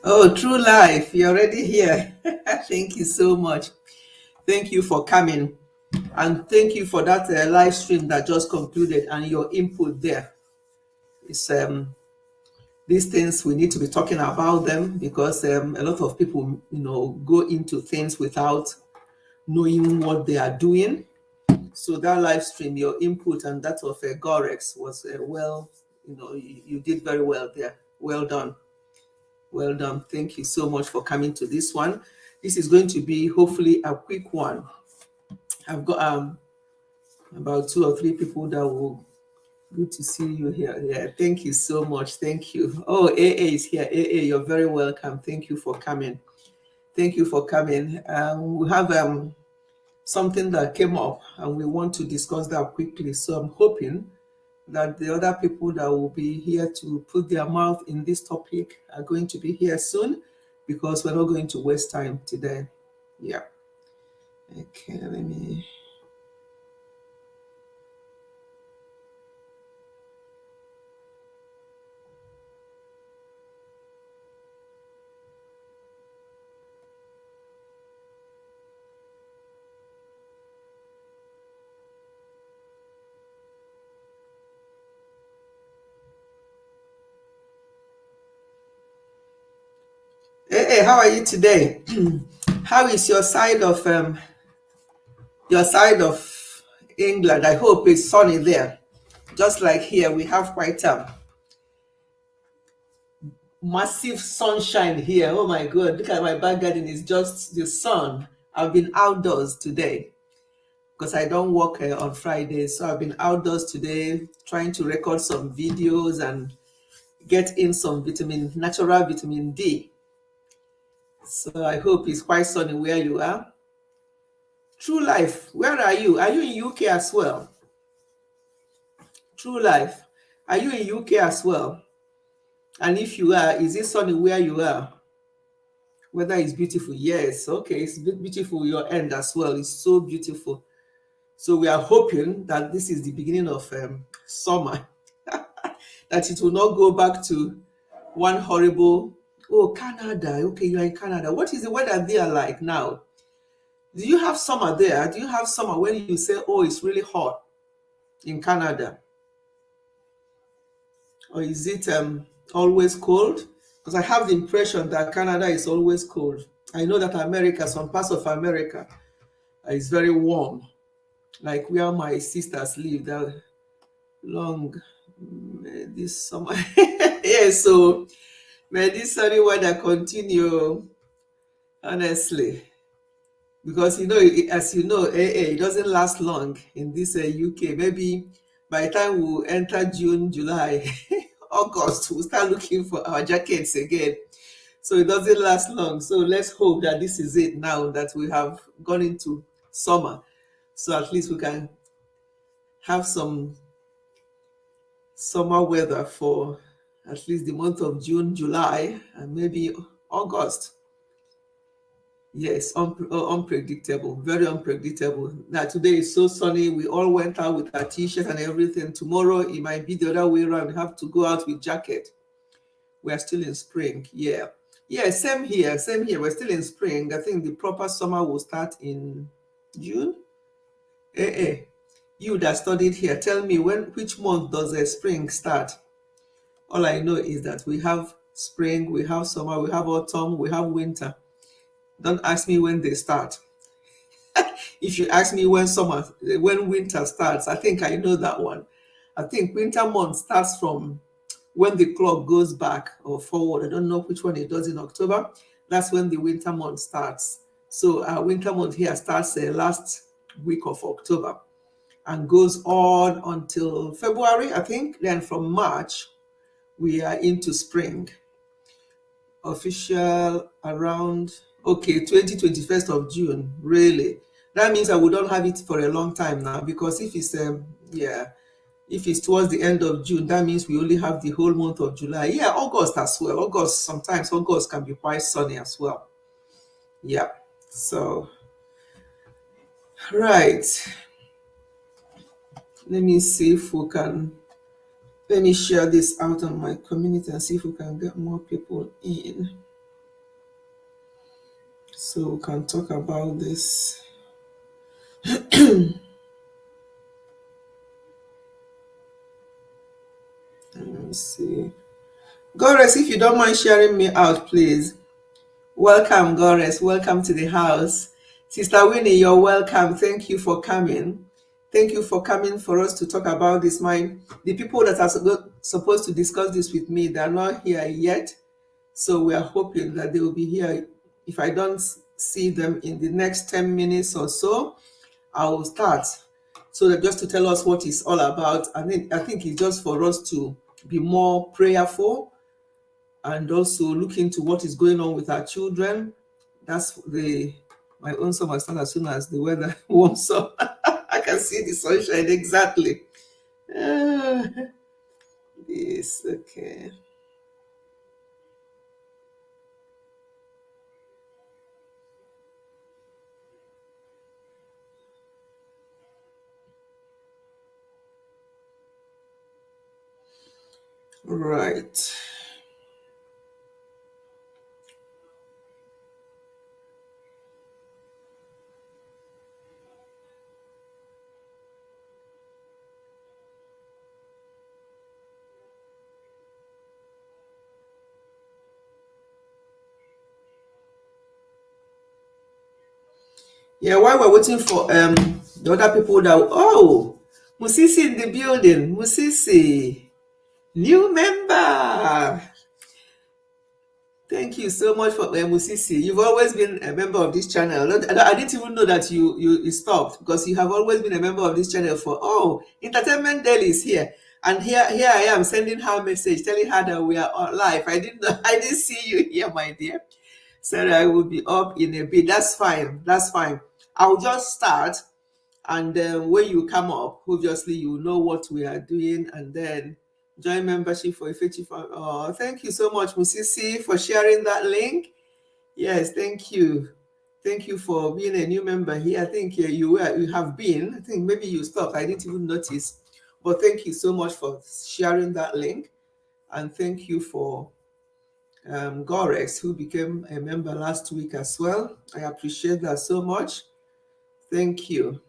Oh, True Life, you're already here. Thank you so much. Thank you for coming. And thank you for that live stream that just concluded and your input there. It's these things we need to be talking about them because a lot of people, go into things without knowing what they are doing. So that live stream, your input and that of Gorex was well, you did very well there. Well done. Well done. Thank you so much for coming to this one. This is going to be hopefully a quick one. I've got about two or three people that will good to see you here. Yeah, thank you so much. Thank you. Oh, AA is here. AA, you're very welcome. Thank you for coming. Thank you for coming. We have something that came up and we want to discuss that quickly. So I'm hoping that the other people that will be here to put their mouth in this topic are going to be here soon because we're not going to waste time today. Yeah. Okay, let me. Hey, how are you today? How is your side of England? I hope it's sunny there. Just like here, we have quite a massive sunshine here. Oh my God, look at my back garden. It's just the sun. I've been outdoors today because I don't work on Fridays. So I've been outdoors today trying to record some videos and get in some natural vitamin D. So I hope it's quite sunny where you are. True Life, where are you? Are you in UK as well? True Life, are you in UK as well? And if you are, is it sunny where you are? Weather is beautiful. Yes, okay, it's beautiful your end as well. It's so beautiful. So we are hoping that this is the beginning of summer, that it will not go back to one horrible. Oh, Canada. Okay, you're in Canada. What is the weather there like now? Do you have summer there? Do you have summer when you say, oh, it's really hot in Canada? Or is it always cold? Because I have the impression that Canada is always cold. I know that America, some parts of America, is very warm, like where my sisters live. That long this summer. Yeah, so may this sunny weather continue, honestly. Because as you know, it doesn't last long in this UK. Maybe by the time we enter June, July, August, we'll start looking for our jackets again. So it doesn't last long. So let's hope that this is it now that we have gone into summer. So at least we can have some summer weather for at least the month of June, July, and maybe August. Yes, unpredictable, very unpredictable. Now today is so sunny. We all went out with our t-shirt and everything. Tomorrow it might be the other way around. We have to go out with jacket. We are still in spring. Yeah, yeah. Same here. Same here. We're still in spring. I think the proper summer will start in June. You that studied here, tell me which month does the spring start? All I know is that we have spring, we have summer, we have autumn, we have winter. Don't ask me when they start. If you ask me when winter starts, I think I know that one. I think winter month starts from when the clock goes back or forward. I don't know which one it does in October. That's when the winter month starts. So our winter month here starts last week of October and goes on until February, I think. Then from March, we are into spring. Official around, okay, 21st of June, really. That means that we don't have it for a long time now because if it's yeah, if it's towards the end of June, that means we only have the whole month of July. Yeah, August as well. Sometimes August can be quite sunny as well. Yeah. So right. Let me see if we can let me share this out on my community and see if we can get more people in. so we can talk about this. Let me see. Goddess, if you don't mind sharing me out, please. Welcome, Goddess. Welcome to the house. Sister Winnie, you're welcome. Thank you for coming. Thank you for coming for us to talk about this. The people that are supposed to discuss this with me, they're not here yet. So we are hoping that they will be here. If I don't see them in the next 10 minutes or so, I will start. So that just to tell us what it's all about. I think it's just for us to be more prayerful and also look into what is going on with our children. That's my own son must start as soon as the weather warms up. I can see the sunshine exactly. Uh, yes, okay. Right. Yeah, while we're waiting for the other people that Musisi in the building. Musisi, new member. Thank you so much for Musisi. You've always been a member of this channel. I didn't even know that you stopped because you have always been a member of this channel for Entertainment Daily is here. And here I am sending her a message telling her that we are on live. I didn't see you here, my dear. Sarah, I will be up in a bit. That's fine. That's fine. I'll just start, and then when you come up, obviously you know what we are doing, and then join membership for Ifechi. Oh, thank you so much, Musisi, for sharing that link. Yes, thank you. Thank you for being a new member here. I think you have been. I think maybe you stopped. I didn't even notice. But thank you so much for sharing that link, and thank you for Gorex, who became a member last week as well. I appreciate that so much. Thank you.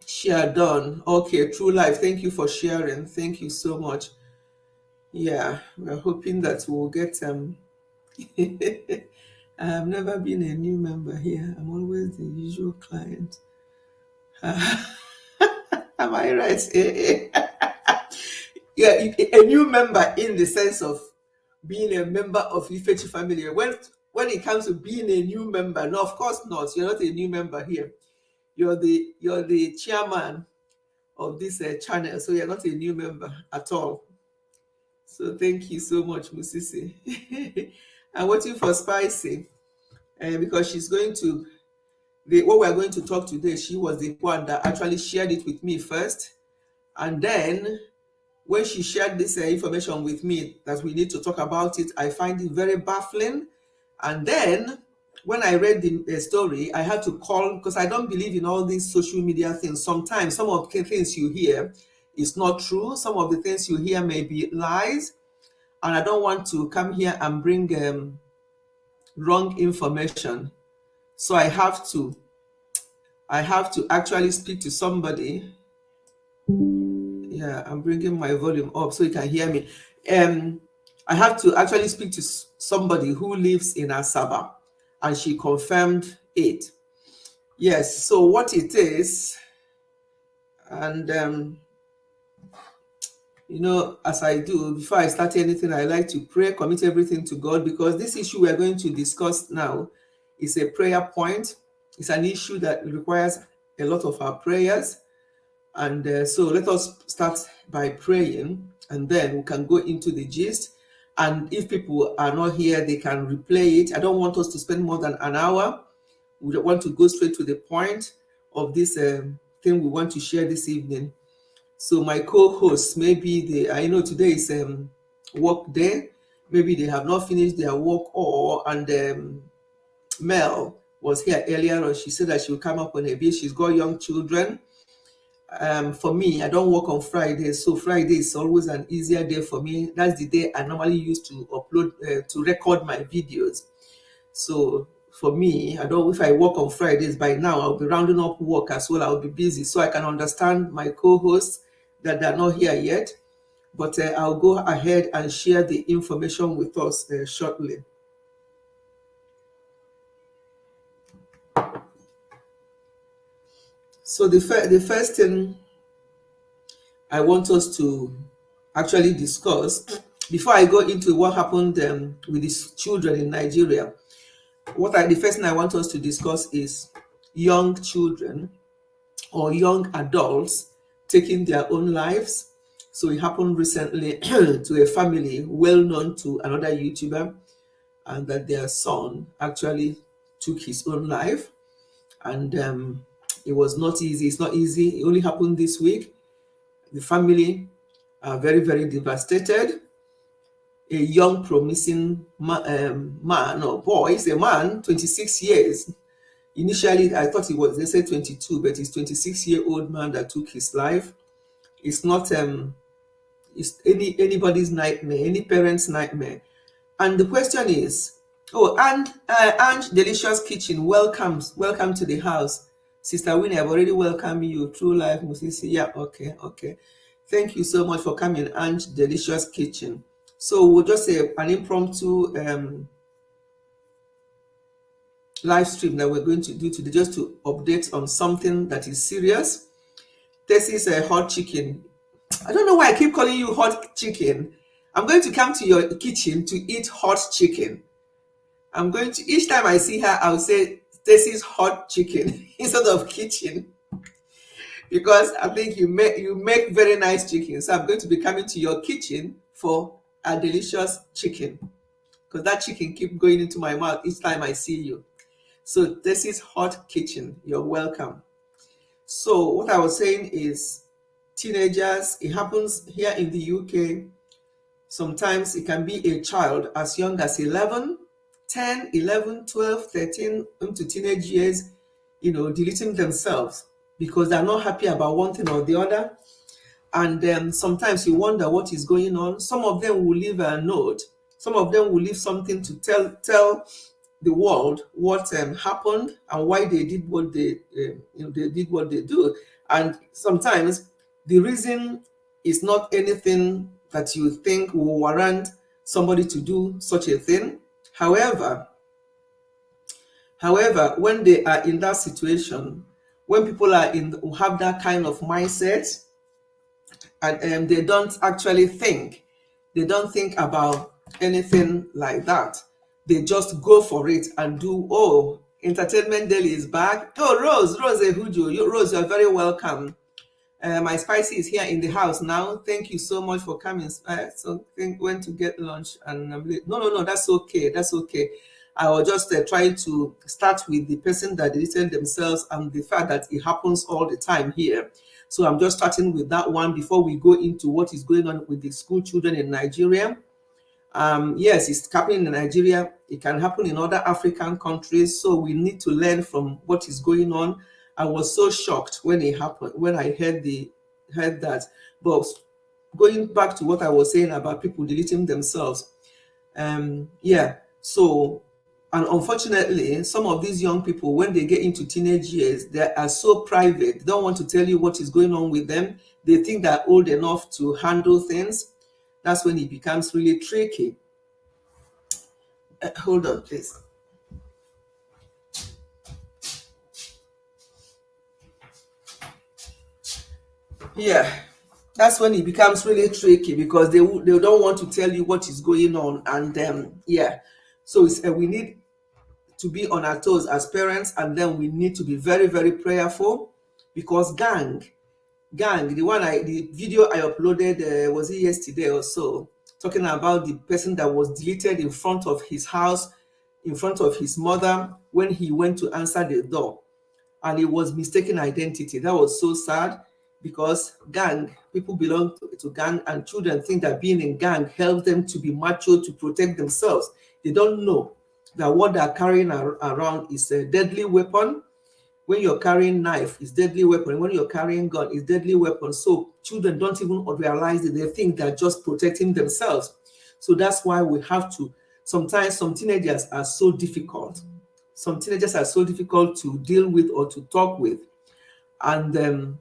Share done. Okay, True Life. Thank you for sharing. Thank you so much. Yeah, we're hoping that we'll get I've never been a new member here. I'm always the usual client. Am I right? Yeah, a new member in the sense of being a member of Ifechi family. When it comes to being a new member, no, of course not. You're not a new member here. You're the chairman of this channel, so you're not a new member at all. So thank you so much, Musisi. I'm waiting for Spicy, because she's going to what we're going to talk today. She was the one that actually shared it with me first, and then when she shared this information with me that we need to talk about it, I find it very baffling. And then when I read the story, I had to call because I don't believe in all these social media things. Sometimes some of the things you hear is not true. Some of the things you hear may be lies, and I don't want to come here and bring wrong information. So I have to actually speak to somebody. Yeah, I'm bringing my volume up so you can hear me. Um, I have to actually speak to somebody who lives in Asaba, and she confirmed it. Yes, so what it is, and as I do, before I start anything, I like to pray, commit everything to God, because this issue we're going to discuss now is a prayer point. It's an issue that requires a lot of our prayers. And so let us start by praying, and then we can go into the gist. And if people are not here, they can replay it. I don't want us to spend more than an hour. We want to go straight to the point of this thing we want to share this evening. So my co-hosts, maybe I know today is work day. Maybe they have not finished their work, and Mel was here earlier on. She said that she will come up on a bit. She's got young children. For me, I don't work on Fridays, so Friday is always an easier day for me. That's the day I normally use to upload, to record my videos. So for me, I don't. If I work on Fridays, by now I'll be rounding up work as well. I'll be busy, so I can understand my co-hosts that they're not here yet. But I'll go ahead and share the information with us shortly. So the first thing I want us to actually discuss, before I go into what happened with these children in Nigeria, the first thing I want us to discuss is young children or young adults taking their own lives. So it happened recently to a family well known to another YouTuber, and that their son actually took his own life. And it was not easy. It's not easy. It only happened this week. The family are very, very devastated. A young, promising man or boy, he's a man, 26 years. Initially, I thought they said 22, but it's 26-year-old man that took his life. It's not it's anybody's nightmare, any parent's nightmare. And the question is, and Delicious Kitchen, welcome to the house. Sister Winnie, I've already welcomed you. True Life Musisi. Yeah, okay. Thank you so much for coming, and Delicious Kitchen. So we'll just say an impromptu live stream that we're going to do today, just to update on something that is serious. This is a hot chicken. I don't know why I keep calling you hot chicken. I'm going to come to your kitchen to eat hot chicken. I'm going to, each time I see her, I'll say, this is hot chicken instead of kitchen, because I think you make very nice chicken. So I'm going to be coming to your kitchen for a delicious chicken, because that chicken keep going into my mouth each time I see you. So this is hot kitchen. You're welcome. So what I was saying is, teenagers, it happens here in the UK. Sometimes it can be a child as young as 11, 10, 11, 12, 13, into teenage years, deleting themselves because they're not happy about one thing or the other. And then sometimes you wonder what is going on. Some of them will leave a note. Some of them will leave something to tell the world what happened and why they did what they did what they do. And sometimes the reason is not anything that you think will warrant somebody to do such a thing. However, when they are in that situation, when people have that kind of mindset, and they don't actually think, about anything like that. They just go for it and do. Oh, Entertainment Daily is back. Oh, Rose Ehujo, Rose, you're very welcome. My Spicy is here in the house now. Thank you so much for coming. So think when to get lunch, and no, that's okay. I was just trying to start with the person that deleted themselves and the fact that it happens all the time here. So I'm just starting with that one before we go into what is going on with the school children in Nigeria. Yes, it's happening in Nigeria. It can happen in other African countries. So we need to learn from what is going on. I was so shocked when it happened, when I heard that. But going back to what I was saying about people deleting themselves, so, and unfortunately, some of these young people, when they get into teenage years, they are so private. They don't want to tell you what is going on with them. They think they're old enough to handle things. That's when it becomes really tricky. Hold on, please. Yeah, that's when it becomes really tricky, because they don't want to tell you what is going on. And so we need to be on our toes as parents, and then we need to be very, very prayerful, because gang, the video I uploaded, was it yesterday or so, talking about the person that was deleted in front of his house, in front of his mother, when he went to answer the door, and it was mistaken identity. That was so sad, because people belong to gang, and children think that being in gang helps them to be macho, to protect themselves. They don't know that what they're carrying around is a deadly weapon. When you're carrying knife, it's deadly weapon. When you're carrying gun, it's deadly weapon. So children don't even realize it. They think they're just protecting themselves. So that's why we have to, sometimes some teenagers are so difficult. some teenagers are so difficult to deal with or to talk with, and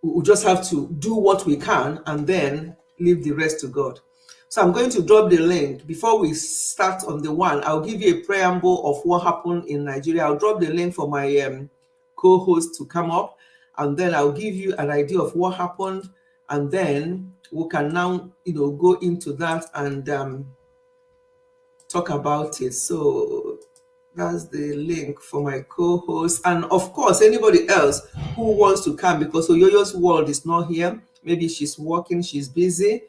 we just have to do what we can and then leave the rest to God. So I'm going to drop the link. Before we start on the one, I'll give you a preamble of what happened in Nigeria. I'll drop the link for my co-host to come up, and then I'll give you an idea of what happened, and then we can now, go into that and talk about it. So that's the link for my co-host, and of course anybody else who wants to come, because Oyoyo's world is not here. Maybe she's working, she's busy.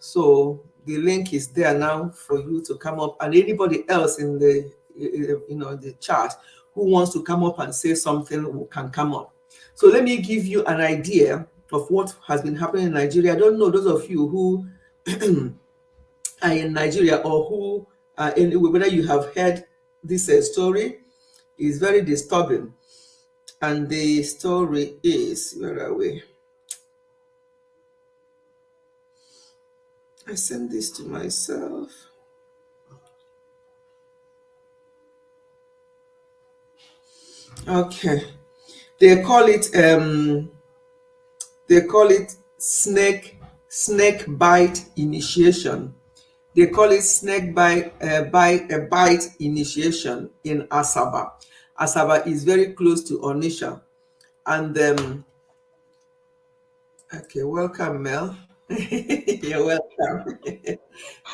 So the link is there now for you to come up, and anybody else in the the chat who wants to come up and say something can come up. So let me give you an idea of what has been happening in Nigeria. I don't know those of you who are in Nigeria, or who whether you have heard this story. Is very disturbing, and the story is, where are we? I sent this to myself. Okay, they call it snake bite initiation. They call it snake bite initiation in Asaba. Asaba is very close to Onisha, and okay, welcome, Mel. You're welcome.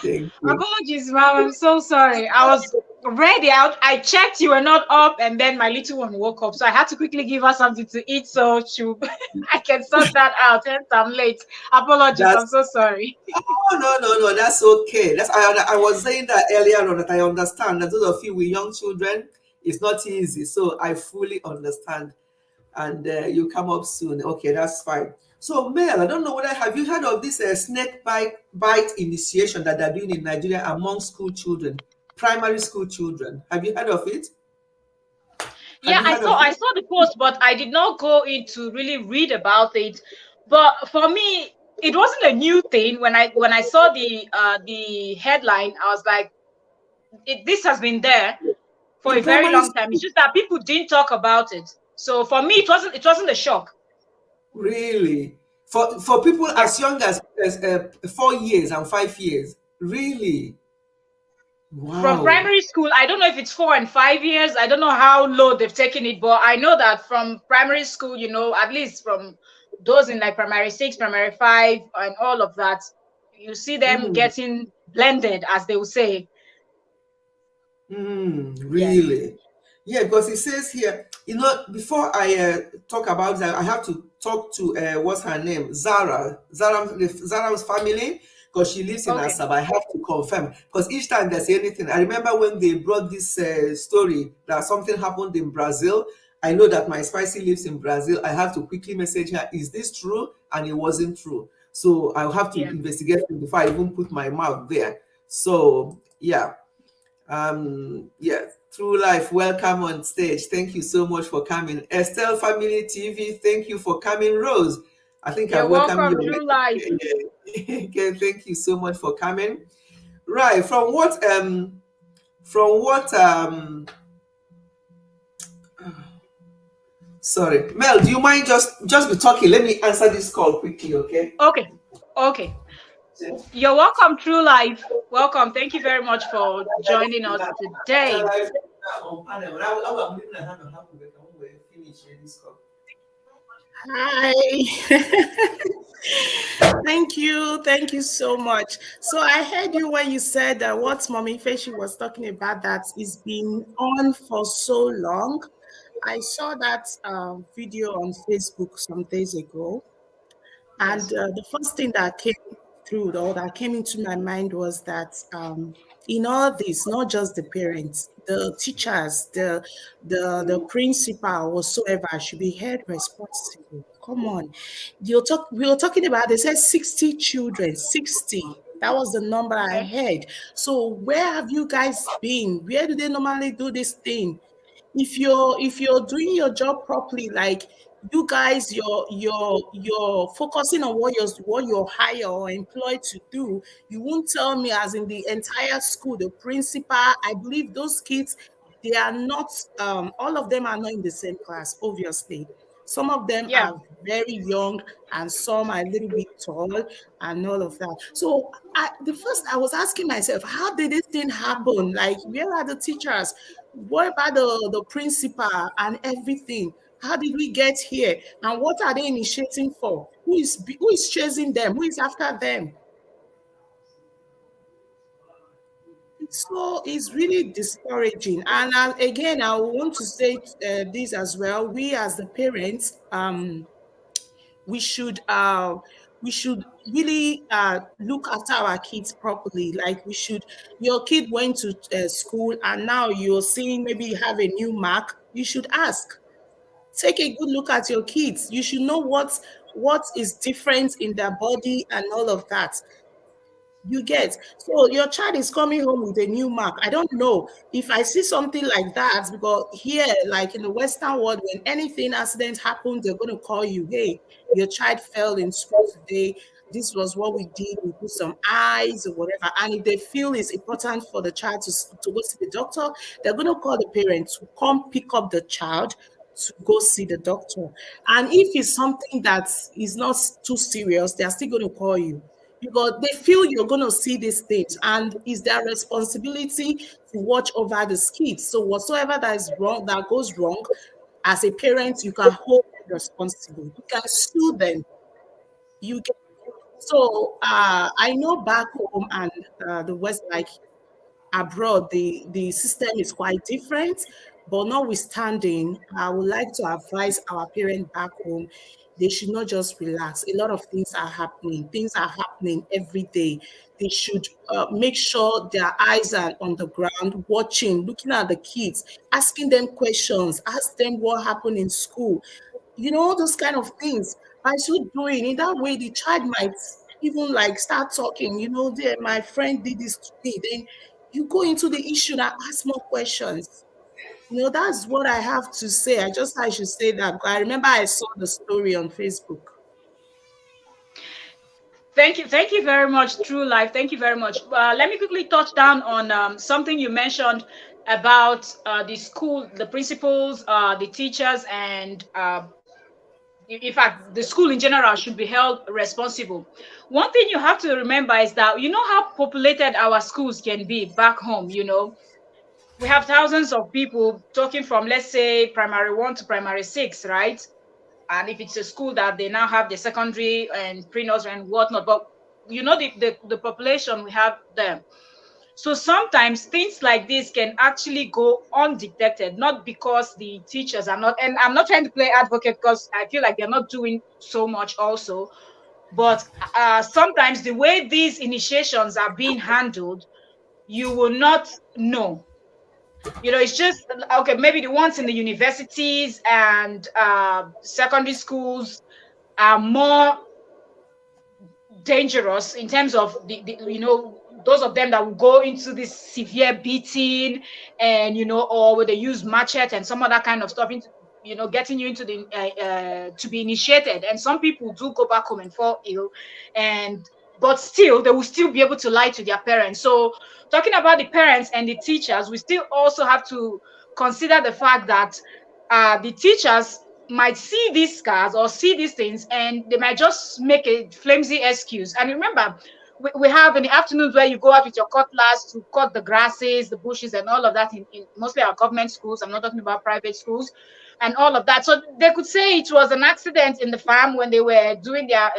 Thank you. Apologies, ma'am. I'm so sorry. I was ready out. I checked you were not up, and then my little one woke up, so I had to quickly give her something to eat so I can sort that out. Hence, I'm late. Apologies. I'm so sorry. No. That's okay. I was saying that earlier on, that I understand that those of you with young children, it's not easy. So I fully understand, and you come up soon. Okay, that's fine. So Mel, I don't know whether have you heard of this snake bite initiation that they're doing in Nigeria among school children, primary school children. Have you heard of it? Yeah, I saw the post, but I did not go in to really read about it. But for me, it wasn't a new thing. When I saw the headline, I was like, this has been there for In a very primary long time. school? It's just that people didn't talk about it. So for me, it wasn't a shock. Really? For people Yeah. as young as 4 years and 5 years? Really? From Wow. primary school, I don't know if it's 4 and 5 years. I don't know how low they've taken it, but I know that from primary school, at least from those in like primary 6, primary 5, and all of that, you see them Mm, getting blended, as they will say. Yeah. really? Yeah, because it says here, before I talk about that, I have to talk to what's her name? Zara's family, because she lives in Okay. Asaba. I have to confirm, because each time they say anything, I remember when they brought this story that something happened in Brazil. I know that my spicy lives in Brazil. I have to quickly message her, is this true? And it wasn't true. So I'll have to Yeah. investigate it before I even put my mouth there. So yeah. Yeah, True Life, welcome on stage. Thank you so much for coming. Estelle Family TV, thank you for coming. Rose, I think I You're welcome you welcome, already. True Life. Okay, thank you so much for coming. Right, from what sorry, Mel, do you mind just be talking? Let me answer this call quickly, okay? Okay. Okay. You're welcome, True Life. Welcome. Thank you very much for joining us today. Hi. Thank you so much. So I heard you when you said that what Mommy Feshi was talking about, that is been on for so long. I saw that video on Facebook some days ago, and Yes. the first thing that came through, or that came into my mind, was that in all this, not just the parents, the teachers, the principal, whatsoever, should be held responsible. Come on, we were talking about. They said 60 children, 60. That was the number I Okay. heard. So where have you guys been? Where do they normally do this thing? If you're doing your job properly, like you guys, you're focusing on what you're hired or employed to do. You won't tell me, as in the entire school, the principal, I believe those kids, they are not, all of them are not in the same class, obviously. Some of them Yeah. are very young and some are a little bit tall and all of that. So the first I was asking myself, how did this thing happen? Like, where are the teachers? What about the principal and everything? How did we get here? And what are they initiating for? Who is chasing them? Who is after them? So it's really discouraging. And again, I want to say this as well. We as the parents, we should uh, we should really look after our kids properly. Like, we should. Your kid went to school, and now you're seeing maybe you have a new mark. You should ask. Take a good look at your kids. You should know what is different in their body and all of that. You get. So your child is coming home with a new mark. I don't know if I see something like that, because here, like in the Western world, when anything accident happens, they're going to call you. Hey, your child fell in school today. This was what we did. We put some eyes or whatever. And if they feel it's important for the child to go see the doctor, they're going to call the parents to come pick up the child to go see the doctor. And if it's something that is not too serious, they're still going to call you, because they feel you're going to see these things, and it's their responsibility to watch over the kids. So whatsoever that is wrong, that goes wrong, as a parent, you can hold them responsible. You can sue them. You can. So I know back home and the West, like abroad, the system is quite different. But notwithstanding, I would like to advise our parents back home, they should not just relax. A lot of things are happening. Things are happening every day. They should make sure their eyes are on the ground, watching, looking at the kids, asking them questions, ask them what happened in school. All those kind of things. By so doing, in that way, the child might even like start talking, there, my friend did this to me. Then you go into the issue and ask more questions. That's what I have to say. I should say that. I remember I saw the story on Facebook. Thank you very much, True Life. Thank you very much. Let me quickly touch down on something you mentioned about the school, the principals, the teachers, and in fact, the school in general should be held responsible. One thing you have to remember is that how populated our schools can be back home. We have thousands of people talking from, let's say, primary 1 to primary 6, right? And if it's a school that they now have the secondary and pre-nursery and whatnot, but the population we have there. So sometimes things like this can actually go undetected, not because the teachers are not, and I'm not trying to play advocate because I feel like they're not doing so much also, but sometimes the way these initiations are being handled, you will not know. It's just, okay, maybe the ones in the universities and secondary schools are more dangerous in terms of the those of them that will go into this severe beating, and or where they use machete and some other kind of stuff into getting you into the to be initiated. And some people do go back home and fall ill, but still they will still be able to lie to their parents. So talking about the parents and the teachers, we still also have to consider the fact that the teachers might see these scars or see these things, and they might just make a flimsy excuse. And remember, we have in the afternoons where you go out with your cutlass to cut the grasses, the bushes, and all of that in mostly our government schools. I'm not talking about private schools and all of that. So they could say it was an accident in the farm when they were doing their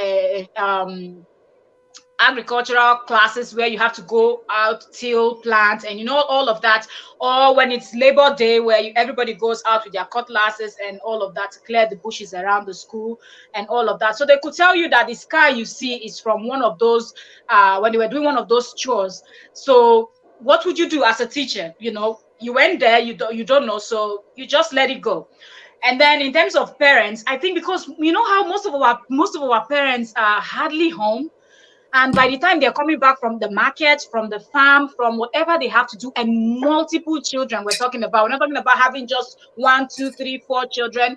agricultural classes, where you have to go out, till, plant, and all of that. Or when it's Labor Day, where everybody goes out with their cutlasses and all of that to clear the bushes around the school and all of that. So they could tell you that the scar you see is from one of those when they were doing one of those chores. So what would you do as a teacher? You went there, you don't know, so you just let it go. And then in terms of parents, I think because how most of our parents are hardly home. And by the time they're coming back from the market, from the farm, from whatever they have to do, and multiple children we're talking about. We're not talking about having just 1, 2, 3, 4 children.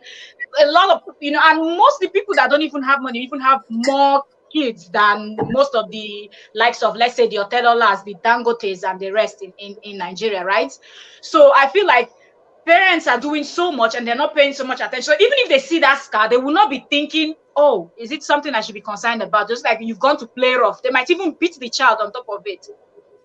A lot of, and mostly people that don't even have money even have more kids than most of the likes of, let's say, the Otedolas, the Dangotes, and the rest in Nigeria, right? So I feel like parents are doing so much and they're not paying so much attention. So even if they see that scar, they will not be thinking, oh, is it something I should be concerned about? Just like you've gone to play rough. They might even beat the child on top of it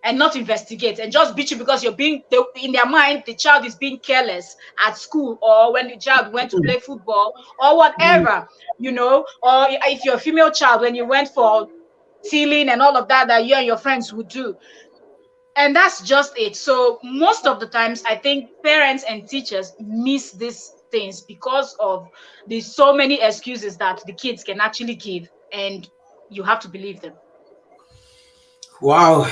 and not investigate and just beat you because you're being, in their mind, the child is being careless at school, or when the child went to play football or whatever, you know, or if you're a female child, when you went for stealing and all of that, that you and your friends would do. And that's just it. So most of the times, I think parents and teachers miss these things because of the so many excuses that the kids can actually give, and you have to believe them. Wow.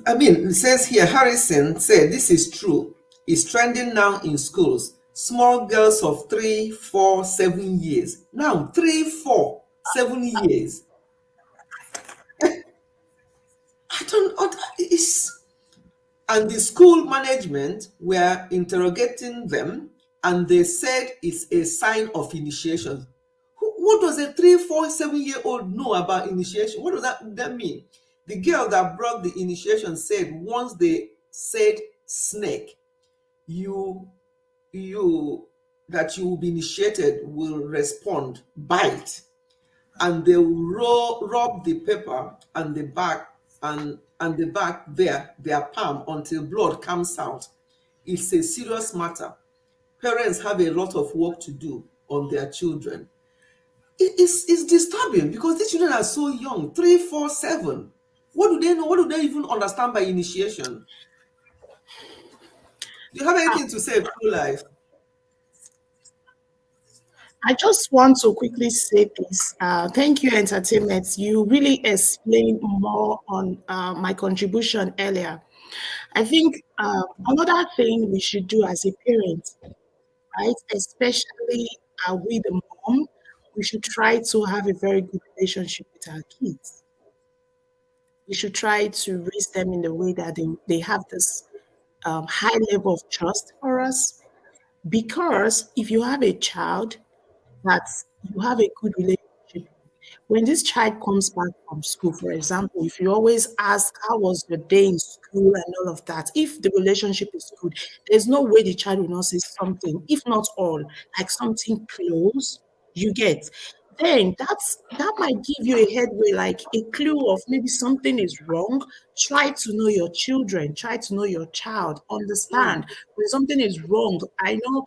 I mean, it says here, Harrison said, this is true. It's trending now in schools. Small girls of 3, 4, 7 years. Now, 3, 4, 7 years. I don't, it's, and the school management were interrogating them, and they said it's a sign of initiation. What does a 3, 4, 7-year-old know about initiation? What does that mean? The girl that brought the initiation said once they said snake, that you will be initiated will respond, bite, and they will rub the paper and the back and the back there, their palm, until blood comes out. It's a serious matter. Parents have a lot of work to do on their children. It's disturbing because these children are so young, 3, 4, 7. What do they know? What do they even understand by initiation? Do you have anything to say, True Life? I just want to quickly say this. Thank you, Entertainment. You really explained more on my contribution earlier. I think another thing we should do as a parent, right, especially with the mom, we should try to have a very good relationship with our kids. We should try to raise them in the way that they have this high level of trust for us. Because if you have a child that you have a good relationship, when this child comes back from school, for example, if you always ask, how was your day in school and all of that, if the relationship is good, there's no way the child will not say something, if not all, like something close, you get. Then that might give you a headway, like a clue of maybe something is wrong. Try to know your children, try to know your child, understand when something is wrong. I know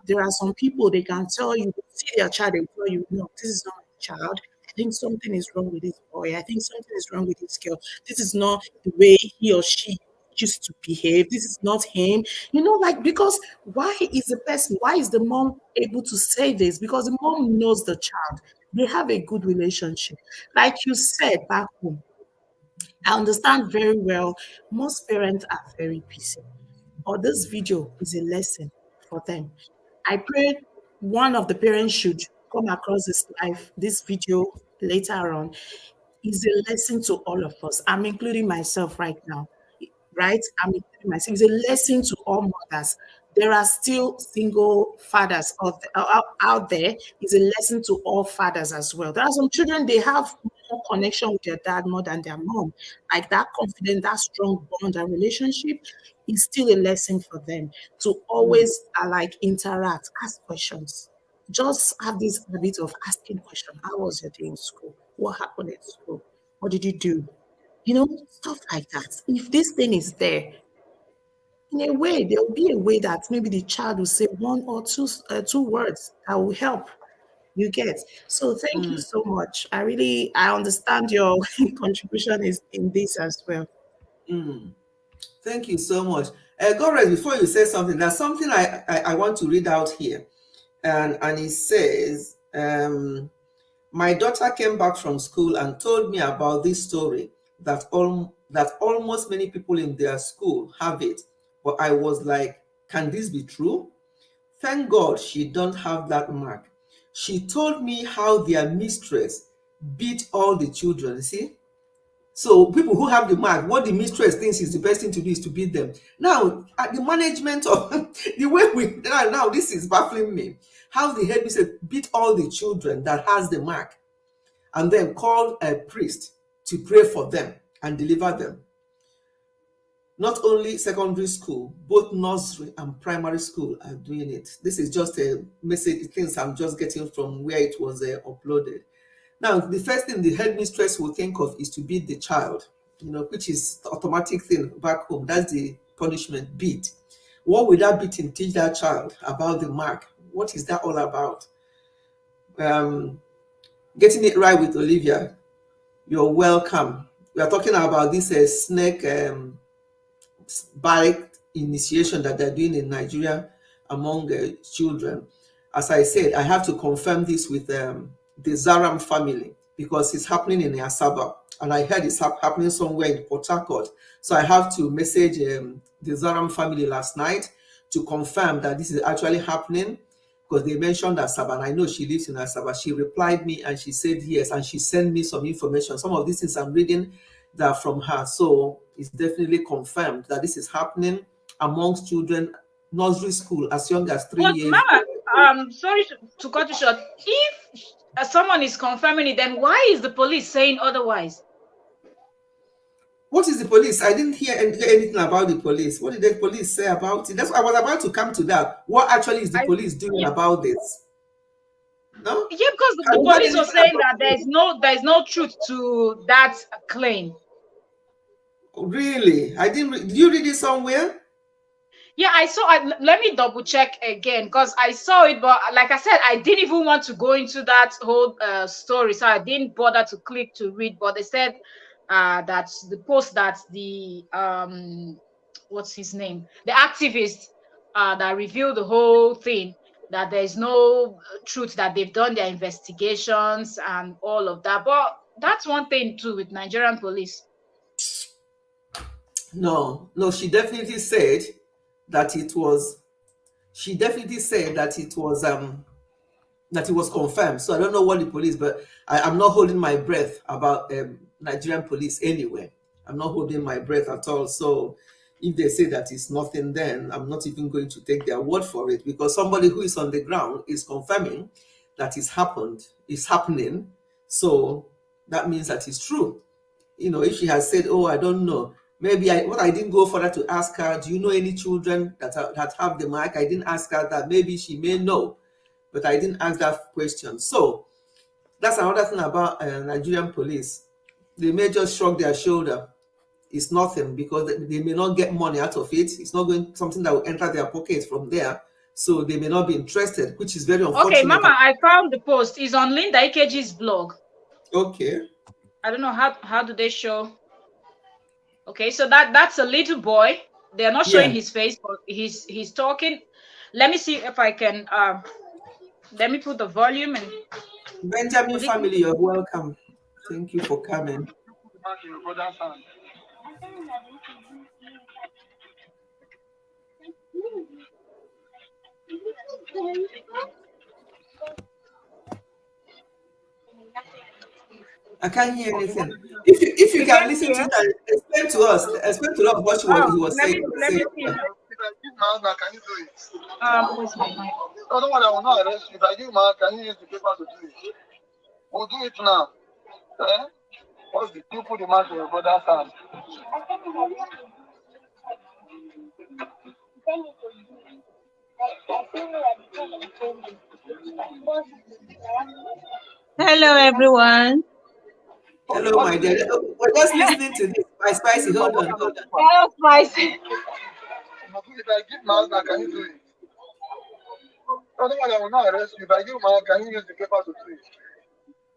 there are some people, they can tell you, see their child, they tell you, no, this is not my child. I think something is wrong with this boy. I think something is wrong with this girl. This is not the way he or she used to behave. This is not him. Like, because why is the mom able to say this? Because the mom knows the child. They have a good relationship. Like you said back home, I understand very well. Most parents are very busy. But this video is a lesson for them. I pray one of the parents should come across this video later on. Is a lesson to all of us. I'm including myself right now, right? I'm including myself. It's a lesson to all mothers. There are still single fathers out there. It's a lesson to all fathers as well. There are some children, they have more connection with their dad more than their mom. Like that confidence, that strong bond and relationship is still a lesson for them to always interact, ask questions. Just have this habit of asking questions. How was your day in school? What happened at school? What did you do? Stuff like that. If this thing is there, in a way, there will be a way that maybe the child will say one or two words that will help. You get. So thank you so much. I understand your contribution is in this as well. Thank you so much. Gorez, before you say something, there's something I want to read out here. And it says, my daughter came back from school and told me about this story that almost many people in their school have it. But I was like, can this be true? Thank God she don't have that mark. She told me how their mistress beat all the children. See? So people who have the mark, what the mistress thinks is the best thing to do is to beat them. Now, at the management of the way now this is baffling me. How the headmistress beat all the children that has the mark and then called a priest to pray for them and deliver them. Not only secondary school, both nursery and primary school are doing it. This is just a message, things I'm just getting from where it was uploaded. Now, the first thing the headmistress will think of is to beat the child, which is the automatic thing back home. That's the punishment, beat. What will that beating teach that child about the mark? What is that all about? Getting it right with Olivia. You're welcome. We are talking about this snake bite initiation that they're doing in Nigeria among children. As I said, I have to confirm this with the Zaram family because it's happening in Asaba, and I heard it's happening somewhere in Port Harcourt. So I have to message the Zaram family last night to confirm that this is actually happening, because they mentioned Asaba, and I know she lives in Asaba. She replied me and she said yes, and she sent me some information. Some of these things I'm reading that from her. So it's definitely confirmed that this is happening amongst children, nursery school, as young as 3 But years. Mama, sorry to cut you short. If someone is confirming it, then why is the police saying otherwise? What is the police? I didn't hear anything about the police. What did the police say about it? That's what I was about to come to that. What actually is the police doing about this? No? Yeah, because the police was saying that there's no truth to that claim. Really? Did you read it somewhere? Yeah, I saw. Let me double check again, because I saw it, but like I said, I didn't even want to go into that whole story, so I didn't bother to click to read. But they said that the post that the what's his name, the activist that revealed the whole thing, that there's no truth, that they've done their investigations and all of that. But that's one thing too with Nigerian police. No, she definitely said that it was. She definitely said that it was confirmed. So I don't know what the police, but I'm not holding my breath about Nigerian police anyway. I'm not holding my breath at all. So if they say that it's nothing, then I'm not even going to take their word for it, because somebody who is on the ground is confirming that it's happening. So that means that it's true. If she has said, "Oh, I don't know," maybe I didn't go further to ask her, "Do you know any children that have the mark?" I didn't ask her that. Maybe she may know, but I didn't ask that question. So that's another thing about Nigerian police. They may just shrug their shoulder. It's nothing, because they may not get money out of it. It's not going something that will enter their pockets from there. So they may not be interested, which is very unfortunate. Okay, Mama, I found the post. It's on Linda Ikeji's blog. Okay. I don't know how do they show. Okay, so that's a little boy. They're not showing his face, but he's talking. Let me see if I can let me put the volume and Benjamin family, you're welcome. Thank you for coming. I can't hear anything. If you can listen to it and explain to us what he was saying. Let me see. Can you do it? Where's my mic? Other one I will not arrest you. If I give man, can you use the paper to do it? We'll do it now. Eh? What's the you put the man to your brother's hand? Hello, everyone. Hello, my dear. We're just listening to this. My spicy. Hold on. Hello, spicy. If I give man, can you do it? Other one I will not arrest you. If I give man, can you use the paper to do it?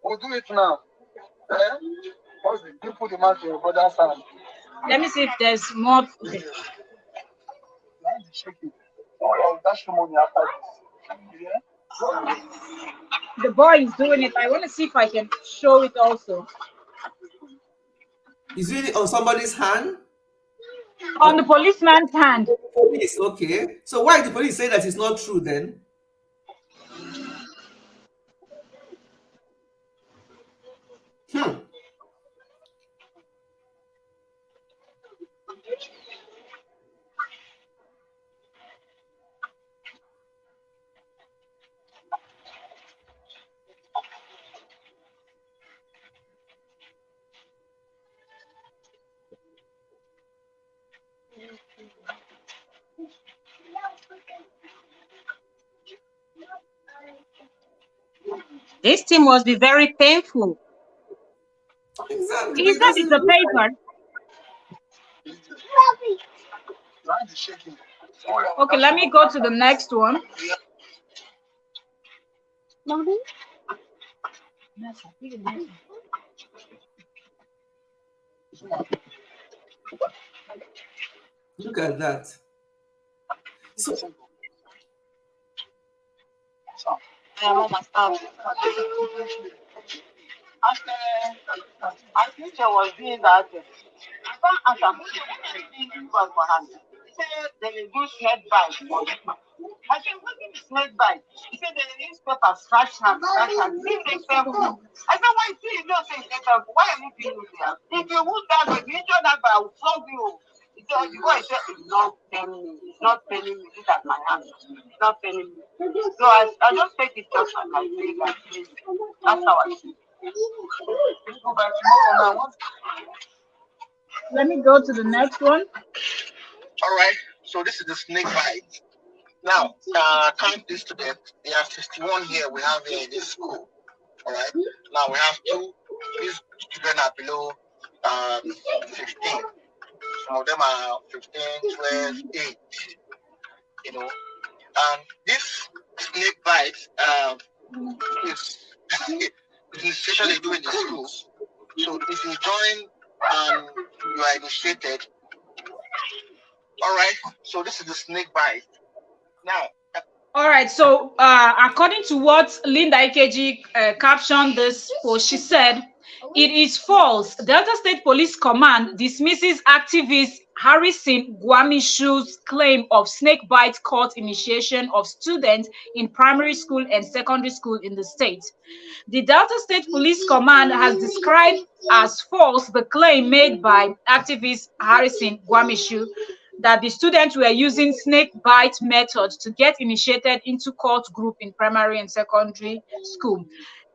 We'll do it now. Eh? What's the you put the man to your brother's hand? Let me see if there's more. Okay. That's the money after this. Yeah? The boy is doing it. I want to see if I can show it also. Is it on somebody's hand? On the policeman's hand. Police, okay. So why the police say that it's not true then? This thing must be very painful. Exactly. He said it's a paper. Okay, let me go to the next one. Look at that. So, I think I was doing that. I can't said they will do snake bite. I said, what is snake bite? He said, the newspaper scratch hand. Give me example. I said, why see you don't say example? Why are you doing it? If you wound that way, you injure that way, I will flog you. He said, the boy said, it's not paining me. It's not paining me. Look at my hand. It's not paining me. So I just take it just like I say, like this. That's how I see it. Let me go to the next one. All right. So this is the snake bite. Now, count this students. There are 61 here we have here in this school. All right. Now we have two. These children are below 15. Some of them are 15, 12, 8. You know. And this snake bite is the situation they do in the schools. So if you join and you are initiated, all right. So this is the snake bite. Now. All right. So according to what Linda Ikeji captioned this post, she said, it is false. Delta State Police Command dismisses activist Harrison Gwamishu's claim of snake bite cult initiation of students in primary school and secondary school in the state. The Delta State Police Command has described as false the claim made by activist Harrison Gwamishu that the students were using snake bite methods to get initiated into cult group in primary and secondary school.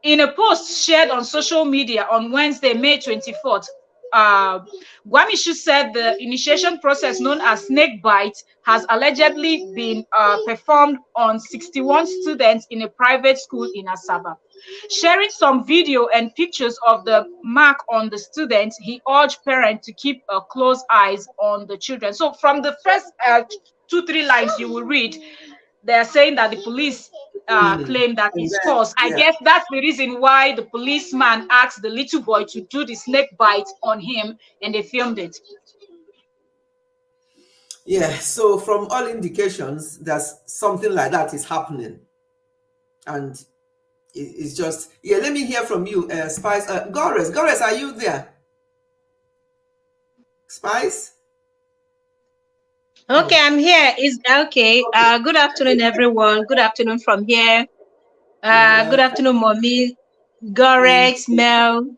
In a post shared on social media on Wednesday, May 24th, Gwamishu said the initiation process known as snake bite has allegedly been performed on 61 students in a private school in Asaba. Sharing some video and pictures of the mark on the students, he urged parents to keep close eyes on the children. So from the first 2-3 lines you will read, they're saying that the police claim that it's false. I guess that's the reason why the policeman asked the little boy to do the snake bite on him, and they filmed it. yeah, so from all indications, there's something like that is happening. And it's just, yeah, let me hear from you, Spice. Gores, are you there? Spice? Okay, I'm here. Is okay. Good afternoon, everyone. Good afternoon from here. Good afternoon, Mommy, Gorex, Mel.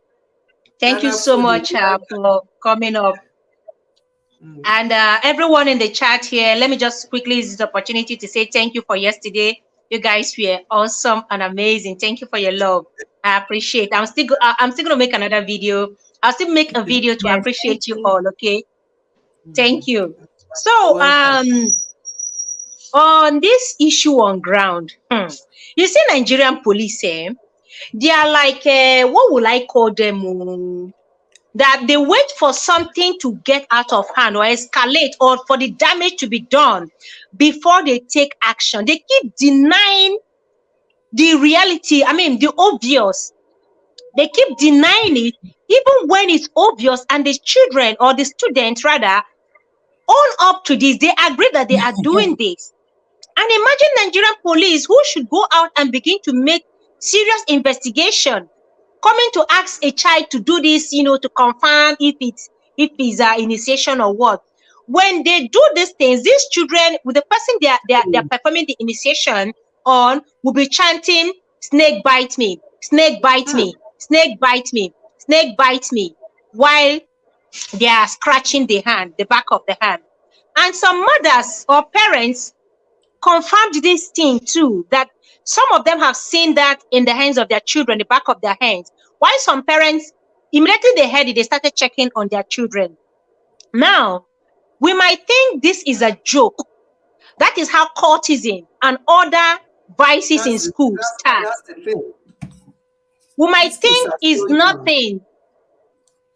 Thank you so much for coming up. And everyone in the chat here, let me just quickly use this opportunity to say thank you for yesterday. You guys were awesome and amazing. Thank you for your love. I appreciate it. I'm still gonna make another video. I'll still make a video to appreciate you all. Okay. Thank you. So on this issue on ground, you see Nigerian police, they are like what will I call them? That they wait for something to get out of hand or escalate or for the damage to be done before they take action. They keep denying the reality, I mean, the obvious. They keep denying it, even when it's obvious, and the children or the students rather own up to this. They agree that they are doing this. And imagine Nigerian police who should go out and begin to make serious investigation, coming to ask a child to do this, you know, to confirm if it's initiation or what. When they do these things, these children, with the person they are performing the initiation on, will be chanting, "Snake bite me, snake bite me, snake bite me, snake bite me," while they are scratching the hand, the back of the hand. And some mothers or parents confirmed this thing too, that some of them have seen that in the hands of their children, the back of their hands. While some parents, immediately they heard it, they started checking on their children. Now, We might think this is a joke. That is how cultism and other vices in school start. That's the thing. We might think it's nothing.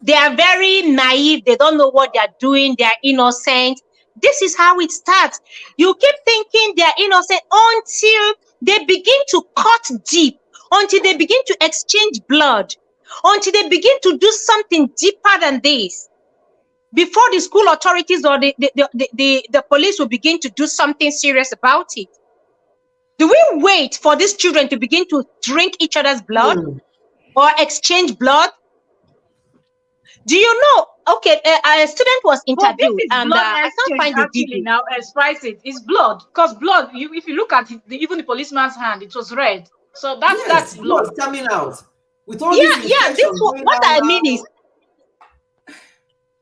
They are very naive. They don't know what they are doing. They are innocent. This is how it starts. You keep thinking they are innocent until they begin to cut deep, until they begin to exchange blood, until they begin to do something deeper than this. Before the school authorities or the police will begin to do something serious about it. Do we wait for these children to begin to drink each other's blood or exchange blood? Do you know? Okay, a student was interviewed, and I can't find the video. Now, spice it. It's blood, because blood. If you look at it, even the policeman's hand, it was red. So that's blood coming out. With all what I mean is,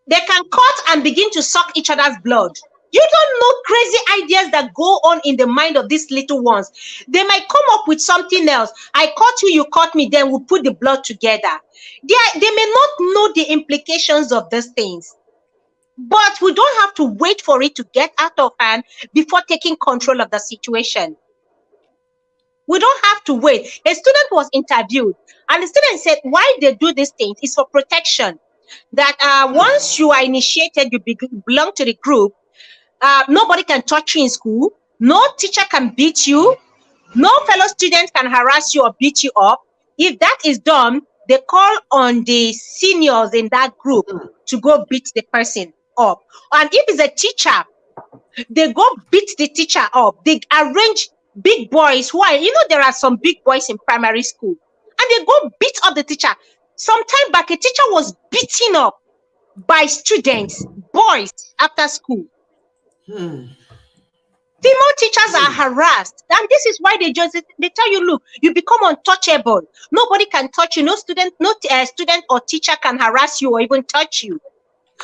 they can cut and begin to suck each other's blood. You don't know crazy ideas that go on in the mind of these little ones. They might come up with something else. I caught you, you caught me, then we'll put the blood together. They may not know the implications of these things. But we don't have to wait for it to get out of hand before taking control of the situation. We don't have to wait. A student was interviewed, and the student said why they do these things is for protection. That once you are initiated, you belong to the group, nobody can touch you in school, no teacher can beat you, no fellow student can harass you or beat you up. If that is done, they call on the seniors in that group to go beat the person up. And if it's a teacher, they go beat the teacher up. They arrange big boys who are, there are some big boys in primary school, and they go beat up the teacher. Some time back, a teacher was beaten up by students, boys, after school. Female teachers are harassed, and this is why they tell you, look, you become untouchable. Nobody can touch you. No student or teacher can harass you or even touch you.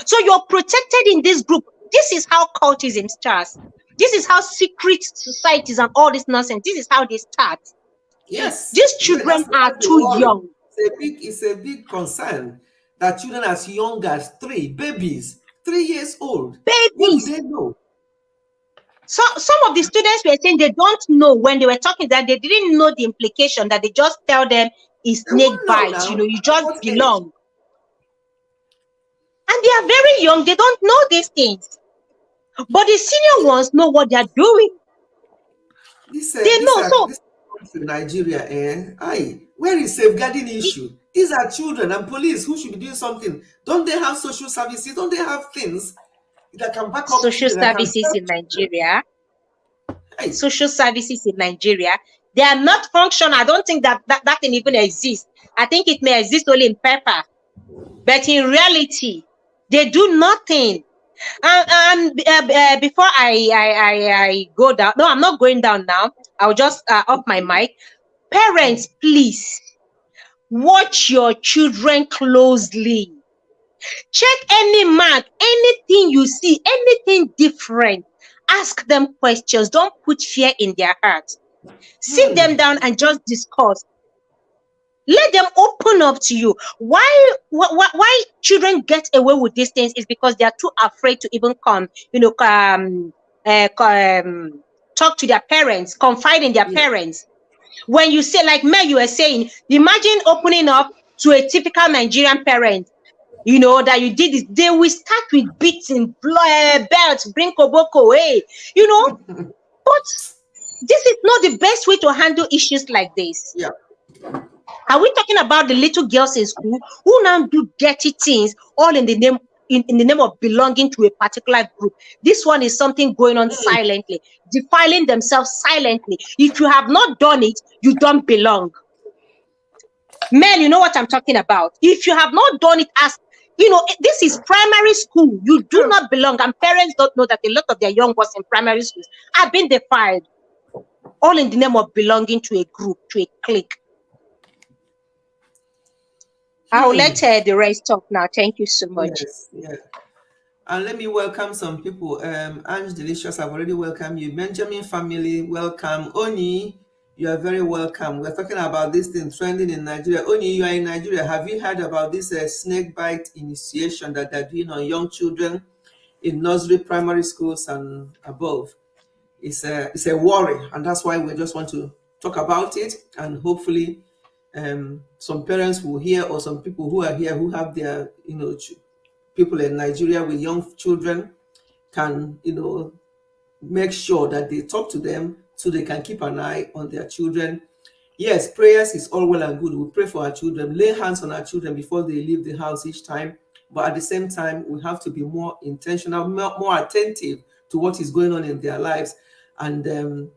So you're protected in this group. This is how cultism starts. This is how secret societies and all this nonsense. This is how they start. Yes, these children are too young. It's a big concern that children as young as 3 babies, 3 years old. Babies. What do they know? So some of the students were saying they don't know, when they were talking, that they didn't know the implication, that they just tell them it's snake bite, you just belong. And they are very young, they don't know these things. But the senior ones know what they are doing. They know. So Nigeria, where is safeguarding issue? These are children and police who should be doing something. Don't they have social services? Don't they have things that can back up social services in Nigeria? Social services in Nigeria, they are not functional. I don't think that can even exist. I think it may exist only in paper, but in reality, they do nothing. And before I go down, no, I'm not going down now. I'll just off my mic. Parents, please watch your children closely. Check any mark, anything you see, anything different. Ask them questions. Don't put fear in their heart. Sit them down and just discuss. Let them open up to you. Why children get away with these things is because they are too afraid to even come, talk to their parents, confide in their parents. When you say, like Mel, you were saying, imagine opening up to a typical Nigerian parent, that you did this. They will start with beating, belts, bring koboko, But this is not the best way to handle issues like this. Yeah. Are we talking about the little girls in school who now do dirty things all in the name of belonging to a particular group? This one is something going on silently, defiling themselves silently. If you have not done it, you don't belong. Men, you know what I'm talking about. If you have not done it this is primary school. You do not belong, and parents don't know that a lot of their young ones in primary schools have been defiled, all in the name of belonging to a group, to a clique. I'll let the rest talk now. Thank you so much. Yes, yeah. And let me welcome some people. Ange Delicious, I've already welcomed you. Benjamin family, welcome. Oni, you are very welcome. We're talking about this thing trending in Nigeria. Oni, you are in Nigeria. Have you heard about this snake bite initiation that they're doing on young children? in nursery, primary schools, and above. It's a worry, and that's why we just want to talk about it, and hopefully some parents will hear, or some people who are here who have their people in Nigeria with young children can make sure that they talk to them so they can keep an eye on their children. Yes, prayers is all well and good. We pray for our children, lay hands on our children before they leave the house each time. But at the same time, we have to be more intentional, more attentive to what is going on in their lives. And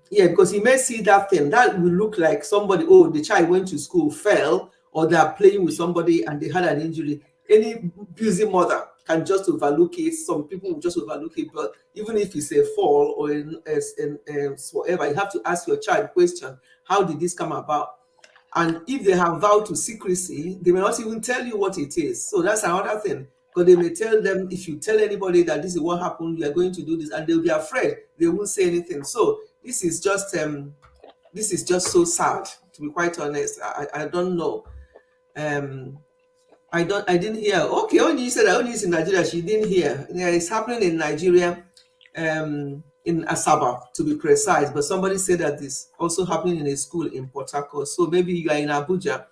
because you may see that thing that will look like somebody, oh, the child went to school, fell, or they are playing with somebody and they had an injury. Any busy mother can just overlook it. Some people will just overlook it, but even if it's a fall or whatever, you have to ask your child question: how did this come about? And if they have vowed to secrecy, they may not even tell you what it is. So that's another thing, because they may tell them, if you tell anybody that this is what happened, you are going to do this, and they'll be afraid. They won't say anything. So this is just so sad, to be quite honest. I don't know. I didn't hear. Okay, Onyi said that Onyi is in Nigeria. She didn't hear. Yeah, it's happening in Nigeria, in Asaba, to be precise. But somebody said that it's also happening in a school in Port Harcourt. So maybe you are in Abuja.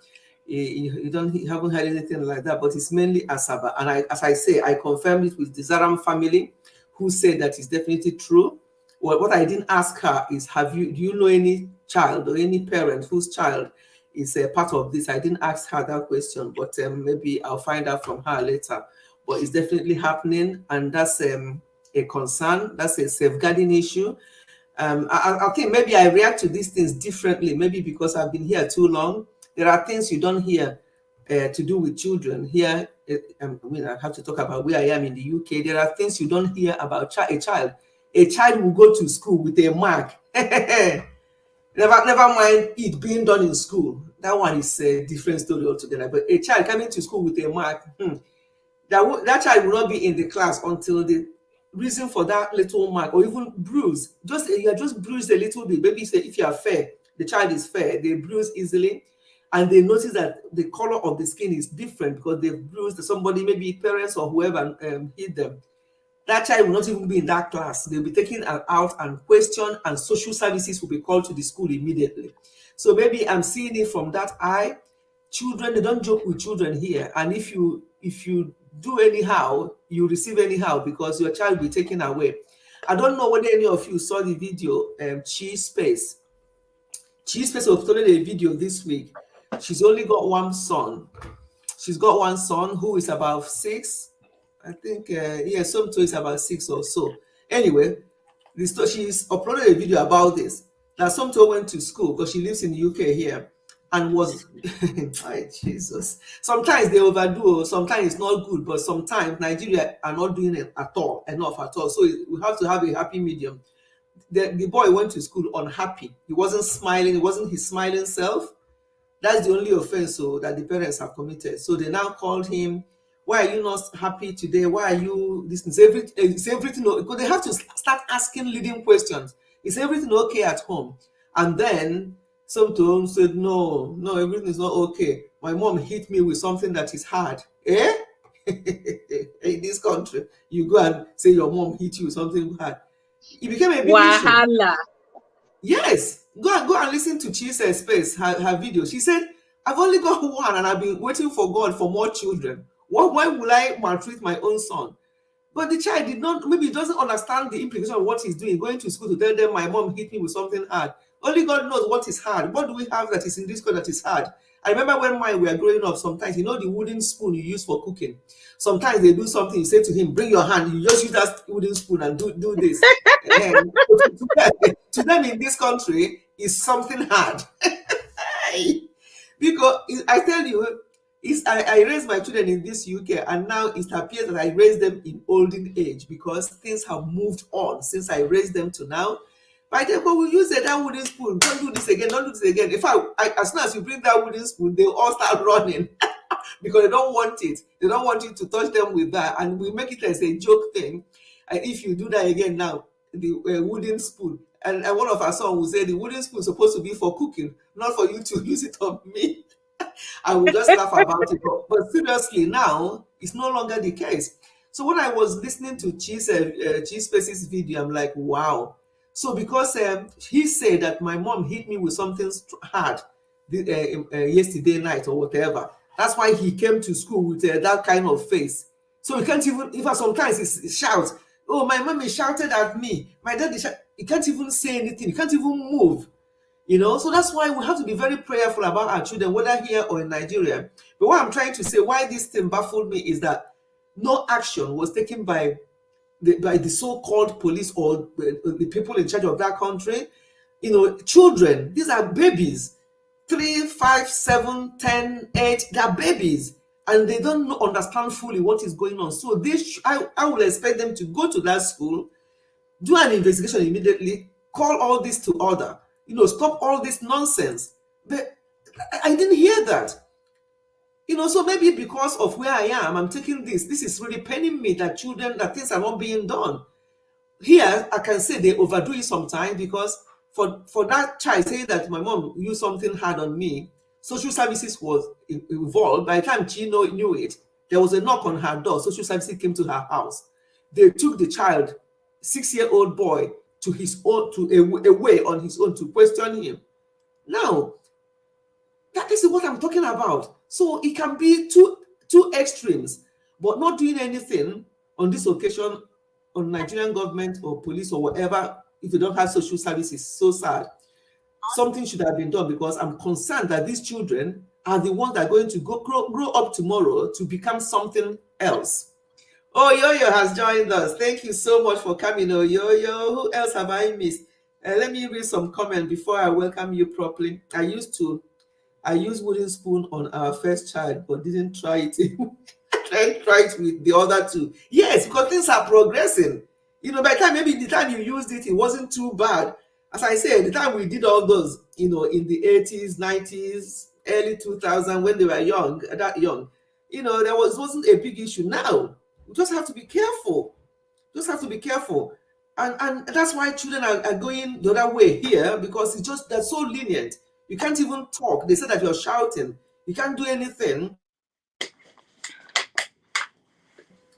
You haven't heard anything like that. But it's mainly Asaba. And as I say, I confirmed it with the Zaram family, who said that it's definitely true. Well, what I didn't ask her is, do you know any child or any parent whose child is a part of this? I didn't ask her that question, but maybe I'll find out from her later. But it's definitely happening, and that's a concern. That's a safeguarding issue. I think maybe I react to these things differently, maybe because I've been here too long. There are things you don't hear to do with children here. I have to talk about where I am in the UK. There are things you don't hear about a child. A child will go to school with a mark. Never mind it being done in school. That one is a different story altogether. But a child coming to school with a mark, that child will not be in the class until the reason for that little mark, or even bruise. You are just bruised a little bit. Maybe say if you are fair, the child is fair, they bruise easily, and they notice that the color of the skin is different because they've bruised somebody, maybe parents or whoever hit them. That child will not even be in that class. They'll be taken out and questioned, and social services will be called to the school immediately. So maybe I'm seeing it from that eye. Children, they don't joke with children here. And if you do anyhow, you receive anyhow, because your child will be taken away. I don't know whether any of you saw the video, Cheese Space. Cheese Space uploaded a video this week. She's only got one son. She's got one son who is about 6. I think, Somto is about 6 or so. Anyway, she's uploaded a video about this. That Somto went to school, because she lives in the UK here, and was, Jesus. Sometimes they overdo, sometimes it's not good, but sometimes Nigeria are not doing it enough at all. So we have to have a happy medium. The boy went to school unhappy. He wasn't smiling. It wasn't his smiling self. That's the only offense that the parents have committed. So they now called him. Why are you not happy today? Why are you this? Is everything okay? Because they have to start asking leading questions. Is everything okay at home? And then Somto said, no, everything is not okay. My mom hit me with something that is hard. In this country, you go and say your mom hit you with something hard. It became a big issue. Yes, go and listen to Cheese Space, her video. She said, I've only got one, and I've been waiting for God for more children. Why will I maltreat my own son? But the child maybe doesn't understand the implication of what he's doing, going to school to tell them my mom hit me with something hard. Only God knows what is hard. What do we have that is in this code that is hard? I remember when we were growing up, sometimes, the wooden spoon you use for cooking. Sometimes they do something, you say to him, bring your hand, you just use that wooden spoon and do this. To them in this country, is something hard. Because I tell you, I raised my children in this UK, and now it appears that I raised them in olden age, because things have moved on since I raised them to now. By the way, we use that wooden spoon. Don't do this again. Don't do this again. In fact, as soon as you bring that wooden spoon, they all start running because they don't want it. They don't want you to touch them with that, and we make it as a joke thing. And if you do that again now, the wooden spoon, and one of our sons will say the wooden spoon is supposed to be for cooking, not for you to use it on me. I will just laugh about it. But seriously, now it's no longer the case. So when I was listening to Cheese Space's video, I'm like, wow. So because he said that my mom hit me with something hard yesterday night or whatever, that's why he came to school with that kind of face. So he can't even, even sometimes he shouts, oh, my mommy shouted at me. My daddy, he can't even say anything. He can't even move. You know, so that's why we have to be very prayerful about our children, whether here or in Nigeria. But what I'm trying to say, why this thing baffled me, is that no action was taken by the so-called police or the people in charge of that country. You know, children, these are babies, 3, 5, 7, 10, 8, they are babies, and they don't understand fully what is going on. So this, I would expect them to go to that school, do an investigation immediately, call all this to order, you know, stop all this nonsense. But I didn't hear that. You know, so maybe because of where I am, I'm taking this. This is really paining me that things are not being done. Here, I can say they overdo it sometimes, because for that child saying that my mom used something hard on me, social services was involved. By the time she knew it, there was a knock on her door. Social services came to her house. They took the child, 6-year-old boy, to his own, to away on his own to question him. Now, that is what I'm talking about. So it can be two extremes, but not doing anything on this occasion on Nigerian government or police or whatever. If you don't have social services, so sad. Something should have been done, because I'm concerned that these children are the ones that are going to grow up tomorrow to become something else. Oh, Yo-Yo has joined us. Thank you so much for coming. Oh, Yo-Yo, who else have I missed? Let me read some comments before I welcome you properly. I used wooden spoon on our first child, but didn't try it. try it with the other two. Yes, because things are progressing. You know, by the time you used it, it wasn't too bad. As I said, the time we did all those, you know, in the 80s, 90s, early 2000s, when they were that young, you know, it wasn't a big issue. Now, we just have to be careful. And that's why children are going the other way here, because they're so lenient. You can't even talk. They say that you're shouting. You can't do anything.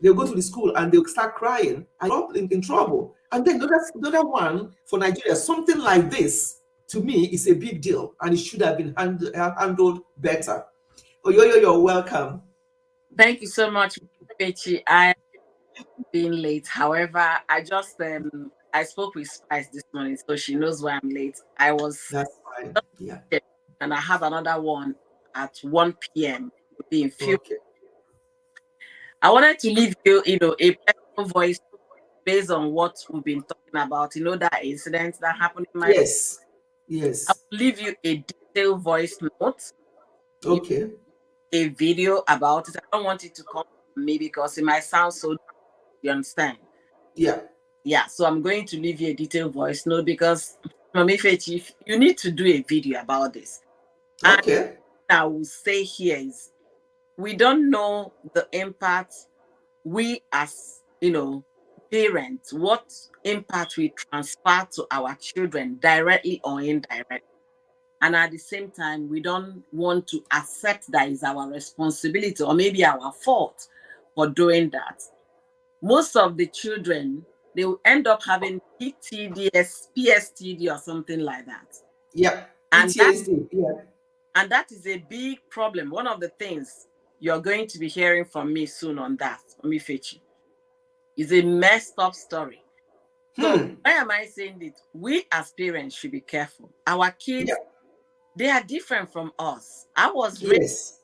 They'll go to the school and they'll start crying and in trouble. And then the other one for Nigeria, something like this, to me, is a big deal, and it should have been handled better. Oh, you're welcome. Thank you so much, Pechi. I been late. However, I just I spoke with Spice this morning, so she knows why I'm late. That's fine. Yeah. And I have another one at 1 p.m. in few. Okay. I wanted to leave you, you know, a personal voice based on what we've been talking about. You know, that incident that happened in my Yes. I'll leave you a detailed voice note. Okay. A video about it. I don't want it to come from me because it might sound so. You understand? Yeah. Yeah. So I'm going to leave you a detailed voice note, because Mami Fechi, you need to do a video about this. Okay. And I will say here is, we don't know the impact we as, you know, parents, what impact we transfer to our children directly or indirectly. And at the same time, we don't want to accept that is our responsibility or maybe our fault for doing that. Most of the children, they will end up having PTSD, PSTD or something like that. Yeah. And PTSD. And that is a big problem. One of the things you're going to be hearing from me soon on that, Mami Fechi, is a messed up story. So why am I saying this? We as parents should be careful. Our kids, they are different from us. I was raised,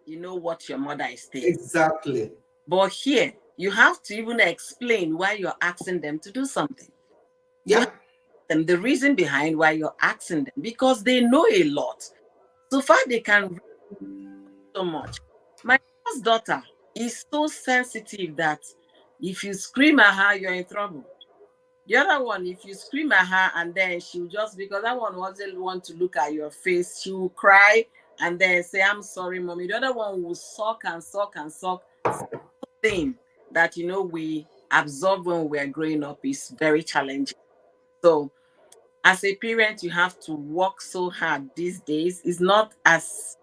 you know what your mother is saying. Exactly. But here, you have to even explain why you're asking them to do something. Yeah. And the reason behind why you're asking them, because they know a lot. So far, they can read so much. My first daughter is so sensitive that if you scream at her, you're in trouble. The other one, if you scream at her and then she'll just, because that one doesn't want to look at your face, she will cry and then say, I'm sorry, mommy. The other one will suck and suck and suck. Thing that, you know, we absorb when we're growing up is very challenging. So as a parent, you have to work so hard these days. It's not as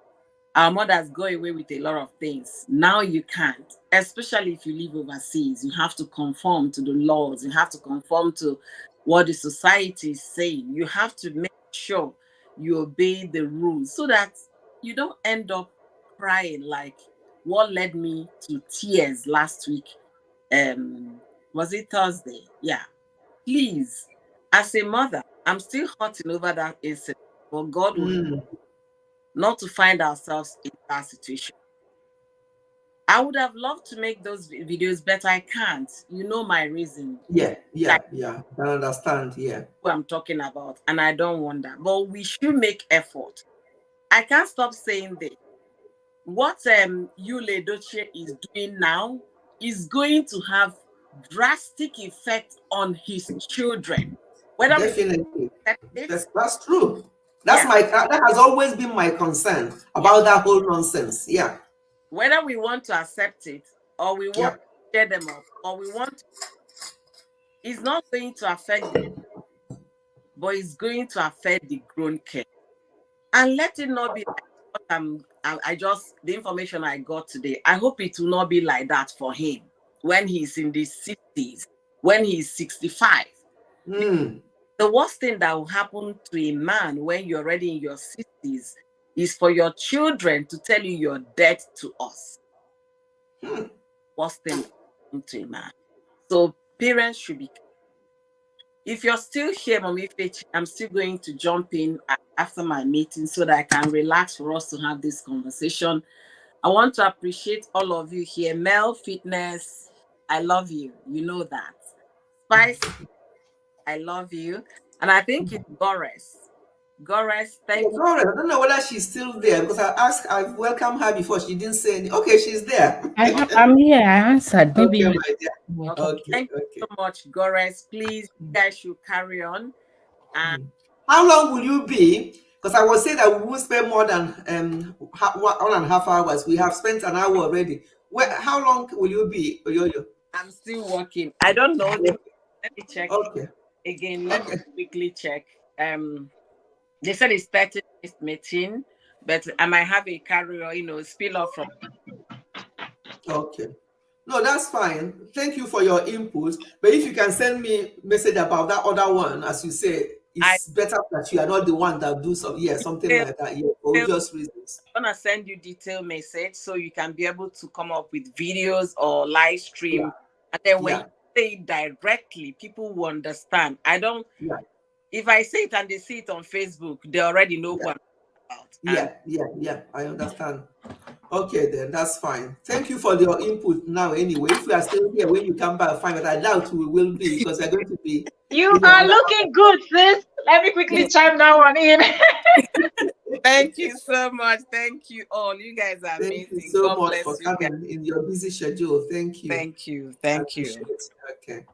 Our mothers go away with a lot of things. Now you can't, especially if you live overseas. You have to conform to the laws. You have to conform to what the society is saying. You have to make sure you obey the rules so that you don't end up crying like what led me to tears last week. Was it Thursday? Yeah. Please, as a mother, I'm still hurting over that incident, but God will not to find ourselves in that situation. I would have loved to make those videos, but I can't. You know my reason. Yeah. I understand. Yeah. Who I'm talking about, and I don't want that. But we should make effort. I can't stop saying this. What Yul Edochie is doing now is going to have drastic effect on his children. Whether definitely, that's true. That's that has always been my concern about that whole nonsense. Yeah. Whether we want to accept it or we want to share them up or we want to, it's not going to affect them, but it's going to affect the grown kids. And let it not be like the information I got today. I hope it will not be like that for him when he's in the 60s, when he's 65. The worst thing that will happen to a man when you're already in your 60s is for your children to tell you you're dead to us. Worst thing to a man. So parents should be. If you're still here, Mommy Fechi, I'm still going to jump in after my meeting so that I can relax for us to have this conversation. I want to appreciate all of you here. Mel Fitness, I love you. You know that. Spice, I love you. And I think it's Goris. Goris, thank you. Goris, I don't know whether she's still there because I've welcomed her before. She didn't say anything. Okay, she's there. I'm here. I answered. Maybe okay, my dear. Okay. Thank you so much, Goris. Please, you guys should carry on. How long will you be? Because I was saying that we will spend more than 1.5 hours. We have spent an hour already. How long will you be, Oyoyo? I'm still working. I don't know. Let me check. Okay. Again, let me quickly check. They said it's 30 minutes meeting, but I might have a carrier, spill off from. Okay. No, that's fine. Thank you for your input. But if you can send me a message about that other one, as you say, it's better that you are not the one that do something like that, for obvious reasons. I'm gonna send you detailed message so you can be able to come up with videos or live stream, and then when you say it directly, people will understand. I don't. If I say it and they see it on Facebook, they already know what I'm about. Yeah. I understand. Okay, then that's fine. Thank you for your input. Now, anyway, if we are still here when you come back, fine. But I doubt we will be because we're going to be. You are looking good, sis. Let me quickly chime that one in. Thank you so much. Thank you all. You guys are amazing. Thank you so much for coming in your busy schedule. Thank you. Thank you. Thank you. Okay.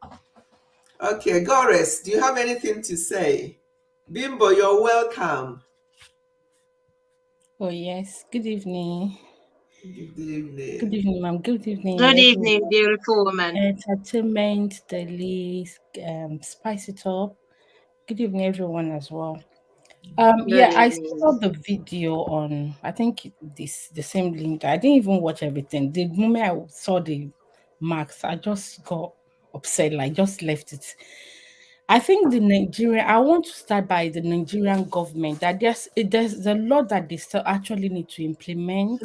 Okay, Goris, do you have anything to say? Bimbo, you're welcome. Oh, yes. Good evening. Good evening. Good evening, ma'am. Good evening. Good evening, beautiful woman. Entertainment, Daily, Spice It Up. Good evening, everyone, as well. I saw the video on, I think the same link. I didn't even watch everything. The moment I saw the marks, I just got upset, like just left it. I think I want to start by the Nigerian government, that there's a lot that they still actually need to implement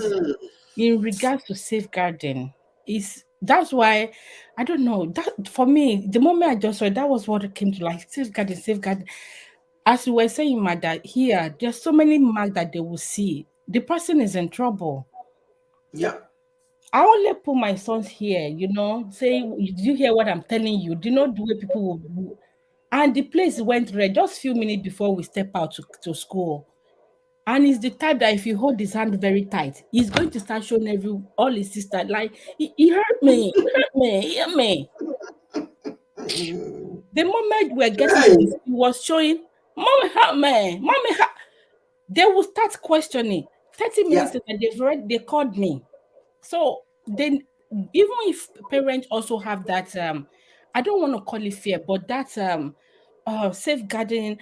in regards to safeguarding. That's why, I don't know, that for me, the moment I just saw it, that was what it came to, like safeguarding. As we were saying, Mother, here, there's so many marks that they will see. The person is in trouble. Yeah. I only put my sons here, say, did you hear what I'm telling you? Do you know the way people will? And the place went red just a few minutes before we step out to school. And it's the type that if you hold his hand very tight, he's going to start showing all his sisters, like, he hurt me, he hurt me. The moment we're getting this, he was showing, Mommy hurt me, Mommy hurt. They will start questioning. 30 minutes later, they called me. So then, even if parents also have that, I don't want to call it fear, but that safeguarding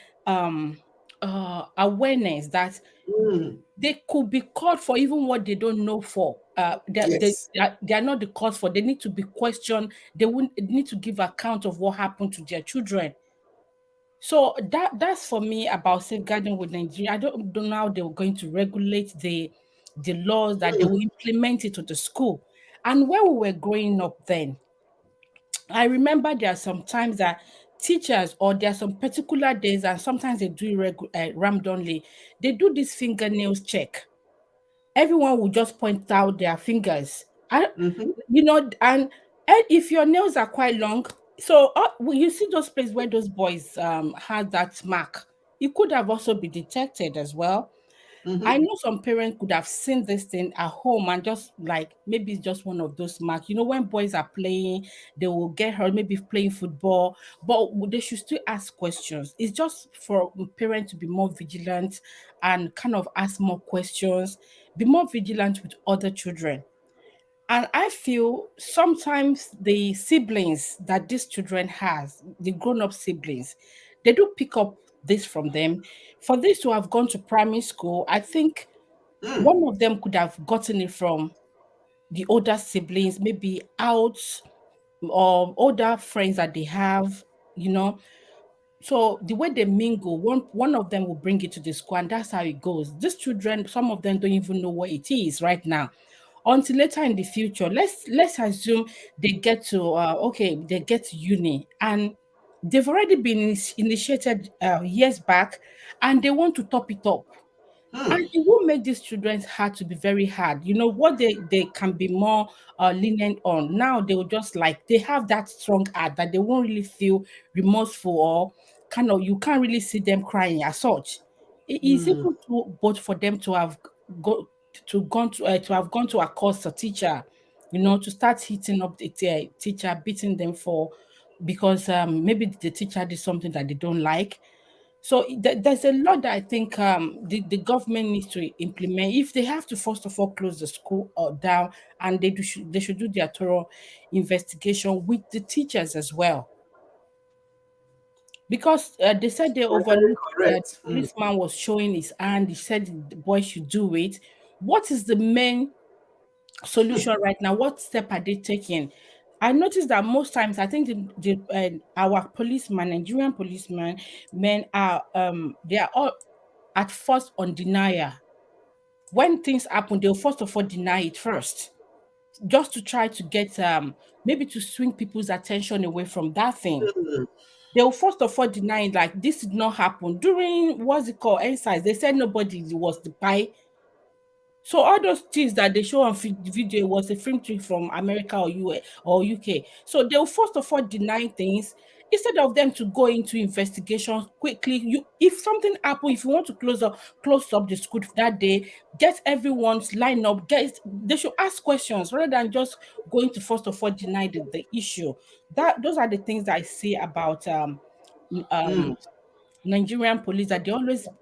awareness that they could be called for even what they don't know for. Yes. They are not the cause for. They need to be questioned. They would need to give account of what happened to their children. So that's for me about safeguarding with Nigeria. I don't know how they were going to regulate the laws that they will implement it to the school. And when we were growing up then, I remember there are some times that teachers, or there are some particular days, and sometimes they do randomly, they do this fingernails check. Everyone will just point out their fingers. And if your nails are quite long, so you see those places where those boys had that mark, it could have also been detected as well. I know some parents could have seen this thing at home and just like, maybe it's just one of those marks. When boys are playing, they will get hurt, maybe playing football, but they should still ask questions. It's just for parents to be more vigilant and kind of ask more questions, be more vigilant with other children. And I feel sometimes the siblings that these children has, the grown-up siblings, they do pick up this from them. For this to have gone to primary school, I think one of them could have gotten it from the older siblings, maybe out, or older friends that they have, So the way they mingle, one of them will bring it to the school, and that's how it goes. These children, some of them don't even know what it is right now. Until later in the future, let's assume they get to they get to uni, and they've already been initiated years back, and they want to top it up. And it will make these children's heart to be very hard. What they can be more lenient on. Now they will just they have that strong heart that they won't really feel remorseful, or kind of, you can't really see them crying as such. It is equal to both for them to have have gone to accost a teacher, to start hitting up the teacher, beating them because maybe the teacher did something that they don't like. So there's a lot that I think the government needs to implement. If they have to first of all close the school down, and they should do their thorough investigation with the teachers as well. Because they said they overlooked the policeman was showing his hand. He said the boy should do it. What is the main solution right now? What step are they taking? I noticed that most times, I think our policemen, Nigerian policemen, men are they are all at first on denial. When things happen, they'll first of all deny it first, just to try to get maybe to swing people's attention away from that thing. They'll first of all deny it, like this did not happen. During what's it called, exercise, they said nobody was the pie. So all those things that they show on video was a film trick from America or US or UK. So they'll first of all deny things instead of them to go into investigation quickly. If something happened, if you want to close up the school that day, get everyone's line up. They should ask questions rather than just going to first of all deny the issue. Those are the things that I see about Nigerian police, that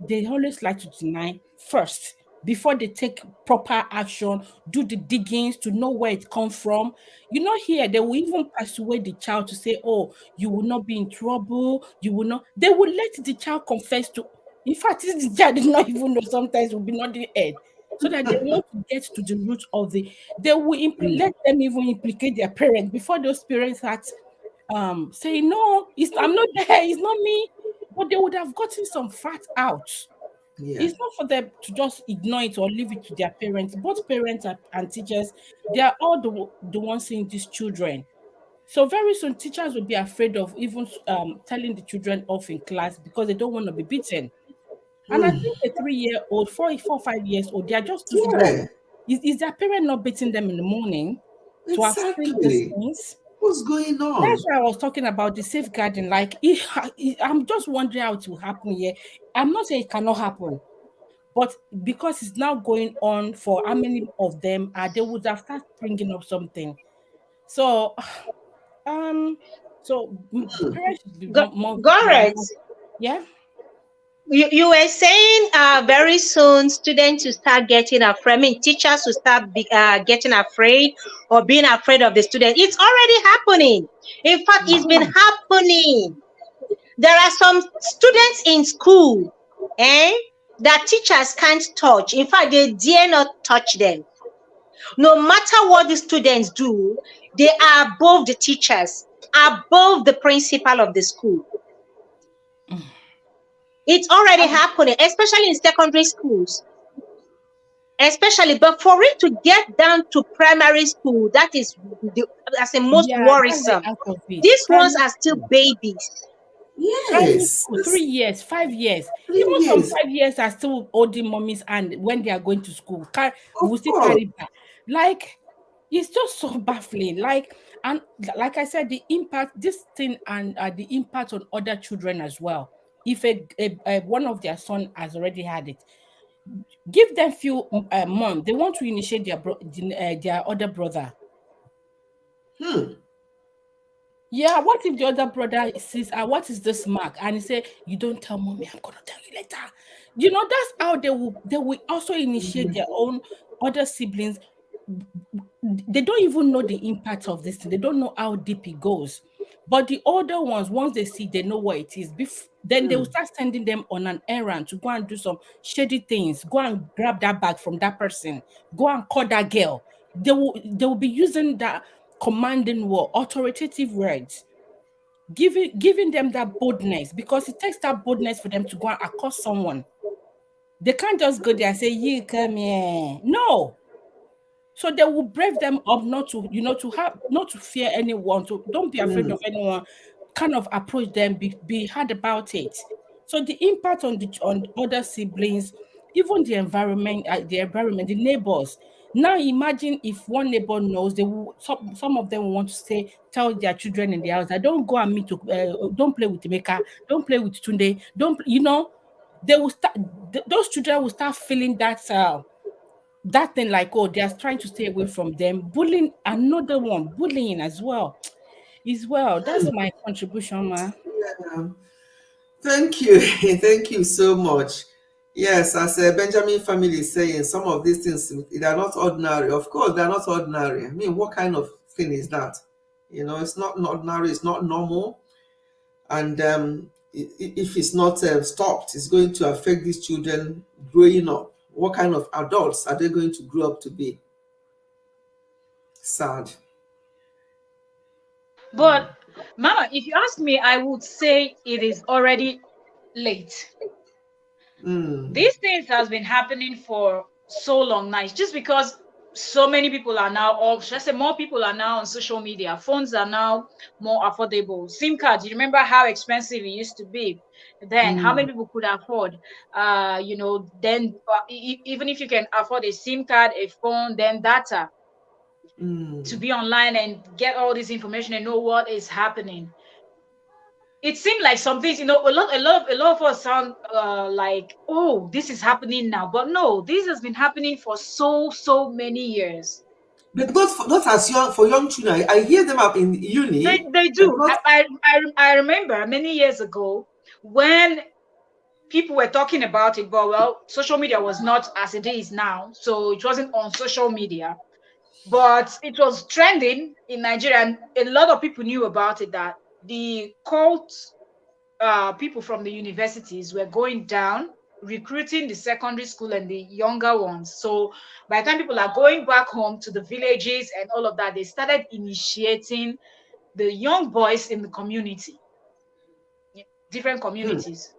they always like to deny first before they take proper action, do the diggings to know where it comes from. Here they will even persuade the child to say, oh, you will not be in trouble, you will not. They will let the child confess to. In fact, the child did not even know, sometimes will be nodding head, so that they want to get to the root of they will let them even implicate their parents before those parents start say, no, I'm not there, it's not me. But they would have gotten some facts out. Yeah. It's not for them to just ignore it or leave it to their parents. Both parents and teachers, they are all the ones seeing these children. So very soon, teachers will be afraid of even telling the children off in class because they don't want to be beaten. And I think a 3-year-old, 4 or 5 years old, they are just too small. Is their parent not beating them in the morning to have seen these things? What's going on? That's why I was talking about the safeguarding. I'm just wondering how it will happen here. I'm not saying it cannot happen, but because it's now going on for how many of them they would have started bringing up something. So, parents should be more. Yeah. You were saying very soon students will start getting afraid. I mean, teachers will start getting afraid or being afraid of the students. It's already happening. In fact, it's been happening. There are some students in school, that teachers can't touch. In fact, they dare not touch them. No matter what the students do, they are above the teachers, above the principal of the school. It's already happening, especially in secondary schools. Especially, but for it to get down to primary school, that is as the most worrisome. These ones are still babies. Yes. 3 years, 5 years. Even some 5 years are still holding mummies, and when they are going to school, we will still carry back. Like, it's just so baffling. Like, and like I said, the impact, this thing, and the impact on other children as well. If one of their son has already had it, give them few months. They want to initiate their other brother. Yeah, what if the other brother says, what is this mark? And he say, you don't tell mommy, I'm gonna tell you later. You know, that's how they will also initiate their own other siblings. They don't even know the impact of this thing. They don't know how deep it goes. But the older ones, once they see, they know what it is. Then they will start sending them on an errand to go and do some shady things. Go and grab that bag from that person. Go and call that girl. They will be using that commanding word, authoritative words, giving them that boldness, because it takes that boldness for them to go and accost someone. They can't just go there and say, you come here. No. So they will brave them up not to fear anyone. So don't be afraid of anyone. Kind of approach them, be hard about it. So the impact on other siblings, even the environment, the neighbors. Now imagine if one neighbor knows, some of them want to tell their children in the house that don't go and meet, don't play with Emeka, don't play with Tunde, they will start. Those children will start feeling that thing, like, oh, they're trying to stay away from them. Bullying, another one, bullying as well. That's my contribution, ma. Yeah. Thank you. Thank you so much. Yes, as Benjamin family is saying, some of these things, they are not ordinary. Of course, they are not ordinary. I mean, what kind of thing is that? It's not ordinary, it's not normal. And if it's not stopped, it's going to affect these children growing up. What kind of adults are they going to grow up to be? Sad. But Mama, if you ask me, I would say it is already late. These things has been happening for so long now. It's just because so many people are now, or should I say more people are now on social media. Phones are now more affordable. SIM cards, you remember how expensive it used to be then? How many people could afford? Then even if you can afford a SIM card, a phone, then data to be online and get all this information and know what is happening. It seemed like some things, a lot of us sound like, oh, this is happening now, but no, this has been happening for so many years. But not as young, for young children. I hear them up in uni. They do. I remember many years ago when people were talking about it, but well, social media was not as it is now, so it wasn't on social media, but it was trending in Nigeria, and a lot of people knew about it, that the cult people from the universities were going down, recruiting the secondary school and the younger ones. So by the time people are going back home to the villages and all of that, they started initiating the young boys in the community, different communities.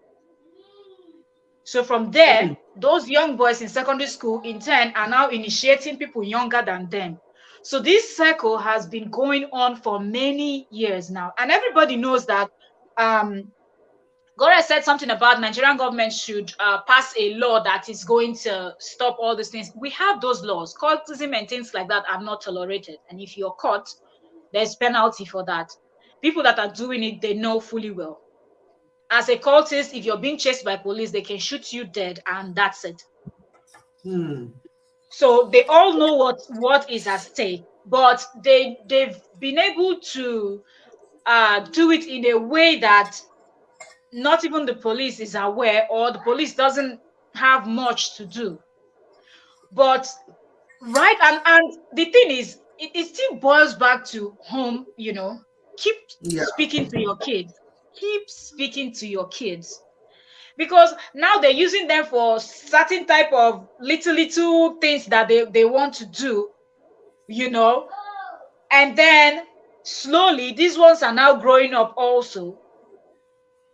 So from there, those young boys in secondary school in turn are now initiating people younger than them. So this cycle has been going on for many years now. And everybody knows that Gore said something about Nigerian government should pass a law that is going to stop all these things. We have those laws. Cultism and things like that are not tolerated. And if you're caught, there's penalty for that. People that are doing it, they know fully well. As a cultist, if you're being chased by police, they can shoot you dead, and that's it. So they all know what is at stake, but they've been able to do it in a way that not even the police is aware, or the police doesn't have much to do. But right, and the thing is, it still boils back to home. Keep speaking to your kids. Keep speaking to your kids, because now they're using them for certain type of little things that they want to do, you know. And then slowly these ones are now growing up also,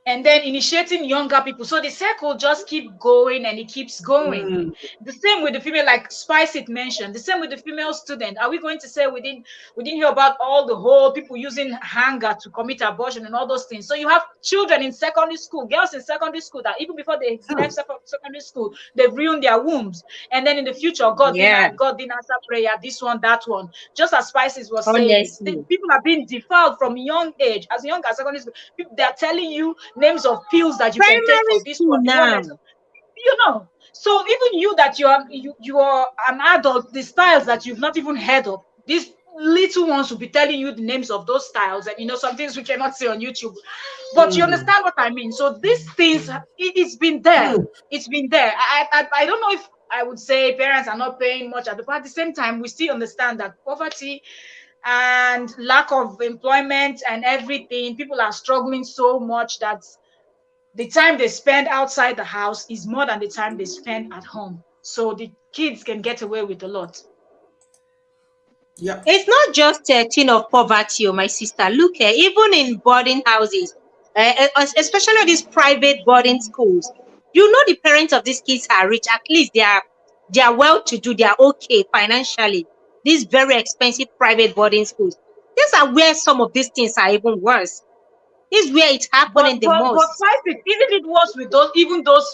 and then initiating younger people. So the circle just keep going and it keeps going. The same with the female, like Spice it mentioned, the same with the female student. Are we going to say we didn't hear about all the whole people using hunger to commit abortion and all those things? So you have children in secondary school, girls in secondary school, that even before they left secondary school, they've ruined their wombs. And then in the future, God didn't answer prayer, this one, that one. Just as Spices was saying, people are being defiled from young age, as young as secondary school. People, they're telling you names of pills that you can take for this one, now. You know. So even you that you are an adult, the styles that you've not even heard of, these little ones will be telling you the names of those styles, and you know, some things we cannot see on YouTube. But you understand what I mean. So these things, it's been there. It's been there. I don't know if I would say parents are not paying much at the same time, we still understand that poverty and lack of employment and everything, people are struggling so much that the time they spend outside the house is more than the time they spend at home. So the kids can get away with a lot. Yeah, it's not just a thing of poverty, my sister. Look here, even in boarding houses, especially these private boarding schools, you know, the parents of these kids are rich. At least they are well-to-do. They are okay financially. These very expensive private boarding schools. These are where some of these things are even worse. This is where it's happening the most. But isn't it worse with those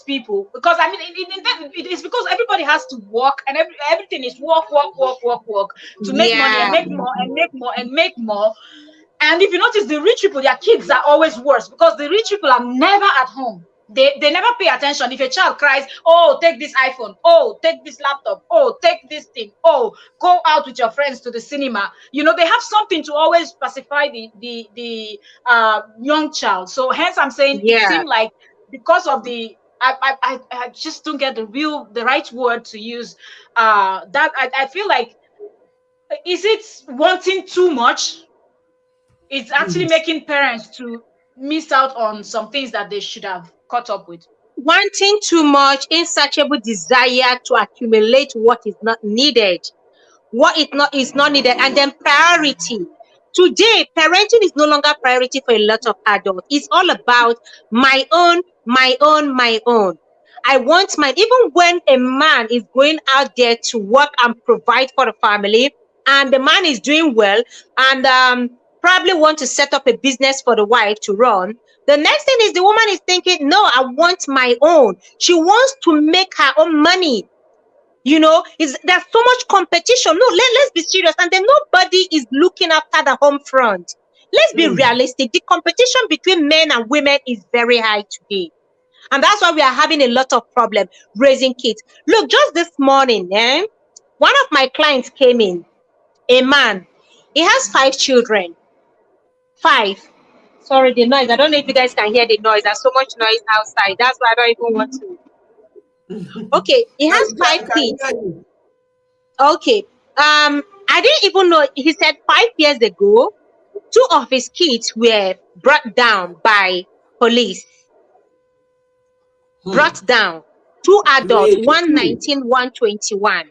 people? Because I mean, it's because everybody has to work, and everything is work to make money and make more and make more and make more. And if you notice, the rich people, their kids are always worse because the rich people are never at home. They never pay attention. If a child cries, oh, take this iPhone, oh, take this laptop, oh, take this thing, oh, go out with your friends to the cinema. You know, they have something to always pacify the young child. So hence I'm saying it seems like because of I just don't get the right word to use. That I feel like, is it wanting too much? It's actually making parents to miss out on some things that they should have caught up with. Wanting too much, insatiable desire to accumulate what is not needed, what is not needed, and then priority. Today, parenting is no longer priority for a lot of adults. It's all about my own. I want mine. Even when a man is going out there to work and provide for the family, and the man is doing well, and probably want to set up a business for the wife to run, the next thing is the woman is thinking, no, I want my own. She wants to make her own money. You know, there's so much competition. No, let's be serious. And then nobody is looking after the home front. Let's be realistic. The competition between men and women is very high today. And that's why we are having a lot of problem raising kids. Look, just this morning, one of my clients came in, a man. He has 5 children. 5. Sorry, the noise. I don't know if you guys can hear the noise. There's so much noise outside. That's why I don't even want to. Okay, he has 5 kids. Okay. I didn't even know. He said 5 years ago, 2 of his kids were brought down by police. Brought down. 2 adults, one 19, one 21.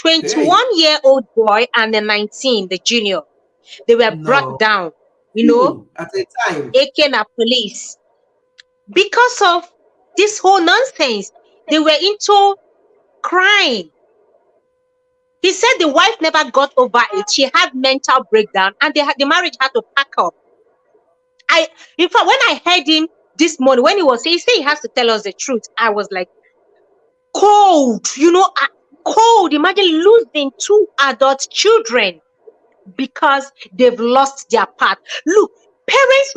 21-year-old boy and the 19, the junior. They were brought down. You know, at the time, taken at police because of this whole nonsense. They were into crime. He said the wife never got over it. She had mental breakdown, and the marriage had to pack up. In fact, when I heard him this morning, when he said he has to tell us the truth, I was like, cold. You know, cold. Imagine losing 2 adult children because they've lost their path. Look, parents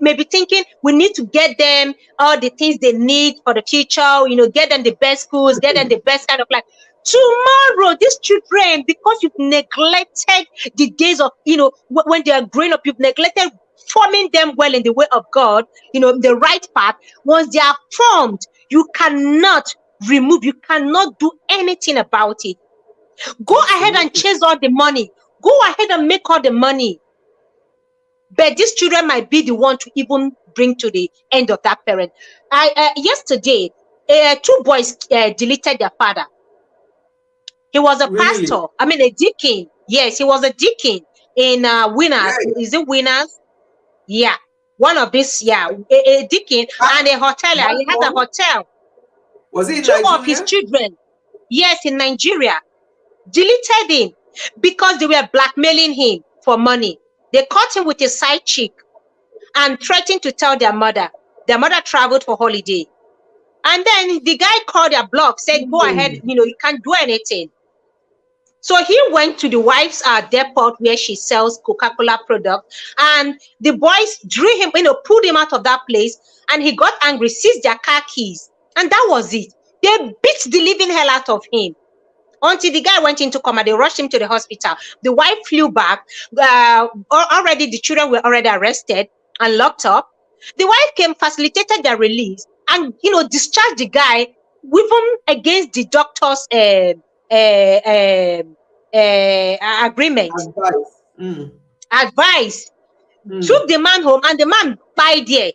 may be thinking we need to get them all the things they need for the future, you know, get them the best schools, get them the best kind of life. Tomorrow, these children, because you've neglected the days of, you know, when they are growing up, you've neglected forming them well in the way of God, you know, the right path. Once they are formed, you cannot remove, you cannot do anything about it. Go ahead and chase all the money. Go ahead and make all the money. but these children might be the one to even bring to the end of that parent. Yesterday, 2 boys deleted their father. He was a Really? pastor. I mean, a deacon. Yes, he was a deacon in Winners. Right. Is it Winners? Yeah, one of these. Yeah, a deacon and a hotelier. Back He had a home? hotel. Was he in 2 of his Nigeria? children, yes, in Nigeria, deleted him because they were blackmailing him for money. They caught him with a side chick and threatened to tell their mother. Their mother traveled for holiday. And then the guy called their bluff, said, go ahead, you can't do anything. So he went to the wife's depot where she sells Coca-Cola products, and the boys drew him, pulled him out of that place, and he got angry, seized their car keys, and that was it. They beat the living hell out of him until the guy went into coma. They rushed him to the hospital. The wife flew back. Already the children were already arrested and locked up. The wife came, facilitated their release, and discharged the guy even against the doctor's agreement. Advice. Took the man home, and the man died there.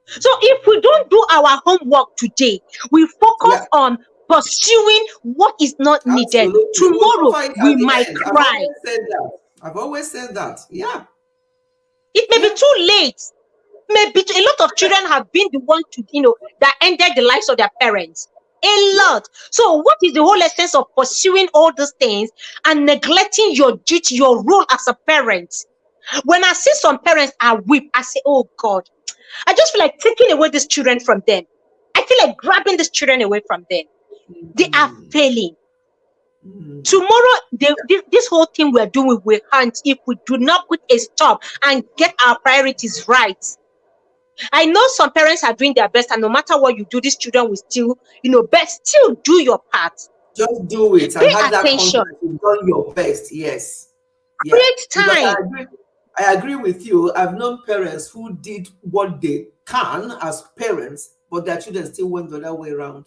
So if we don't do our homework today, we focus on pursuing what is not needed. Tomorrow we might cry. I've always said that. Yeah. It may be too late. Maybe a lot of children have been the one to, that ended the lives of their parents. A lot. So what is the whole essence of pursuing all these things and neglecting your duty, your role as a parent? When I see some parents, I weep. I say, oh God, I just feel like taking away these children from them. I feel like grabbing these children away from them. They are failing. Tomorrow, this whole thing we're doing will hunt if we do not put a stop and get our priorities right. I know some parents are doing their best, and no matter what you do, these children will still, best still do your part. Just do it. Pay attention. You've done your best. Yes. Create time. I agree with you. I've known parents who did what they can as parents, but their children still went the other way around.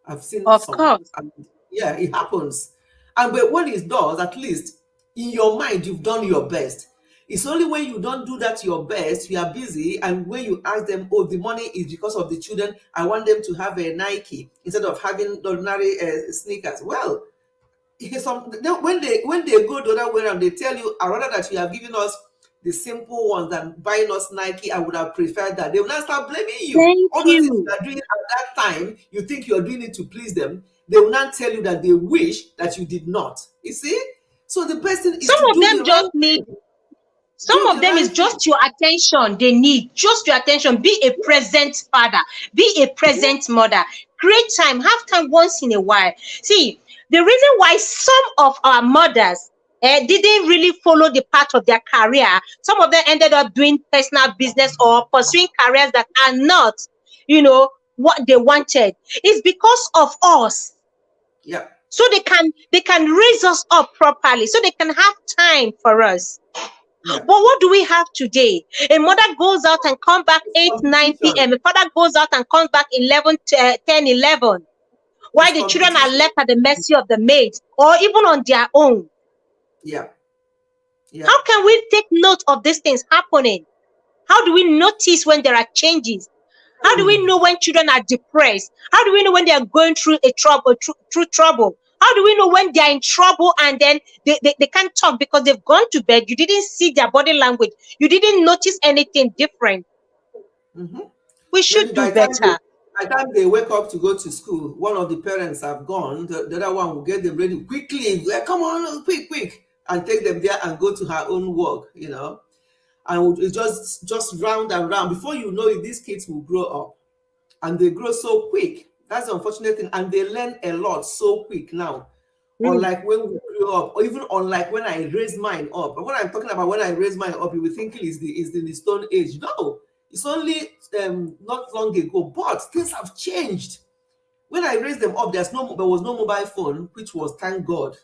I've seen of some. course. And yeah, it happens. But when it does, at least in your mind, you've done your best. It's only when you don't do that your best, you are busy, and when you ask them, oh, the money is because of the children, I want them to have a Nike instead of having ordinary sneakers. Well, when they go the other way around, they tell you, I rather that you have given us the simple ones than buying us Nike. I would have preferred that. They will not start blaming you. All the things you are doing at that time, you think you are doing it to please them. They will not tell you that they wish that you did not. You see? So the best thing is some of them just need. Some of them is just your attention. They need just your attention. Be a present father. Be a present mother. Create time. Have time once in a while. See, the reason why some of our mothers didn't really follow the path of their career, some of them ended up doing personal business or pursuing careers that are not, what they wanted, is because of us. Yeah. So they can raise us up properly. So they can have time for us. Yeah. But what do we have today? A mother goes out and comes back 8, 9 p.m. A father goes out and comes back 11, 10, 11. While the children are left at the mercy of the maids or even on their own. Yeah. How can we take note of these things happening? How do we notice when there are changes? How do we know when children are depressed? How do we know when they are going through trouble? How do we know when they are in trouble and then they can't talk because they've gone to bed? You didn't see their body language. You didn't notice anything different. We should do better. By the time they wake up to go to school, one of the parents have gone. The other one will get them ready quickly. Come on, quick. And take them there and go to her own work, And it's just round and round. Before you know it, these kids will grow up. And they grow so quick. That's the unfortunate thing. And they learn a lot so quick now. Unlike when we grew up, or even unlike when I raised mine up. And what I'm talking about when I raised mine up, you will think is the Stone Age. No, it's only not long ago, but things have changed. When I raised them up, there was no mobile phone, which was, thank God,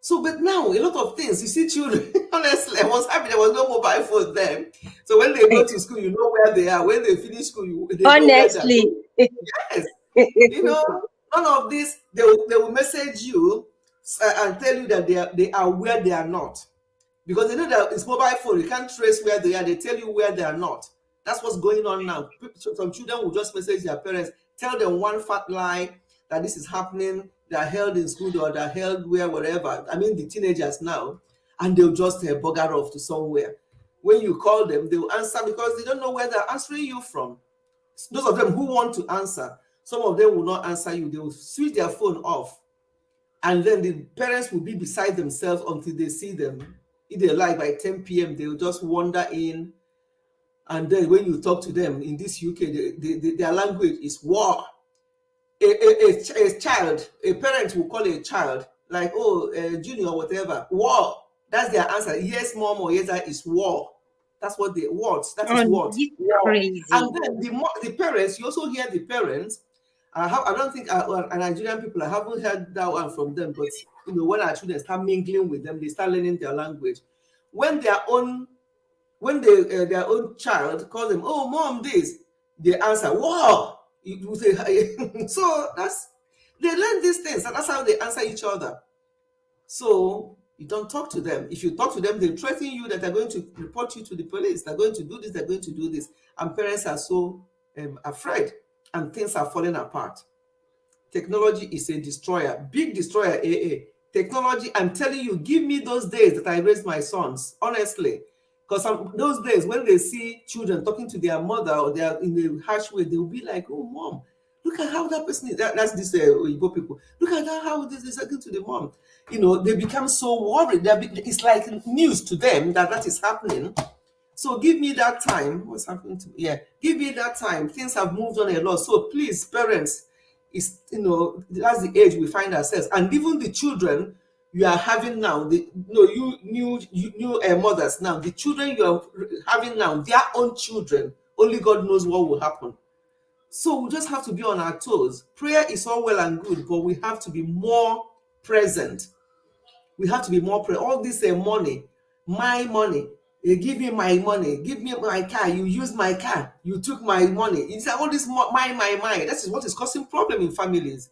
So, but now a lot of things, you see children, honestly, I was happy there was no mobile phone then. So when they go to school, you know where they are. When they finish school, they honestly. Know where yes. None of this, they will message you and tell you that they are where they are not. because they know that it's mobile phone. You can't trace where they are. They tell you where they are not. That's what's going on now. Some children will just message their parents, tell them one fat lie that this is happening. They are held in school or they're held wherever. I mean, the teenagers now, and they'll just bugger off to somewhere. When you call them, they will answer because they don't know where they're answering you from. Those of them who want to answer, some of them will not answer you. They will switch their phone off. And then the parents will be beside themselves until they see them. If they like, by 10 p.m., they will just wander in. And then when you talk to them in this UK, their language is war. A child, a parent will call a child, like, oh, Junior, whatever, war. That's their answer. Yes, mom, or yes, that is war. That's what they want. That is what. Crazy. And then the parents, you also hear the parents. I don't think Nigerian people, I haven't heard that one from them, but when our children start mingling with them, they start learning their language. When their own child calls them, oh, mom, this, they answer, wow. You say, so they learn these things, and that's how they answer each other. So you don't talk to them. If you talk to them, they threaten you that they're going to report you to the police. They're going to do this, they're going to do this. And parents are so afraid, and things are falling apart. Technology is a destroyer, big destroyer, AA. Technology, I'm telling you, give me those days that I raised my sons, honestly. Because those days, when they see children talking to their mother or they are in a harsh way, they'll be like, oh, mom, look at how that person is. That's this Igbo people. Look at how this is talking to the mom. They become so worried. It's like news to them that is happening. So give me that time. What's happening to me? Yeah, give me that time. Things have moved on a lot. So please, parents, that's the age we find ourselves. And even the children you are having now, you new mothers now, the children you are having now, their own children, only God knows what will happen. So we just have to be on our toes. Prayer is all well and good, but we have to be more present. We have to be more present. All this money, my money, give me my money, give me my car, you use my car, you took my money. It's all this my. That is what is causing problem in families.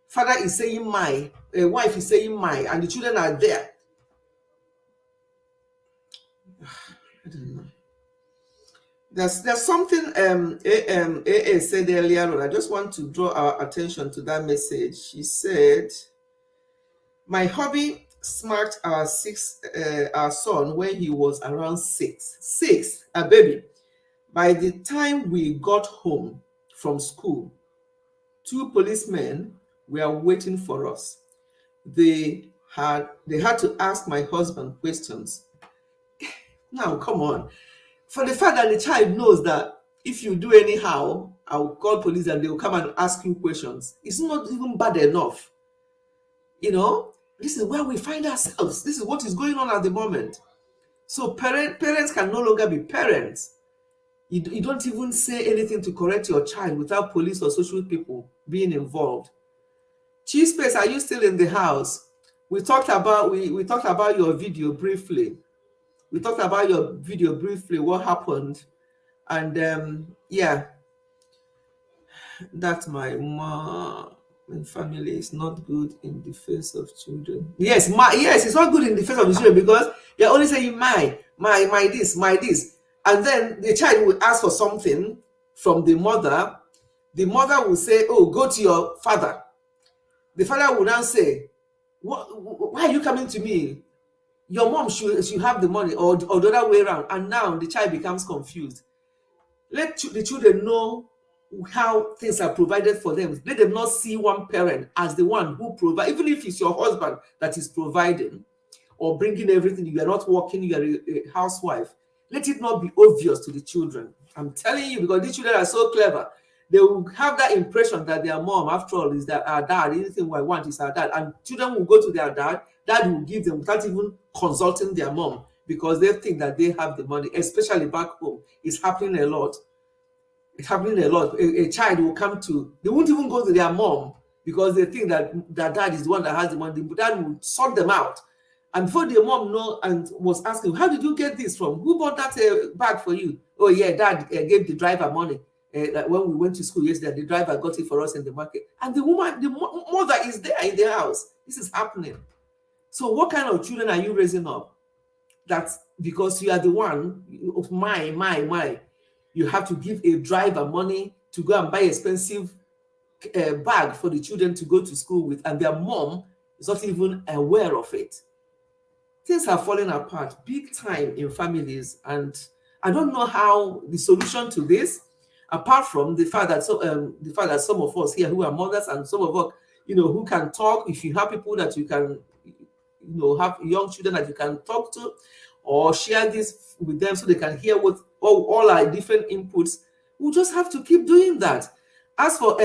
Father is saying my, wife is saying my, and the children are there. I don't know. There's something AA said earlier on. I just want to draw our attention to that message. She said, my hubby smacked our son when he was around six, a baby. By the time we got home from school, 2 policemen were waiting for us. They had to ask my husband questions. Now, come on. For the fact that the child knows that if you do anyhow, I will call police and they will come and ask you questions. It's not even bad enough. This is where we find ourselves. This is what is going on at the moment. So parents can no longer be parents. You don't even say anything to correct your child without police or social people being involved. Cheese Space, are you still in the house? We talked about your video briefly. What happened? And yeah, that's my mom. Family is not good in the face of children. Yes, it's not good in the face of the children because you're only saying my this. And then the child will ask for something from the mother. The mother will say, oh, go to your father. The father will now say, why are you coming to me? Your mom should have the money, or the other way around. And now the child becomes confused. Let the children know how things are provided for them. Let them not see one parent as the one who provides, even if it's your husband that is providing or bringing everything. You are not working, you are a housewife. Let it not be obvious to the children. I'm telling you, because these children are so clever. They will have that impression that their mom, after all, is that our dad. Anything I want is our dad. And children will go to their dad. Dad will give them without even consulting their mom because they think that they have the money, especially back home. It's happening a lot. It's happening a lot. A child will come to, they won't even go to their mom because they think that their dad is the one that has the money. The dad will sort them out. And before the mom know and was asking, how did you get this from? Who bought that bag for you? Oh yeah, dad gave the driver money. When we went to school yesterday, the driver got it for us in the market. And the woman, the mother is there in the house. This is happening. So what kind of children are you raising up? that because you are the one of my, you have to give a driver money to go and buy expensive bag for the children to go to school with, and their mom is not even aware of it. Things are falling apart big time in families, and I don't know how the solution to this, apart from the fact that some of us here who are mothers and some of us, who can talk. If you have people that you can, have young children that you can talk to, or share this with them so they can hear what all our different inputs, we'll just have to keep doing that. As for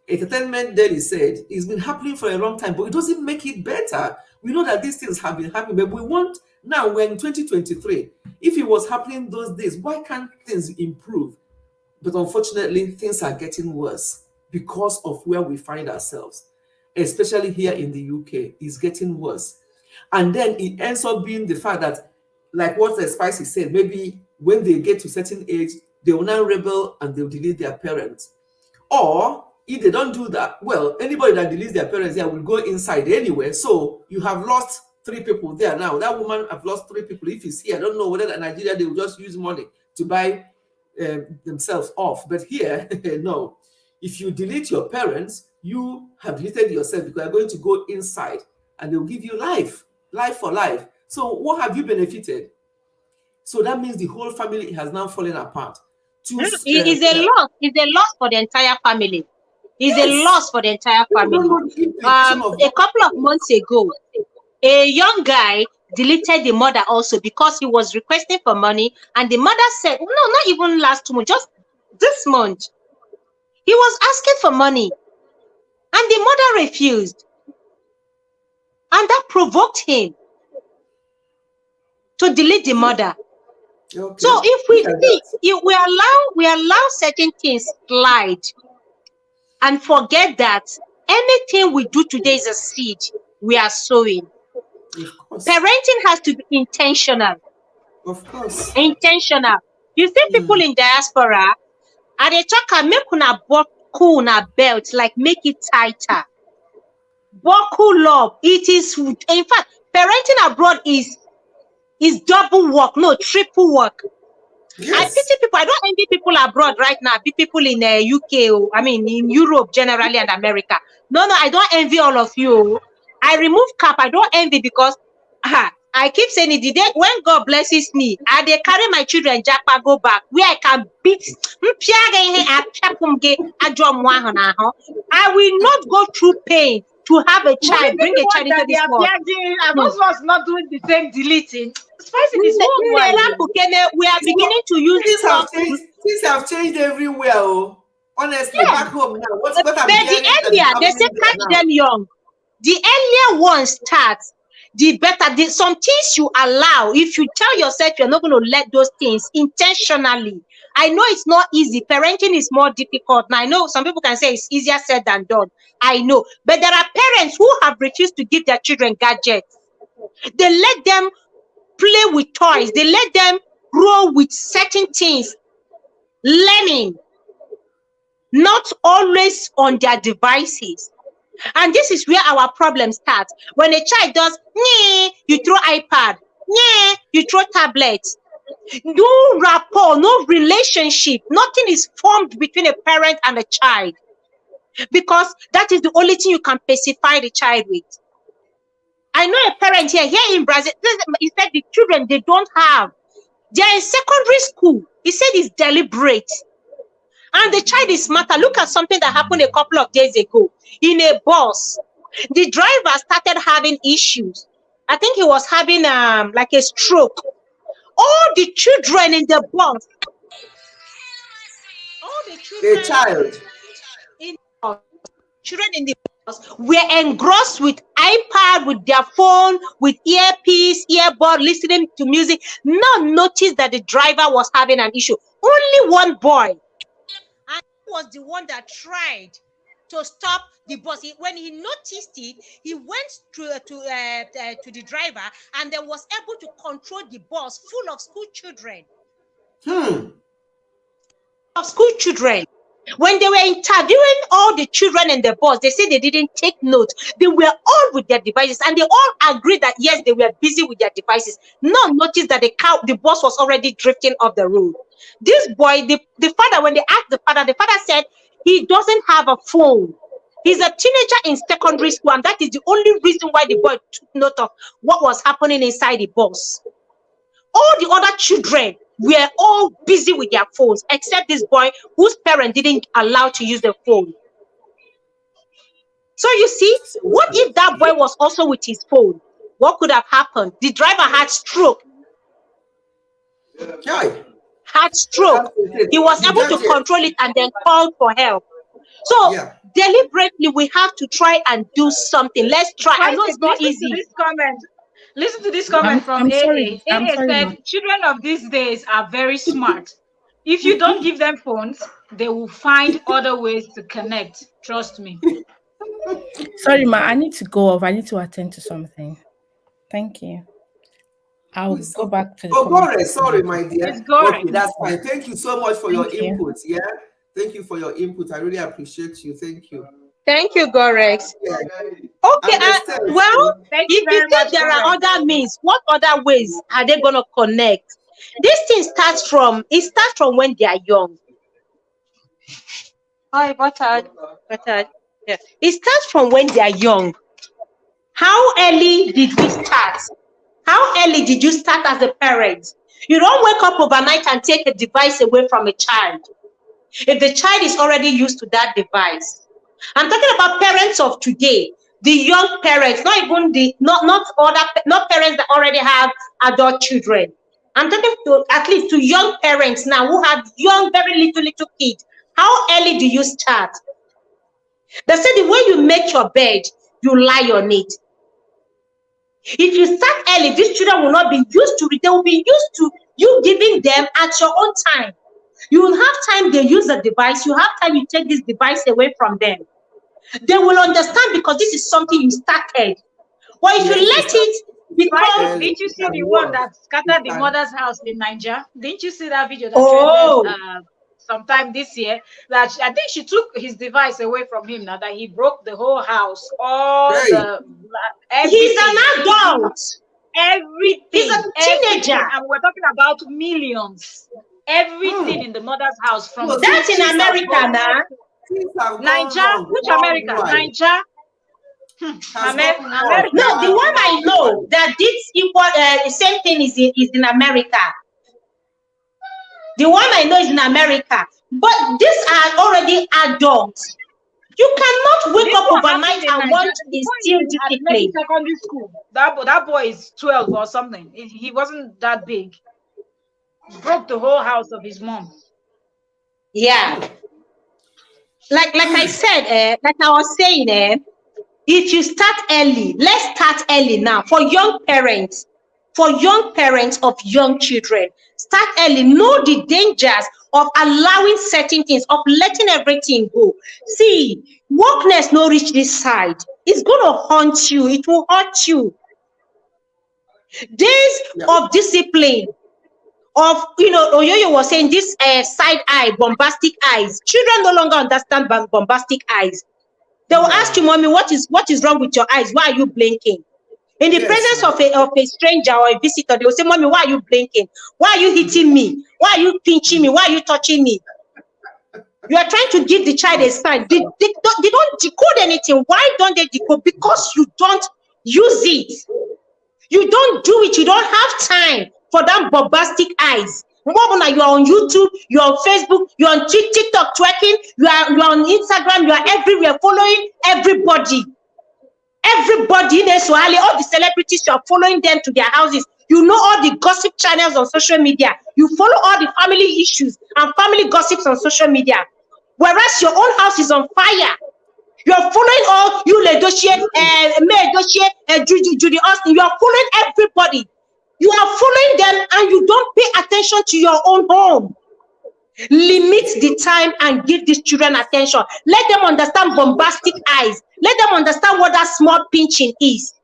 Entertainment Daily said, it's been happening for a long time, but it doesn't make it better. We know that these things have been happening, but we want, now we're in 2023. If it was happening those days, why can't things improve? But unfortunately, things are getting worse because of where we find ourselves, especially here in the UK. It's getting worse. And then it ends up being the fact that, like what the Spicy said, maybe when they get to a certain age, they will now rebel and they'll delete their parents. Or if they don't do that, well, anybody that deletes their parents there will go inside anyway. So you have lost 3 people there now. That woman have lost 3 people. If it's here, I don't know whether in Nigeria they will just use money to buy themselves off. But here, no. If you delete your parents, you have deleted yourself, because you're going to go inside and they'll give you life for life. So what have you benefited? So that means the whole family has now fallen apart. It's a loss for the entire family. It's a loss for the entire family. A couple of months ago, a young guy deleted the mother also because he was requesting for money, and the mother said, no, not even last month, just this month. He was asking for money, and the mother refused. And that provoked him to delete the mother. Okay. So if we allow certain things slide and forget that anything we do today is a seed we are sowing. Parenting has to be intentional. Of course. Intentional. You see people in diaspora, and they talk make una buckle una belt, like make it tighter. Buckle up. It is, in fact, parenting abroad is double work, no, triple work. Yes. I pity people. I don't envy people abroad right now. Be people in UK, I mean in Europe generally and America. No, I don't envy all of you. I remove cap. I don't envy because I keep saying it. The day when God blesses me, they carry my children japa go back where I can beat. I will not go through pain to have a child, bring a child into this world. Those ones not doing the same deleting. Spicy is we are beginning to use things have changed everywhere. Oh. Honestly, back home now. What the earlier they say catch them young. The earlier one starts, the better. Some things you allow. If you tell yourself you're not going to let those things intentionally. I know it's not easy. Parenting is more difficult. Now I know some people can say it's easier said than done. I know, but there are parents who have refused to give their children gadgets. They let them play with toys. They let them grow with certain things, learning, not always on their devices. And this is where our problem starts. When a child does, you throw iPad, you throw tablets. No rapport, no relationship. Nothing is formed between a parent and a child. Because that is the only thing you can pacify the child with. I know a parent here in Brazil, he said the children, they don't have. They are in secondary school. He said it's deliberate. And the child is smarter. Look at something that happened a couple of days ago. In a bus, the driver started having issues. I think he was having like a stroke. All the children in the bus. All the children. The child. Children in the bus were engrossed with iPad, with their phone, with earpiece, earbud, listening to music. None noticed that the driver was having an issue. Only one boy. And he was the one that tried to stop the bus. When he noticed it, he went to the driver and then was able to control the bus full of school children. Of school children. When they were interviewing all the children in the bus, they said they didn't take note. They were all with their devices, and they all agreed that yes, they were busy with their devices. None noticed that the bus was already drifting off the road. This boy, the father, when they asked the father said he doesn't have a phone. He's a teenager in secondary school, and that is the only reason why the boy took note of what was happening inside the bus. All the other children were all busy with their phones, except this boy whose parent didn't allow to use the phone. So you see, what if that boy was also with his phone? What could have happened? The driver had stroke. Had stroke. He was able to control it and then called for help. So deliberately, we have to try and do something. Let's try. I know it's not easy. Listen to this comment from AA. AA said, children of these days are very smart. If you don't give them phones, they will find other ways to connect. Trust me. Sorry, ma, I need to go off. I need to attend to something. Thank you. I'll go back to the Gore, sorry, my dear. It's Gore. Okay, that's fine. Thank you so much for your input. Yeah. Thank you for your input. I really appreciate you. Thank you. Thank you, Gorex. Yeah. Okay, well, if you said there are other means, what other ways are they going to connect? This thing starts from when they are young. Hi, buttered. Yeah. It starts from when they are young. How early did we start? How early did you start as a parent? You don't wake up overnight and take a device away from a child. If the child is already used to that device. I'm talking about parents of today, the young parents, not even not parents that already have adult children. I'm talking to at least to young parents now who have young, very little kids. How early do you start? They say the way you make your bed, you lie on it. If you start early, these children will not be used to it. They will be used to you giving them at your own time. You will have time they use the device. You have time you take this device away from them. They will understand because this is something you started. But if you let it become... Didn't you see the one that scattered the mother's house in Nigeria? Didn't you see that video that trended sometime this year? That I think she took his device away from him now that he broke the whole house. He's an adult. Everything. He's a teenager. And we're talking about millions. Everything in the mother's house from that's in America now. Nigeria, which America? Nigeria. America. No, the one I know that did equal the same thing is in America. The one I know is in America, but these are already adults. You cannot wake up overnight and want to instill discipline. Secondary school. That boy is 12 or something. He wasn't that big. Broke the whole house of his mom. Yeah. Like I said, like I was saying, if you start early, let's start early now for young parents of young children. Start early. Know the dangers of allowing certain things, of letting everything go. See, wokeness no reach this side. It's going to haunt you. It will hurt you. Days of discipline. Of, Oyoyo was saying this side eye, bombastic eyes. Children no longer understand bombastic eyes. They will ask you, mommy, what is wrong with your eyes? Why are you blinking? In the presence of a stranger or a visitor, they will say, mommy, why are you blinking? Why are you hitting me? Why are you pinching me? Why are you touching me? You are trying to give the child a sign. They don't decode anything. Why don't they decode? Because you don't use it. You don't do it. You don't have time for that bombastic eyes. You are on YouTube, you're on Facebook, you're on TikTok twerking, you're on Instagram, you are everywhere following everybody. Everybody in Swahili, all the celebrities, you are following them to their houses. You know all the gossip channels on social media. You follow all the family issues and family gossips on social media. Whereas your own house is on fire. You are following all you Ledochie, May Dochie, Judy Austin. You are following everybody. You are following them and you don't pay attention to your own home. Limit the time and give these children attention. Let them understand bombastic eyes. Let them understand what that small pinching is.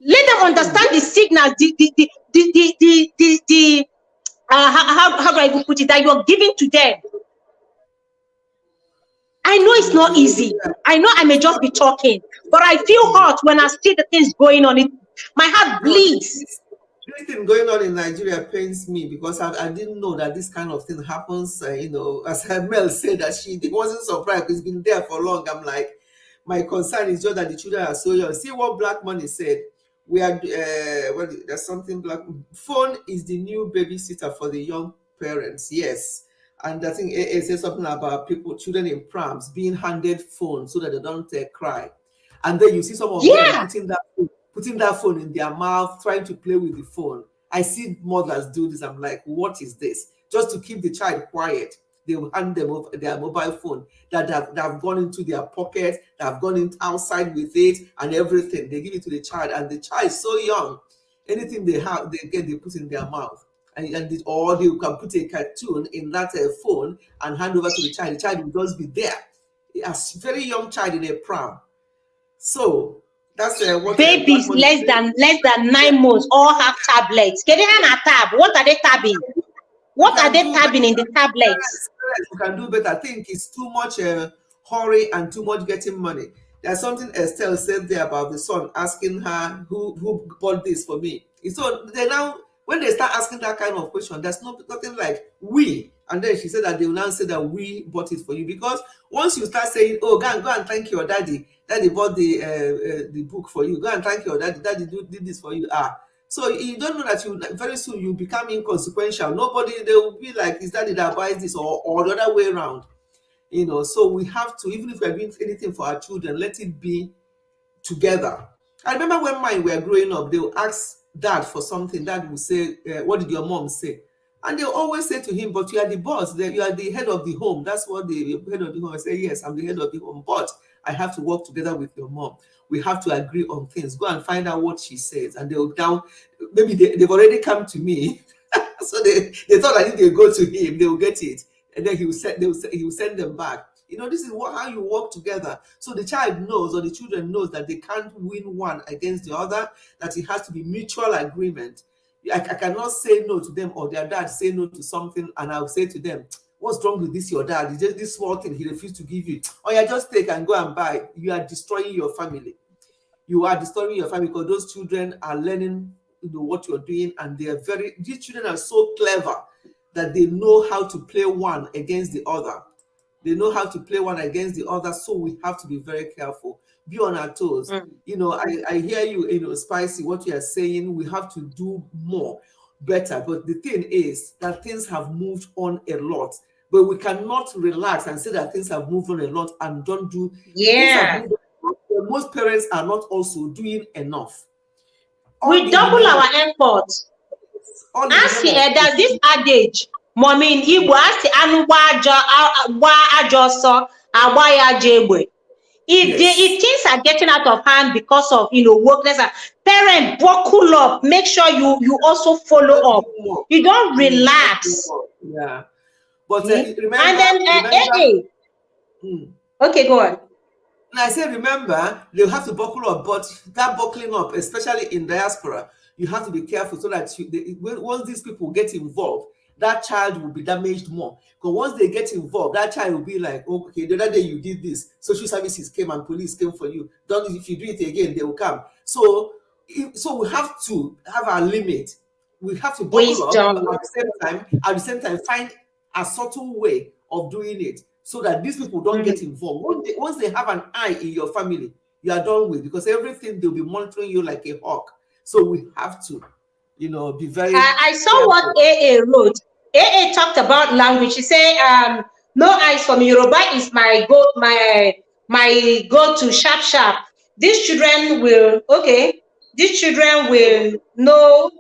Let them understand the signals, how do I even put it, that you're giving to them. I know it's not easy. I know I may just be talking, but I feel hurt when I see the things going on. My heart bleeds. This thing going on in Nigeria pains me because I didn't know that this kind of thing happens. As Mel said, that she wasn't surprised. It's been there for long. I'm like, my concern is just that the children are so young. See what Black Money said. We are there's something black. Phone is the new babysitter for the young parents. Yes. And I think it says something about children in prams being handed phones so that they don't cry. And then you see some of them putting that phone in their mouth, trying to play with the phone. I see mothers do this. I'm like, what is this? Just to keep the child quiet, they will hand them over their mobile phone that have gone into their pocket, that have gone outside with it and everything. They give it to the child, and the child is so young. Anything they have, they put in their mouth. Or they can put a cartoon in that phone and hand over to the child. The child will just be there. A very young child in a pram. So that's what babies less than 9 months all have tablets. Can they have a tab? What are they tabbing? What are they tabbing in the tablets? You can do better. I think it's too much hurry and too much getting money. There's something Estelle said there about the son asking her who bought this for me. So they now, when they start asking that kind of question, there's nothing like we. And then she said that they will now say that we bought it for you. Because once you start saying, oh, go and thank your daddy. Daddy bought the book for you. Go and thank your daddy. Daddy did this for you. So you don't know that very soon you become inconsequential. They will be like, is daddy that buys this or the other way around? So we have to, even if we're doing anything for our children, let it be together. I remember when mine were growing up, they would ask dad for something. Dad would say, what did your mom say? And they always say to him, but you are the boss, you are the head of the home. That's what the head of the home. I say, yes, I'm the head of the home, but I have to work together with your mom. We have to agree on things. Go and find out what she says. And maybe they've already come to me. So they thought I need to go to him, they will get it. And then he will send them back. This is how you work together. So the child knows, or the children knows, that they can't win one against the other, that it has to be mutual agreement. I cannot say no to them, or their dad say no to something, and I'll say to them, what's wrong with this, your dad? It's just this small thing he refused to give you. Oh yeah, just take and go and buy. You are destroying your family. You are destroying your family, because those children are learning what you're doing, and these children are so clever that they know how to play one against the other. They know how to play one against the other, so we have to be very careful. Be on our toes. I hear you, Spicy, what you are saying. We have to do more, better. But the thing is that things have moved on a lot. But we cannot relax and say that things have moved on a lot and don't do. Yeah. Most parents are not also doing enough. We double our effort. There's this adage, mommy in Igbo, if things are getting out of hand because of workness, parent, buckle up. Make sure you also follow up. You don't relax. Yeah, but remember. And then okay, go on. And I said, remember, they have to buckle up, but that buckling up, especially in diaspora, you have to be careful so that once these people get involved, that child will be damaged more. Because once they get involved, that child will be like, okay, the other day you did this, social services came and police came for you. If you do it again, they will come. So we have to have our limit. We have to buckle up, at the same time, find a subtle way of doing it so that these people don't get involved. Once they have an eye in your family, you are done with, because everything they'll be monitoring you like a hawk. So we have to, be very. I saw what AA wrote. AA talked about language. He said, "No eyes for me. Yoruba is my go to sharp. These children will know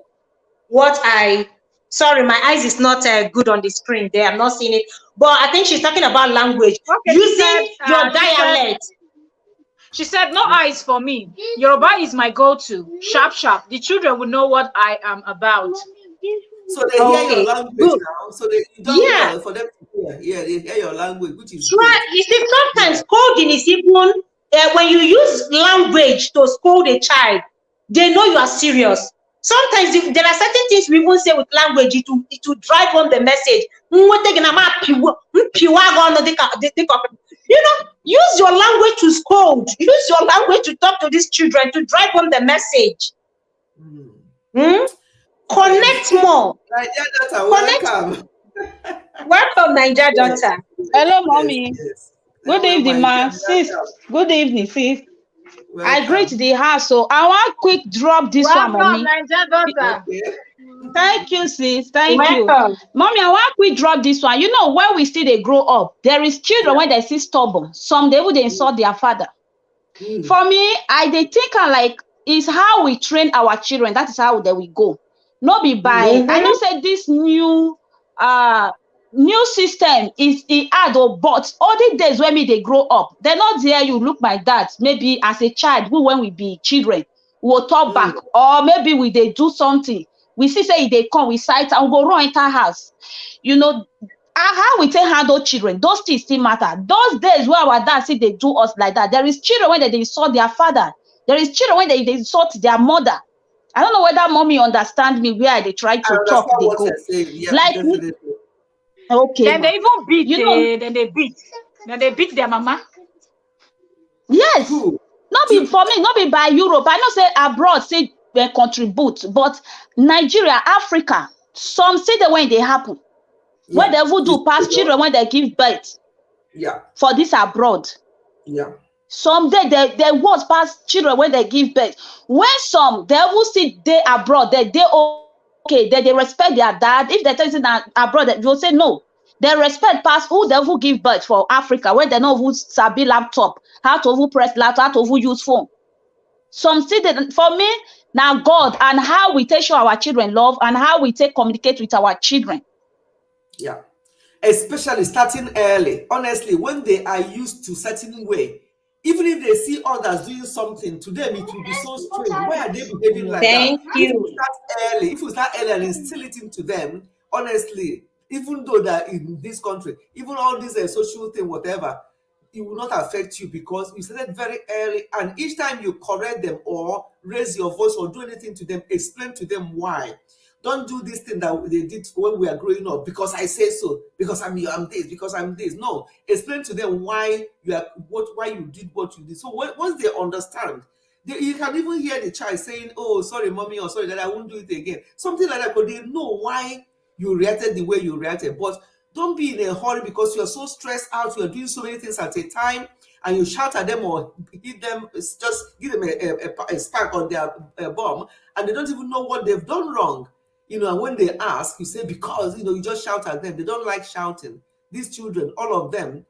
what I." Sorry, my eyes is not good on the screen there. I'm not seeing it. But I think she's talking about language. Okay, using your dialect. She said, no eyes for me. Yoruba is my go-to. Sharp. The children will know what I am about. So they hear your language now. So they don't for them to hear. Yeah, they hear your language, which is right. You see, sometimes scolding is even when you use language to scold a child, they know you are serious. Sometimes there are certain things we won't say with language. It will drive home the message. You know, use your language to scold. Use your language to talk to these children, to drive home the message. Connect more. Niger daughter, Connect. welcome. Welcome, Niger daughter. Hello, mommy. Yes. Good Hello, evening, my ma. dear Sis, daughter. good evening, sis. I greet Welcome. the house, so I want quick drop this one, Welcome, mommy. Niger daughter. Okay. Thank you, sis. Thank you. Welcome. Mommy, I want quick drop this one. You know, when we still they grow up, there is children when they see stubborn. Some they would insult their father. For me, they think like is how we train our children. That is how they will go. Not be by. I know say this new system is hard, but all the days when they grow up, they're not there. You look like that. Maybe as a child, when we be children, we'll talk back, or maybe they do something. We see say they come, we sight and go run enter house. You know, how we take handle children, those things still matter. Those days where our dad say they do us like that. There is children when they insult their father. There is children when they insult their mother. I don't know whether mommy understand me where they try to talk. They go yeah, like definitely. Okay. Then they even beat. You know, then they beat. Then they beat their mama. Yes. Not be for me. Not be by Europe. I know say abroad say they contribute, but Nigeria, Africa, some say the when they happen. Yeah. When they will do past children when they give birth. Yeah. For this abroad. Yeah. Someday they was past children when they give birth. When some they will see they abroad, they okay, they respect their dad. If they tell you that abroad, they will say no. They respect past who they will give birth for Africa when they know who sabi laptop, how to who press laptop, how to who use phone. Some see that for me, now God and how we take show our children love and how we take communicate with our children. Yeah. Especially starting early. Honestly, when they are used to certain way, even if they see others doing something, to them it will be so strange. Why are they behaving like Thank that? you. If we start early and instill it into them, honestly, even though they're in this country, even all this social thing, whatever, it will not affect you because you started very early. And each time you correct them or raise your voice or do anything to them, explain to them why. Don't do this thing that they did when we are growing up because I say so, because I'm this, because I'm this. No, explain to them why why you did what you did. So once they understand, you can even hear the child saying, "Oh, sorry, mommy," or "Sorry, that I won't do it again." Something like that, but they know why you reacted the way you reacted. But don't be in a hurry because you're so stressed out. You're doing so many things at a time, and you shout at them or hit them, just give them a spark on their bum, and they don't even know what they've done wrong. You know, and when they ask, you say, because, you just shout at them. They don't like shouting. These children, all of them,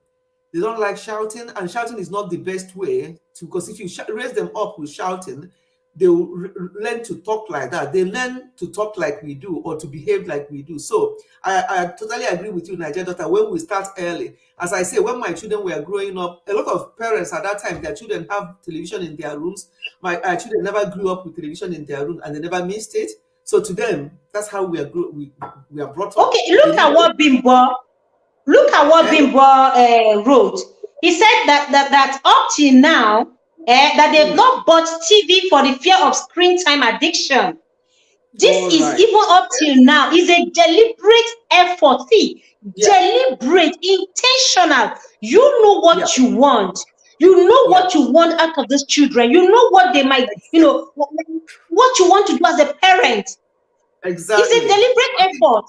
they don't like shouting, and shouting is not the best way to, because if you raise them up with shouting, they will learn to talk like that. They learn to talk like we do or to behave like we do. So I totally agree with you, Niger daughter, when we start early. As I say, when my children were growing up, a lot of parents at that time, their children have television in their rooms. My children never grew up with television in their room and they never missed it. So to them, that's how we are brought up. Okay, look at what Bimbo wrote. He said that up till now, that they've not bought TV for the fear of screen time addiction. This is even up till now is a deliberate effort. See, deliberate, intentional. You know what you want. You know what you want out of these children. You know what they might, what you want to do as a parent. Exactly. It's a deliberate effort.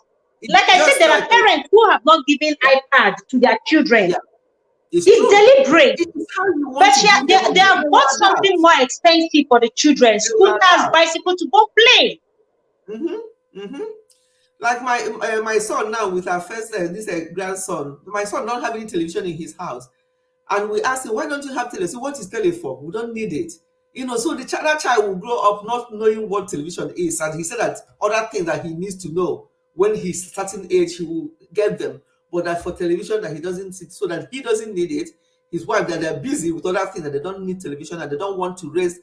Like I said, there are parents who have not given iPad to their children. Yeah. It's deliberate. But they have bought something more expensive for the children. Scooters, bicycles to go play. Like my son now with our first grandson. My son not having television in his house. And we asked him, why don't you have television? So what is tele for? We don't need it. So that child will grow up not knowing what television is. And he said that other things that he needs to know when he's certain age, he will get them. But that for television that he doesn't see, so that he doesn't need it. His wife, that they're busy with other things, that they don't need television, and they don't want to raise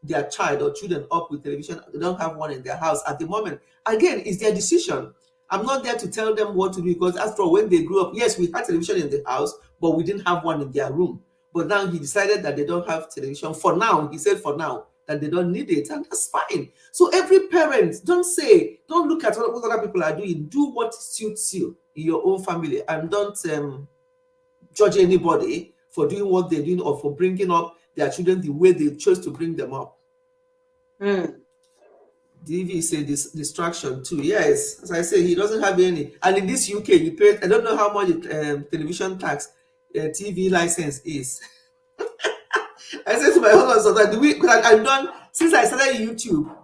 their child or children up with television. They don't have one in their house at the moment. Again, it's their decision. I'm not there to tell them what to do, because after all, when they grew up, yes, we had television in the house, but we didn't have one in their room. But now he decided that they don't have television. For now, he said for now, that they don't need it, and that's fine. So every parent, don't look at what other people are doing. Do what suits you in your own family, and don't judge anybody for doing what they're doing or for bringing up their children the way they chose to bring them up. TV is a distraction too. Yes, as I say, he doesn't have any. And in this UK, you pay, I don't know how much television tax TV license is. I said to my husband, so that I've done, since I started YouTube,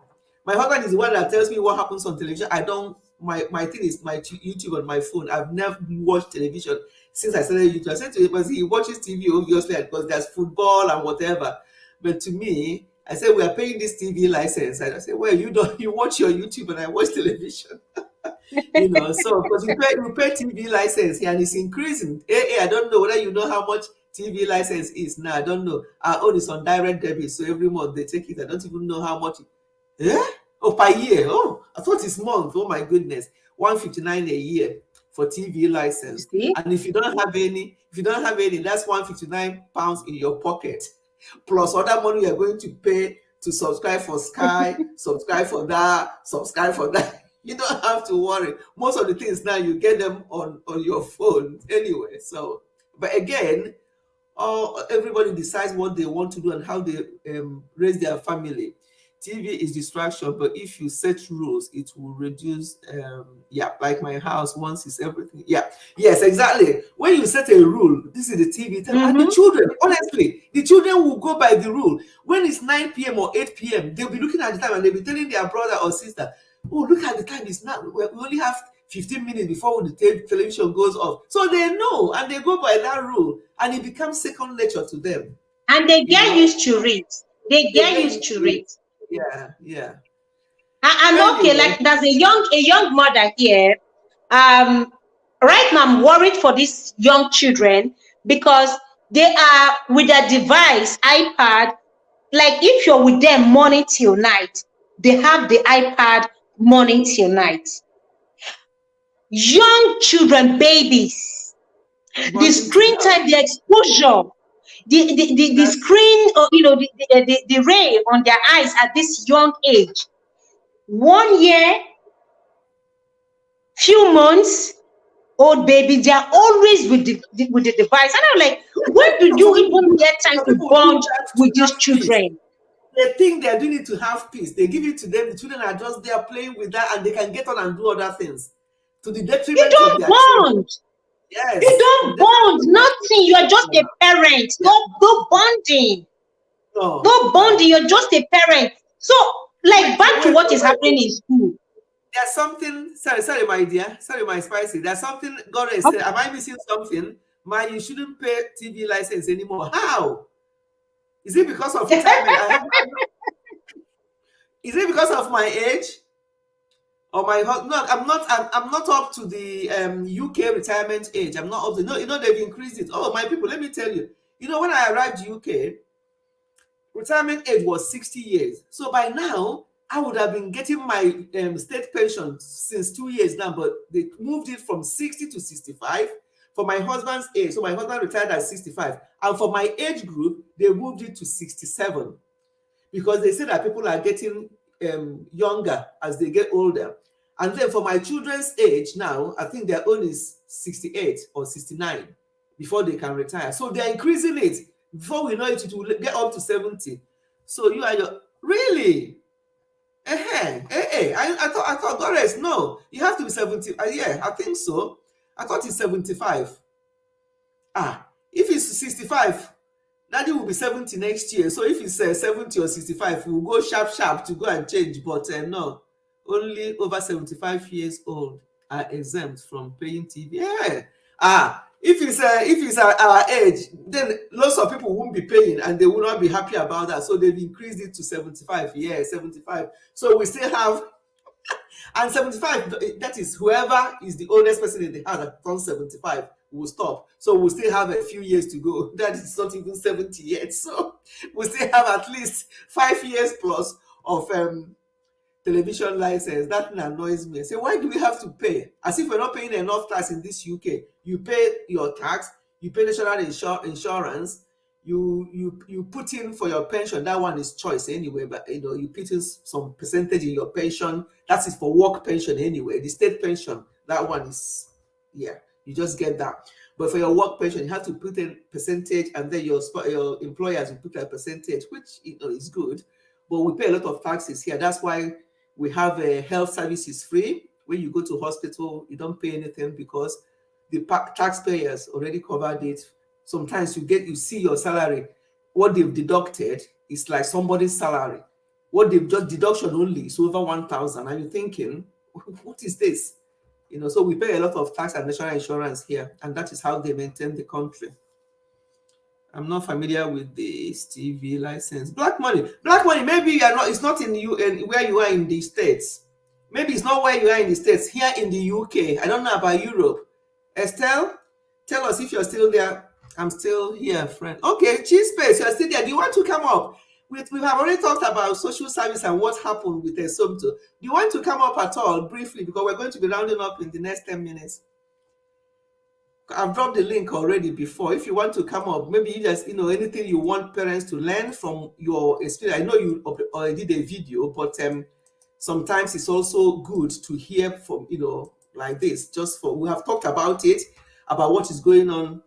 my husband is the one that tells me what happens on television. I don't, my thing is my YouTube on my phone. I've never watched television since I started YouTube. I said to him, because he watches TV obviously because there's football and whatever. But to me, I said, we are paying this TV license. And I said, well, you watch your YouTube and I watch television. You know, so because we pay TV license here and it's increasing. I don't know whether you know how much TV license is now. I don't know. Our own is on direct debit, so every month they take it. I don't even know how much. Oh, per year. Oh, I thought it's month. Oh my goodness, $159 a year for TV license. And if you don't have any, that's £159 in your pocket, plus other money you're going to pay to subscribe for Sky, subscribe for that. You don't have to worry. Most of the things now you get them on your phone anyway. So, but again, everybody decides what they want to do and how they raise their family. TV is distraction, but if you set rules, it will reduce. Like my house, once is everything. Yes, exactly. When you set a rule, this is the TV time, and the children, honestly, the children will go by the rule. When it's 9 p.m. or 8 p.m., they'll be looking at the time and they'll be telling their brother or sister, oh, look at the time, it's now. We only have 15 minutes before the television goes off. So they know and they go by that rule, and it becomes second nature to them. And they get used to it. They get used to it. Yeah. And okay, like there's a young mother here. Right now I'm worried for these young children because they are with their device, iPad. Like if you're with them morning till night, they have the iPad morning till night. Young children, babies, the screen time, the exposure, the screen, the ray on their eyes at this young age. 1 year, few months old baby, they are always with the device. And I'm like, where do you even get time to bond with these children? They think they're doing it to have peace. They give it to them. The children are just there playing with that, and they can get on and do other things to the detriment of their children. Yes. You don't bond, nothing. You are just a parent. No bonding. No bonding. You're just a parent. So, like, back to what is happening in school. There's something. Sorry, my dear. Sorry, my spicy. There's something. God has said. Am I missing something? You shouldn't pay TV license anymore. How? Is it because of retirement? Is it because of my age? Or my husband? No, I'm not up to the UK retirement age. I'm not up to. No, they've increased it. Oh, my people, let me tell you. When I arrived UK, retirement age was 60 years. So by now, I would have been getting my state pension since 2 years now. But they moved it from 60 to 65 for my husband's age. So my husband retired at 65, and for my age group, they moved it to 67 because they say that people are getting younger as they get older. And then for my children's age now, I think their own is 68 or 69 before they can retire. So they're increasing it. Before we know it, it will get up to 70. So you are really? I thought Doris, no, you have to be 70. Yeah, I think so. I thought it's 75. If it's 65, Daddy will be 70 next year. So if it's 70 or 65, we'll go sharp to go and change. But no. Only over 75 years old are exempt from paying TV. If it's our age, then lots of people won't be paying and they will not be happy about that. So they've increased it to 75. Yeah, 75. So we still have, and 75, that is whoever is the oldest person in the house that turns 75 will stop. So we'll still have a few years to go. That is not even 70 yet. So we still have at least 5 years plus of television license. That annoys me. I say, why do we have to pay? As if we're not paying enough tax in this UK. You pay your tax, you pay national insurance, you put in for your pension. That one is choice anyway, but you put in some percentage in your pension. That is for work pension anyway. The state pension, that one is, you just get that. But for your work pension, you have to put in percentage, and then your employers will put a percentage, which is good. But we pay a lot of taxes here. That's why we have health services free. When you go to hospital, you don't pay anything because the taxpayers already covered it. Sometimes you see your salary, what they've deducted is like somebody's salary. What they've just deduction only is over 1,000. And you're thinking, what is this? So we pay a lot of tax and national insurance here, and that is how they maintain the country. I'm not familiar with the TV license. Black money, maybe you are not, it's not in where you are in the States. Maybe it's not where you are in the States. Here in the UK, I don't know about Europe. Estelle, tell us if you're still there. I'm still here, friend. Okay, Cheese Space, you're still there. Do you want to come up? We have already talked about social service and what happened with Esomto. Do you want to come up at all, briefly? Because we're going to be rounding up in the next 10 minutes. I've dropped the link already before. If you want to come up, maybe you just, anything you want parents to learn from your experience. I know you already did a video, but sometimes it's also good to hear from, like this, we have talked about it, about what is going on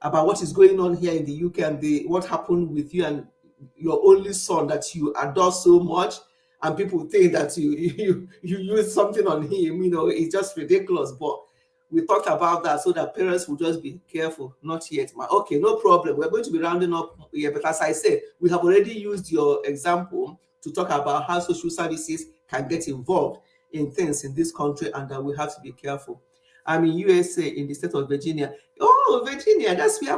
here in the UK and what happened with you and your only son that you adore so much, and people think that you use something on him, it's just ridiculous. But we talked about that so that parents will just be careful. Not yet, okay, no problem. We're going to be rounding up here, but as I said, we have already used your example to talk about how social services can get involved in things in this country, and that we have to be careful. I'm in USA, in the state of Virginia. Oh, Virginia, that's where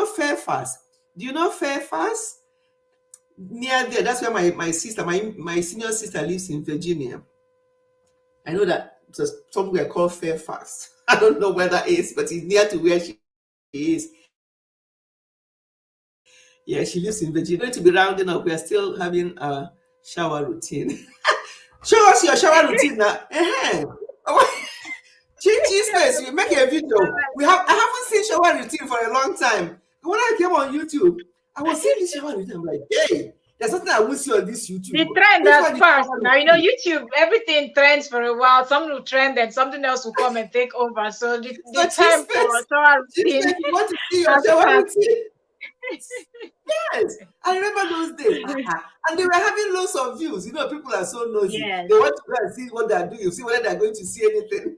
Fairfax. Do you know Fairfax? Near there, that's where my sister, my senior sister lives in Virginia. I know that somewhere called Fairfax. I don't know where that is, but it's near to where she is. Yeah, she lives in Virginia. We're going to be rounding up. We're still having a shower routine. Show us your shower routine now. Cheese Space, you make a video. I haven't seen shower routine for a long time. When I came on YouTube, I was seeing this shower routine. I'm like, hey, there's something I will see on this YouTube. The trend has passed. Now, YouTube, everything trends for a while. Some will trend and something else will come and take over. So the time for shower routine. You want to see your shower routine? Yes, I remember those days. And they were having lots of views. People are so nosy. Yes. They want to go and see what they're doing. You see whether they're going to see anything.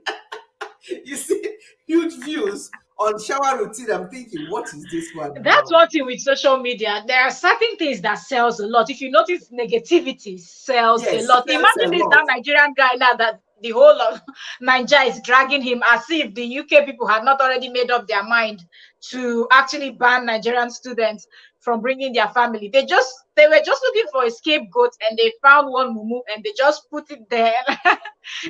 You see huge views on shower routine. I'm thinking, what is this one? That's one thing with social media. There are certain things that sells a lot. If you notice, negativity sells a lot. Imagine that Nigerian guy now that the whole of Nigeria is dragging him, as if the UK people had not already made up their mind to actually ban Nigerian students from bringing their family. They were just looking for a scapegoat, and they found one mumu and they just put it there.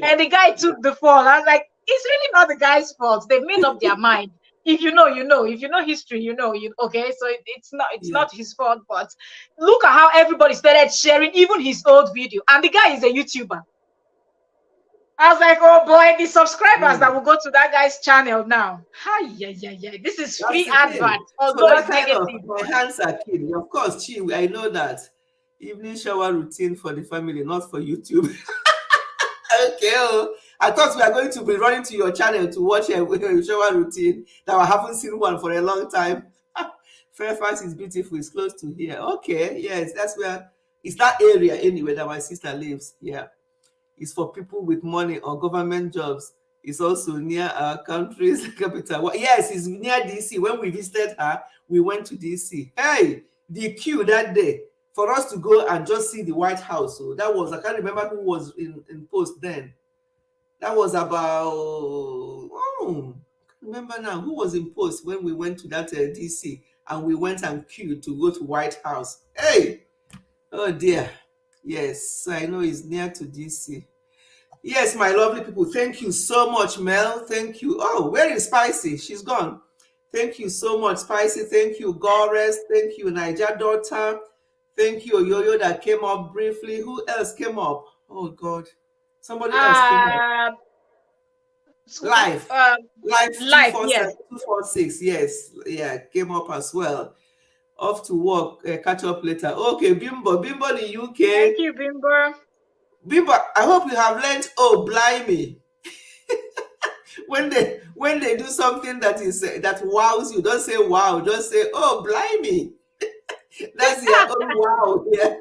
And the guy took the fall. I was like, it's really not the guy's fault. They've made up their mind. If you know, you know. If you know history, okay. So it's not his fault. But look at how everybody started sharing even his old video. And the guy is a YouTuber. I was like, oh boy, the subscribers that will go to that guy's channel now. Yeah. This is free advert. Although it's negative. My hands are clean. Of course, Chi, I know that. Evening shower routine for the family, not for YouTube. Okay. I thought we are going to be running to your channel to watch a shower routine that I haven't seen one for a long time. Fairfax is beautiful. It's close to here. Okay. Yes, it's that area anyway that my sister lives. Yeah. It's for people with money or government jobs. It's also near our country's capital. Well, yes, it's near DC. When we visited her, we went to DC. Hey, the queue that day for us to go and just see the White House. So that was, I can't remember who was in post then. That was about, I can't remember now who was in post when we went to that DC and we went and queued to go to White House. Hey, oh dear. Yes, I know it's near to DC. Yes, my lovely people. Thank you so much, Mel. Thank you. Oh, where is Spicy? She's gone. Thank you so much, Spicy. Thank you, Gores. Thank you, Niger Daughter. Thank you, Yo-Yo, that came up briefly. Who else came up? Oh, God. Somebody else came up. Live 246. Yes. Yeah, came up as well. Off to work, catch up later. Okay, Bimbo in the UK. Thank you, Bimbo. Bimbo, I hope you have learned. Oh, blimey. when they do something that wows you, don't say wow, just say, oh blimey. That's your own wow. Yeah.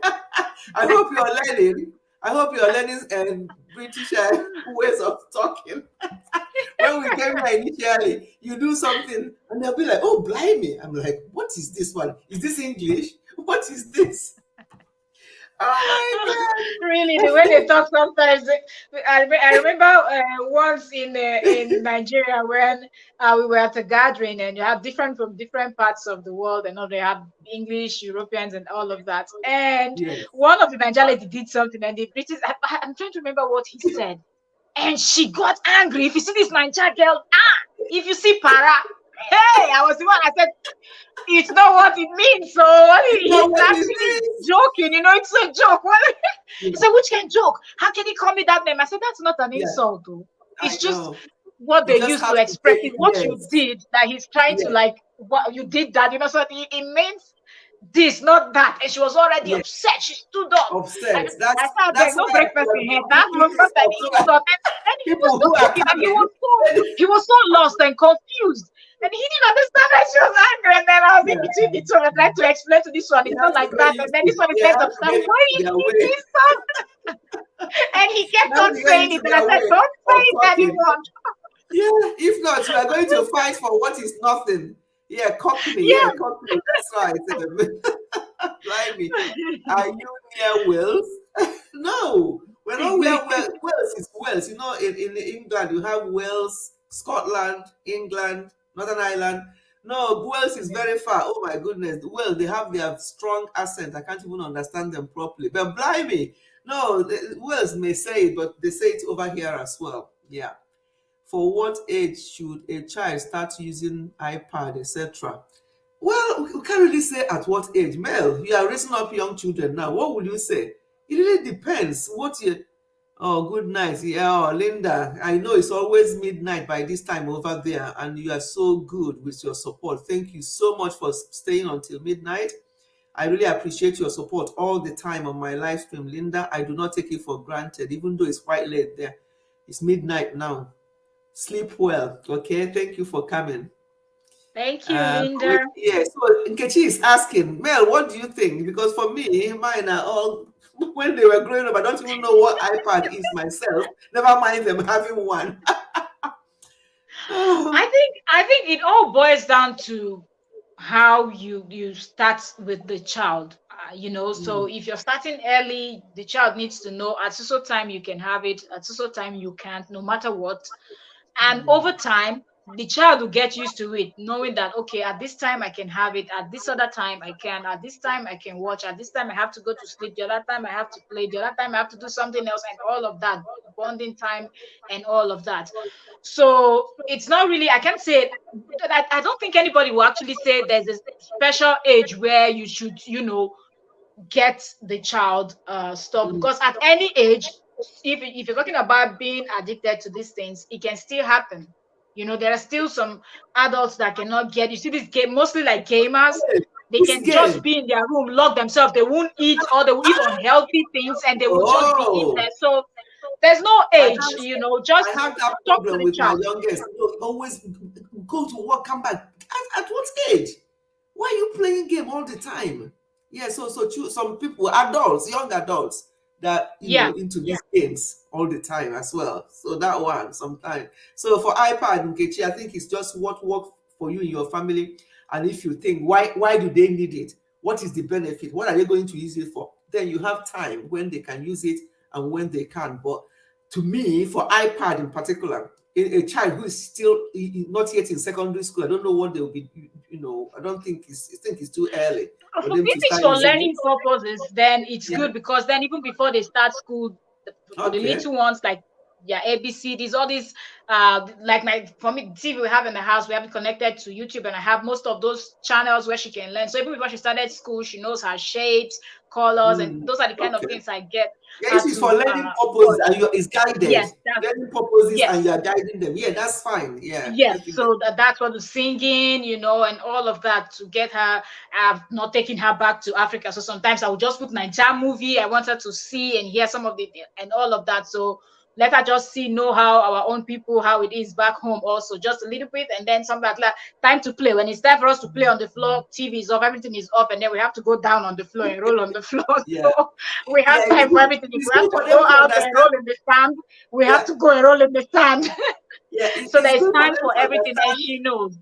I hope you're learning British ways of talking. When we came here initially, you do something and they'll be like, oh blimey. I'm like, what is this one? Is this English? What is this? Oh my God. Really, the way they talk sometimes. I remember once in Nigeria when we were at a gathering, and you have different from different parts of the world, and all they have English, Europeans, and all of that. And Yes. one of the Nigerians did something, and the British. I'm trying to remember what he said, and she got angry. If you see this Nigerian girl, if you see para, hey, I was the one. I said, it's not what it means. So he's actually joking, it's a joke. He said, which kind of joke? How can he call me that name? I said, that's not an insult, though. It's just what they use to express it. What you did, that he's trying to like, what you did that, so it means this, not that. And she was already upset. She stood up. Upset. I thought there's no breakfast in here. That was not an insult. And he was so joking, and he was so lost and confused. And he didn't understand that she was angry. And then I was in between the two. I tried to explain to this one, it's not like that. And then this one is kind of why is he this? And he kept on saying it. And I said, don't say it anymore. Yeah, if not, you are going to fight for what is nothing. Yeah, Cockney. Yeah, Cockney. That's right. Blimey. Are you near Wales? No, we're not near Wales. Wales is Wales. In England, you have Wales, Scotland, England, Northern Ireland. No, Wales is very far. Oh my goodness. Well, they have their strong accent. I can't even understand them properly. But blimey, no, Wales may say it, but they say it over here as well. Yeah. For what age should a child start using iPad, etc.? Well, we can't really say at what age. Mel, you are raising up young children now. What will you say? It really depends. Oh, good night. Yeah, Linda, I know it's always midnight by this time over there, and you are so good with your support. Thank you so much for staying until midnight. I really appreciate your support all the time on my live stream, Linda. I do not take it for granted, even though it's quite late there. It's midnight now. Sleep well, okay? Thank you for coming. Thank you, Linda. Yeah, so Nkechi is asking, Mel, what do you think? Because for me, mine are all, when they were growing up, I don't even know what iPad is myself. Never mind them having one. I think it all boils down to how you start with the child. So if you're starting early, the child needs to know at so time you can have it, at so time you can't, no matter what. And over time, the child will get used to it, knowing that, okay, at this time I can have it, at this other time I can, at this time I can watch, at this time I have to go to sleep, the other time I have to play, the other time I have to do something else, and all of that, bonding time and all of that. So it's not really, I can't say, I don't think anybody will actually say there's a special age where you should, get the child stopped, because at any age, if you're talking about being addicted to these things, it can still happen. There are still some adults that cannot get. You see this game, mostly like gamers, they can just be in their room, lock themselves. They won't eat, or they will eat unhealthy things, and they will just be in there. So there's no age, just I have that problem with my youngest. Always go to work, come back. At what age? Why are you playing game all the time? Yeah, so some people, adults, young adults, that into these games all the time as well. So that one sometimes. So for iPad, Nkechi, I think it's just what works for you in your family. And if you think, why do they need it? What is the benefit? What are they going to use it for? Then you have time when they can use it and when they can't. But to me, for iPad in particular, a child who is still not yet in secondary school, I don't know what they will be, I think it's too early. If it's for learning purposes, then it's good, because then even before they start school, for the little ones, like ABCDs, all these, for me, the TV we have in the house, we have it connected to YouTube, and I have most of those channels where she can learn. So even before she started school, she knows her shapes, colors, and those are the kind of things I get. Yes, it's for learning purposes, and it's guided. Yes, learning purposes, and you are guiding them. Yeah, that's fine. Yeah. Yes, so that's what the singing, and all of that, to get her. I've not taken her back to Africa, so sometimes I will just put Nigerian movie. I want her to see and hear some of the and all of that. So let her just know how our own people, how it is back home also, just a little bit. And then something like time to play. When it's time for us to play on the floor, TV is off, everything is off, and then we have to go down on the floor and roll on the floor. Yeah. So we have Yeah, time for everything. If we have to go out and roll in the sand, we have to go and roll in the sand. Yeah, so there's time for everything, and she knows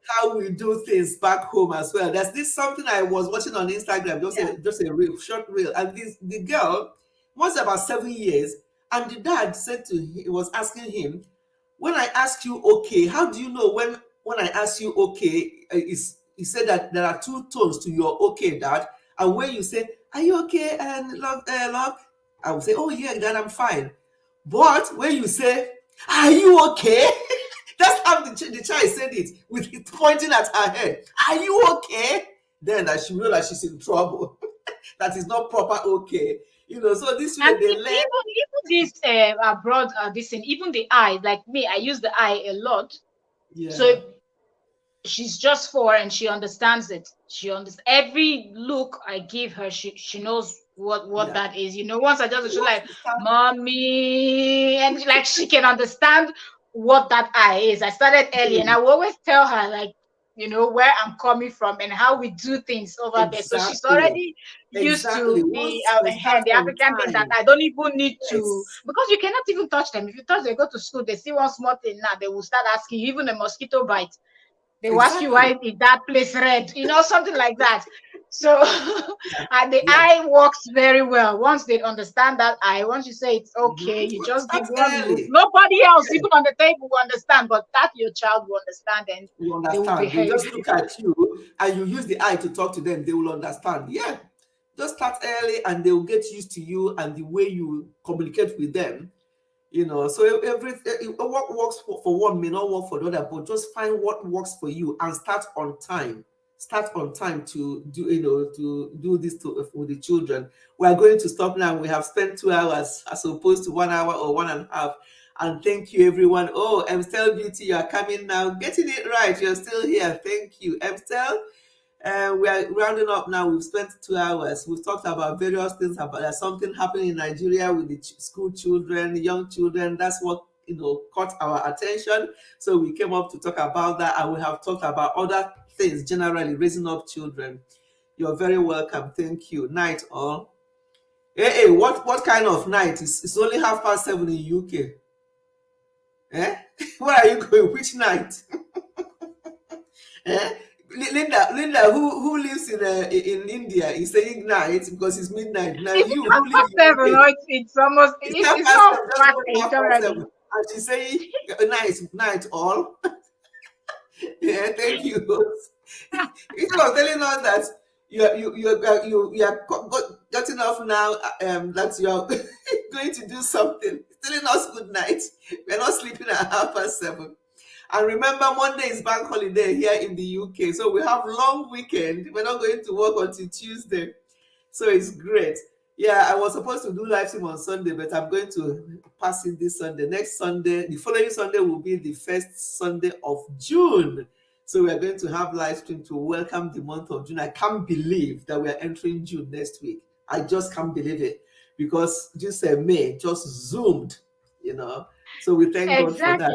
how we do things back home as well. There's this something I was watching on Instagram, just a reel, short reel, and the girl was about 7 years, and the dad said he was asking him, when I ask you okay, how do you know when I ask you okay? He said that there are two tones to your okay, dad, and when you say, are you okay, and love, I will say, oh yeah, dad, I'm fine. But when you say, are you okay? That's how the child said it, with it pointing at her head. Are you okay? Then that she realized she's in trouble. That is not proper okay. You know, so this way they learn. Even this abroad, this thing, even the eye, like me, I use the eye a lot. Yeah. So she's just 4 and she understands it. She understands every look I give her. She knows what that is. You know, once I just she's like, mommy, and like she can understand what that eye is. I started early, and I will always tell her, like, you know, where I'm coming from and how we do things over there. So she's already used to the African thing that I don't even need to, because you cannot even touch them. If you touch, they go to school, they see one small thing now, they will start asking you, even a mosquito bite. They will ask you, why is that place red? You know, something like that. So the eye works very well. Once they understand that eye, once you say it's okay, you just give one look. Nobody else, even on the table, will understand, but that your child will understand, and they will behave. They just look at you and you use the eye to talk to them, they will understand. Yeah. Just start early and they will get used to you and the way you communicate with them. You know, so what works for one may not work for the other, but just find what works for you and start on time. Start on time to do this with the children. We are going to stop now. We have spent 2 hours as opposed to 1 hour or 1.5. And thank you, everyone. Oh, Emstel Beauty, you are coming now. Getting it right. You're still here. Thank you, Emstel. We are rounding up now. We've spent 2 hours. We've talked about various things. About something happening in Nigeria with the school children, young children. That's what caught our attention. So we came up to talk about that, and we have talked about other things generally, raising up children. You're very welcome. Thank you. Night all. Hey, what kind of night? It's only 7:30 in UK. Where are you going? Which night? Linda, who lives in India is saying night because it's midnight. Now it's almost it's already. And she's saying night all. Yeah, thank you. It was telling us that you are getting off now. That you are going to do something. It's telling us good night. We're not sleeping at 7:30. And remember, Monday is bank holiday here in the UK, so we have long weekend. We're not going to work until Tuesday, so it's great. Yeah, I was supposed to do live stream on Sunday, but I'm going to pass it this Sunday. Next Sunday, the following Sunday will be the first Sunday of June. So we are going to have live stream to welcome the month of June. I can't believe that we are entering June next week. I just can't believe it, because just May just zoomed, So we thank God for that.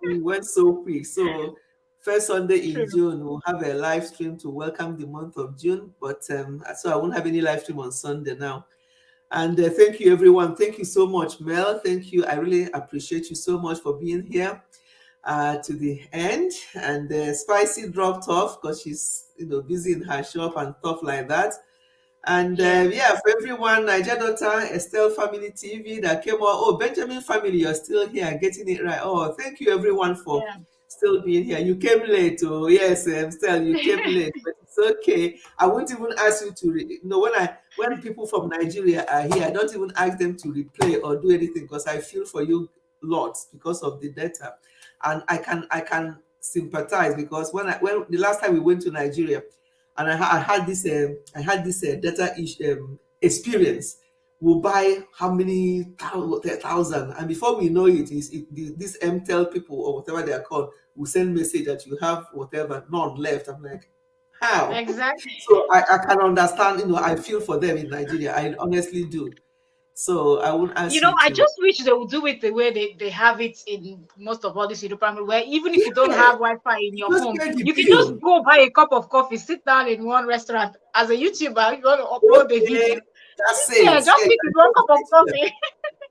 We went so quick. So first Sunday in June, we'll have a live stream to welcome the month of June. But so I won't have any live stream on Sunday now. And thank you, everyone. Thank you so much, Mel. Thank you. I really appreciate you so much for being here to the end. And Spicy dropped off because she's busy in her shop and stuff like that. And for everyone, Niger Daughter, Estelle Family TV that came on. Oh, Benjamin Family, you're still here, getting it right. Oh, thank you, everyone, for still being here. You came late. Oh, yes, Estelle, you came late, but it's okay. I won't even ask you to, when people from Nigeria are here, I don't even ask them to replay or do anything, because I feel for you lots because of the data. And I can sympathize, because when the last time we went to Nigeria, and I had this data experience. We'll buy how many thousand, and before we know it, these MTEL people or whatever they are called will send message that you have whatever, none left. I'm like, how? Exactly. So I can understand. I feel for them in Nigeria. I honestly do. So I would ask You know, you I to. just wish they would do it the way they have it in most of all these European, where even if you don't have Wi-Fi in your Just home, pay the you can just bill. go buy a cup of coffee, sit down in one restaurant. As a YouTuber, you want to upload the Okay, video. that's Yeah, it. just Yeah, sit with one cup of coffee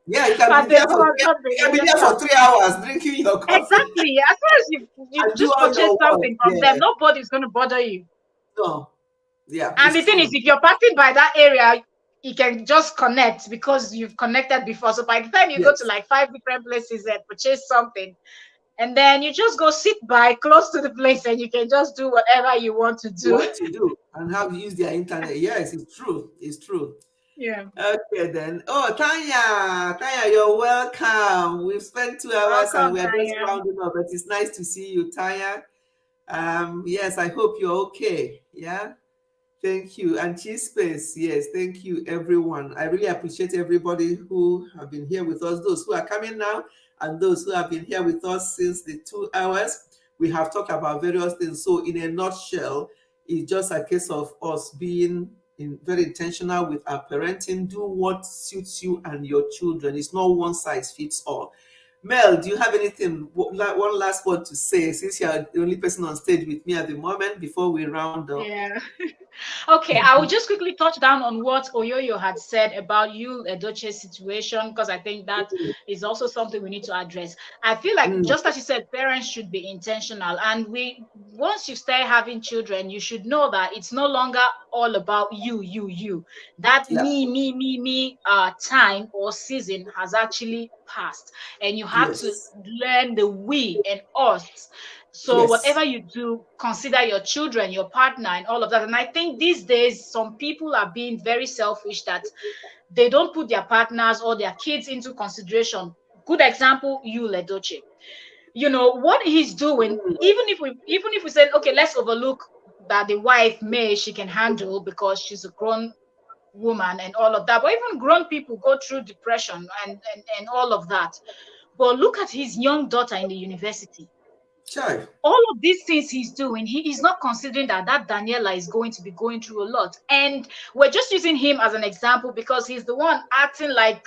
yeah, you can and be then there do for on something you can and be just there for start. 3 hours drinking your coffee Exactly. As long as you and do just all purchase your work. something from them, Yeah. nobody's going to bother you. No. Yeah, And the it's thing is, true. if you're passing by that area, you can just connect because you've connected before. So by the time you go to Yes. like 5 different places and purchase something, and then you just go sit by close to the place and you can just do whatever you want to You do. want to do and have used their internet. Yes, it's true. It's true. Yeah. Okay then. Oh, Tanya, you're welcome. We've spent 2 hours and Welcome, we're just Tanya. rounding up, but it's nice to see you, Tanya. Yes, I hope you're okay. Yeah. Thank you. And Cheese Space, yes, thank you, everyone. I really appreciate everybody who have been here with us, those who are coming now, and those who have been here with us since the 2 hours. We have talked about various things. So, in a nutshell, it's just a case of us being very intentional with our parenting. Do what suits you and your children. It's not one size fits all. Mel, do you have anything, one last word to say, since you're the only person on stage with me at the moment before we round up? Yeah. Okay, I will just quickly touch down on what Oyoyo had said about Yul Edochie's situation, because I think that is also something we need to address. I feel like, just as you said, parents should be intentional. And once you start having children, you should know that it's no longer all about you. That Yeah. me time or season has actually passed. And you have to Yes. learn the we and us. So Yes. whatever you do, consider your children, your partner, and all of that. And I think these days, some people are being very selfish that they don't put their partners or their kids into consideration. Good example, Yul Edochie. You know what he's doing. Even if we say, okay, let's overlook that the wife she can handle because she's a grown woman and all of that. But even grown people go through depression and all of that. But look at his young daughter in the university. Sure. All of these things he's doing, he is not considering that Daniela is going to be going through a lot. And we're just using him as an example because he's the one acting like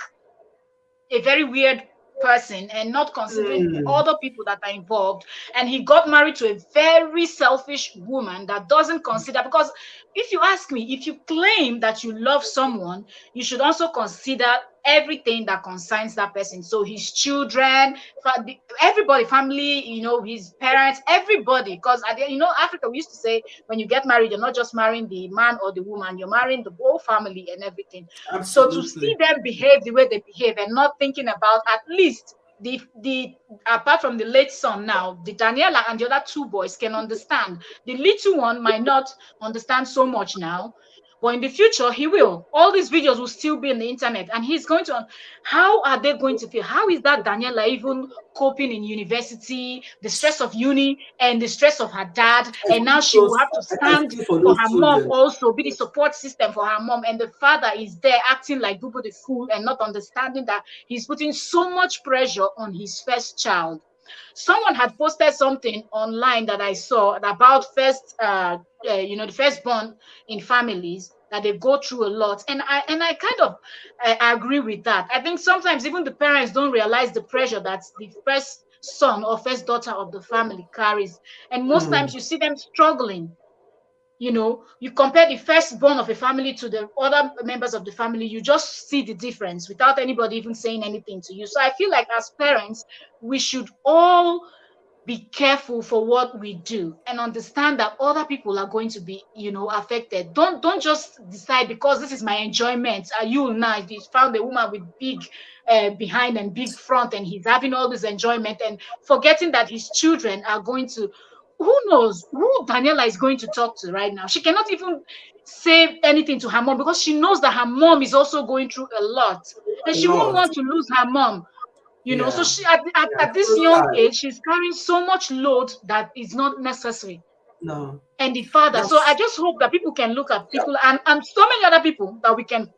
a very weird person and not considering other people that are involved. And he got married to a very selfish woman that doesn't consider, because if you ask me, if you claim that you love someone, you should also consider everything that concerns that person. So his children, everybody, family, his parents, everybody. Because Africa, we used to say when you get married, you're not just marrying the man or the woman, you're marrying the whole family and everything. Absolutely. So to see them behave the way they behave and not thinking about at least the apart from the late son now, the Daniela and the other two boys can understand. The little one might not understand so much now, but in the future he will. All these videos will still be on the internet, and he's going to. How are they going to feel? How is that Daniela even coping in university, the stress of uni and the stress of her dad, and now she will have to stand for her mom, also be the support system for her mom, and the father is there acting like Bubu the fool and not understanding that he's putting so much pressure on his first child. Someone had posted something online that I saw about the firstborn in families, that they go through a lot, and I kind of agree with that. I think sometimes even the parents don't realize the pressure that the first son or first daughter of the family carries, and most times you see them struggling. You compare the firstborn of a family to the other members of the family, you just see the difference without anybody even saying anything to you. So I feel like as parents, we should all be careful for what we do and understand that other people are going to be, affected. Don't just decide because this is my enjoyment. You now, if you found a woman with big behind and big front and he's having all this enjoyment and forgetting that his children are going to. Who knows who Daniela is going to talk to right now? She cannot even say anything to her mom because she knows that her mom is also going through a lot, and she won't want to lose her mom. So she at this young age, she's carrying so much load that is not necessary. No. And the father. So I just hope that people can look at people and so many other people that we can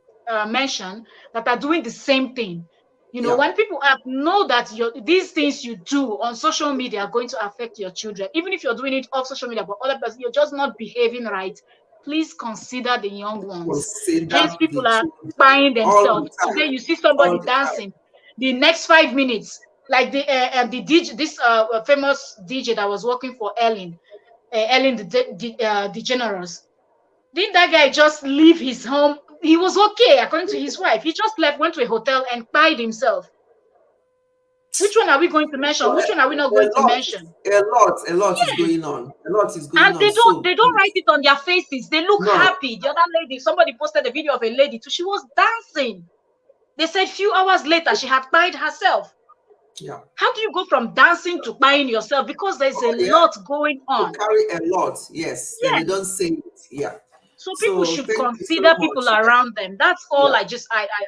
mention that are doing the same thing. When people know that these things you do on social media are going to affect your children, even if you're doing it off social media, but other person, you're just not behaving right. please consider the young ones. Consider Hence, people the are children buying all themselves. the time. Today, you see All somebody the time. dancing. The next 5 minutes, like the DJ, this famous DJ that was working for Ellen DeGeneres. Didn't that guy just leave his home? He was okay, according to his wife. He just left, went to a hotel, and pied himself. Which one are we going to mention? Which one are we not going to mention? A lot is going on. A lot is going And on. they don't write it on their faces. They look No. happy. The other lady, somebody posted a video of a lady too. She was dancing. They said a few hours later she had pied herself. Yeah. How do you go from dancing to buying yourself? Because there's a lot going on. You carry a lot, yes. They don't say it. Yeah. So people should consider people around them. That's all I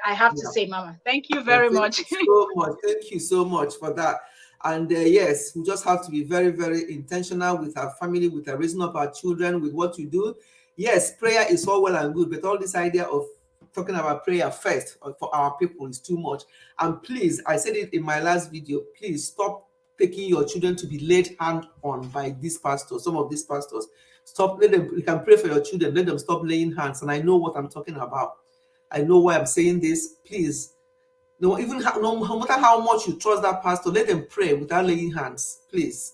have to say, Mama. Thank you very much. Thank you so much. Thank you so much for that. And yes, we just have to be very, very intentional with our family, with the raising of our children, with what we do. Yes, prayer is all well and good, but all this idea of talking about prayer first for our people is too much. And please, I said it in my last video, please stop taking your children to be laid hand on by these pastors, some of these pastors. Stop, let them, you can pray for your children, let them stop laying hands. And I know what I'm talking about. I know why I'm saying this. Please, no matter how much you trust that pastor, let them pray without laying hands, please.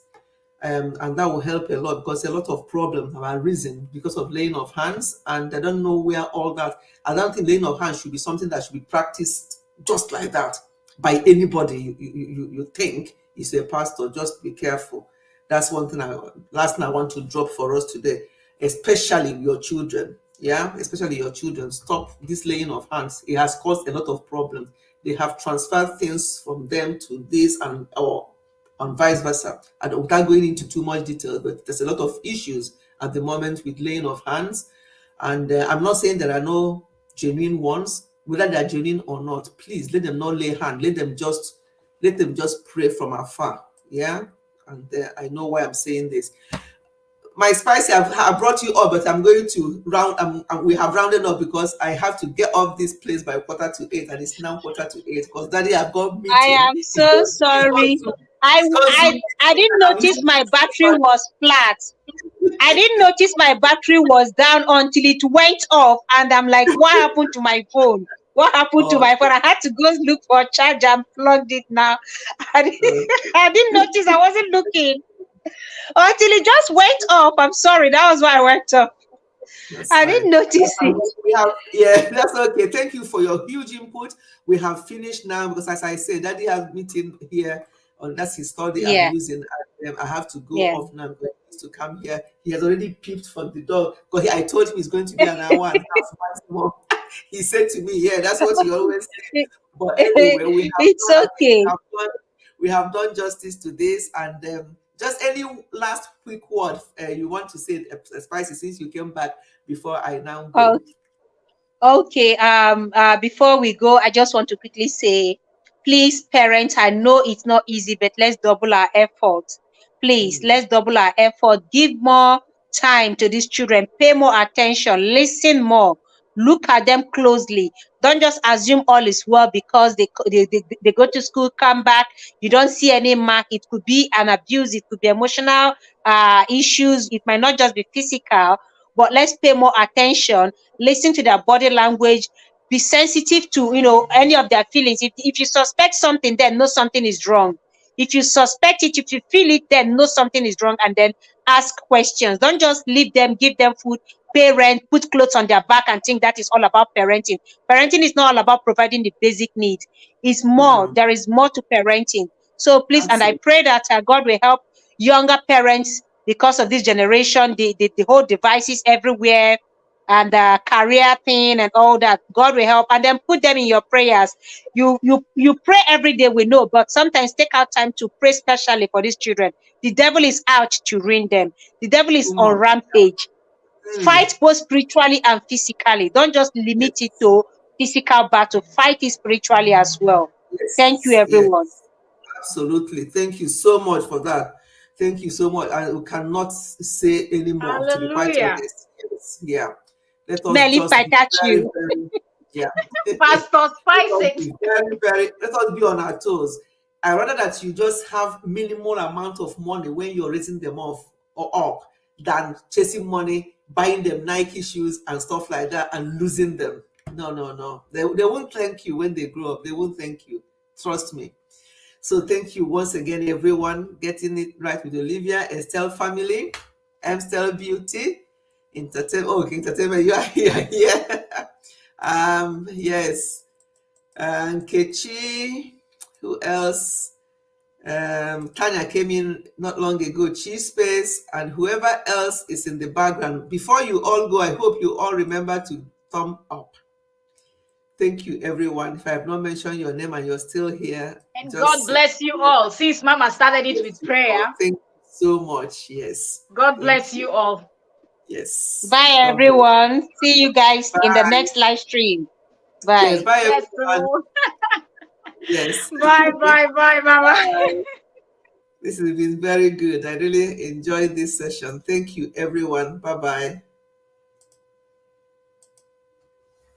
And that will help a lot, because a lot of problems have arisen because of laying of hands, and I don't know where all that. I don't think laying of hands should be something that should be practiced just like that by anybody you think is a pastor. Just be careful. That's one thing last thing I want to drop for us today, especially your children. Yeah, especially your children. Stop this laying of hands. It has caused a lot of problems. They have transferred things from them to this or vice versa. And without going into too much detail, but there's a lot of issues at the moment with laying of hands. And I'm not saying there are no genuine ones, whether they're genuine or not. Please let them not lay hand. Let them just pray from afar. Yeah. And I know why I'm saying this. My spicy, I brought you up, but I'm going to round. We have rounded up because I have to get off this place by 7:45, and it's now 7:45 because Daddy, I've got meeting. I am so sorry. I didn't notice my battery was flat. I didn't notice my battery was down until it went off, and I'm like, what happened to my phone? What happened to my phone? I had to go look for a charger and plugged it now. I didn't notice. I wasn't looking until it just went off. I'm sorry. That was why I went off. I didn't notice it. That's okay. Thank you for your huge input. We have finished now because, as I said, Daddy has meeting here. That's his study I'm using. I have to go off now because he needs to come here. He has already peeped from the door because I told him it's going to be an hour and a half maximum. He said to me, "Yeah, that's what he always said." But anyway, we have done justice to this, and just any last quick word you want to say, Spicy, since you came back before I now go. Okay. Before we go, I just want to quickly say, please, parents, I know it's not easy, but let's double our effort. Please, let's double our effort. Give more time to these children. Pay more attention. Listen more. Look at them closely. Don't just assume all is well because they go to school, come back, you don't see any mark. It could be an abuse. It could be emotional issues. It might not just be physical, but let's pay more attention. Listen to their body language. Be sensitive to, any of their feelings. If you suspect something, then know something is wrong. If you suspect it, if you feel it, then know something is wrong, and then ask questions. Don't just leave them, give them food, pay rent, put clothes on their back, and think that is all about parenting. Parenting is not all about providing the basic needs. It's more. There is more to parenting. So please, and I pray that God will help younger parents because of this generation, the whole devices everywhere, and the career thing and all that. God will help, and then put them in your prayers. You pray every day, we know, but sometimes take out time to pray specially for these children. The devil is out to ruin them. The devil is on rampage. Fight both spiritually and physically. Don't just limit it to physical battle. Fight it spiritually as well. Thank you, everyone. Absolutely. Thank you so much for that. Thank you so much. I cannot say any more, to be quite honest. Yeah. Let us Pastor Spicy. Let us be on our toes. I rather that you just have minimal amount of money when you're raising them up, than chasing money, buying them Nike shoes and stuff like that and losing them. No. They won't thank you when they grow up. They won't thank you. Trust me. So thank you once again, everyone, getting it right with Olivia, Estelle family, Amstel Beauty, Entertainment. Oh, Entertainment, you are here. Yes. Nkechi, who else? Tanya came in not long ago, Cheese Space, and whoever else is in the background. Before you all go, I hope you all remember to thumb up. Thank you, everyone. If I have not mentioned your name and you're still here. And God bless you all. Since Mama started it with prayer. Thank you so much. Yes. God bless you all. Yes. Bye, everyone. See you guys in the next live stream. Bye. Yes, bye, everyone. Yes. Bye, Mama. Bye. This has been very good. I really enjoyed this session. Thank you, everyone. Bye-bye.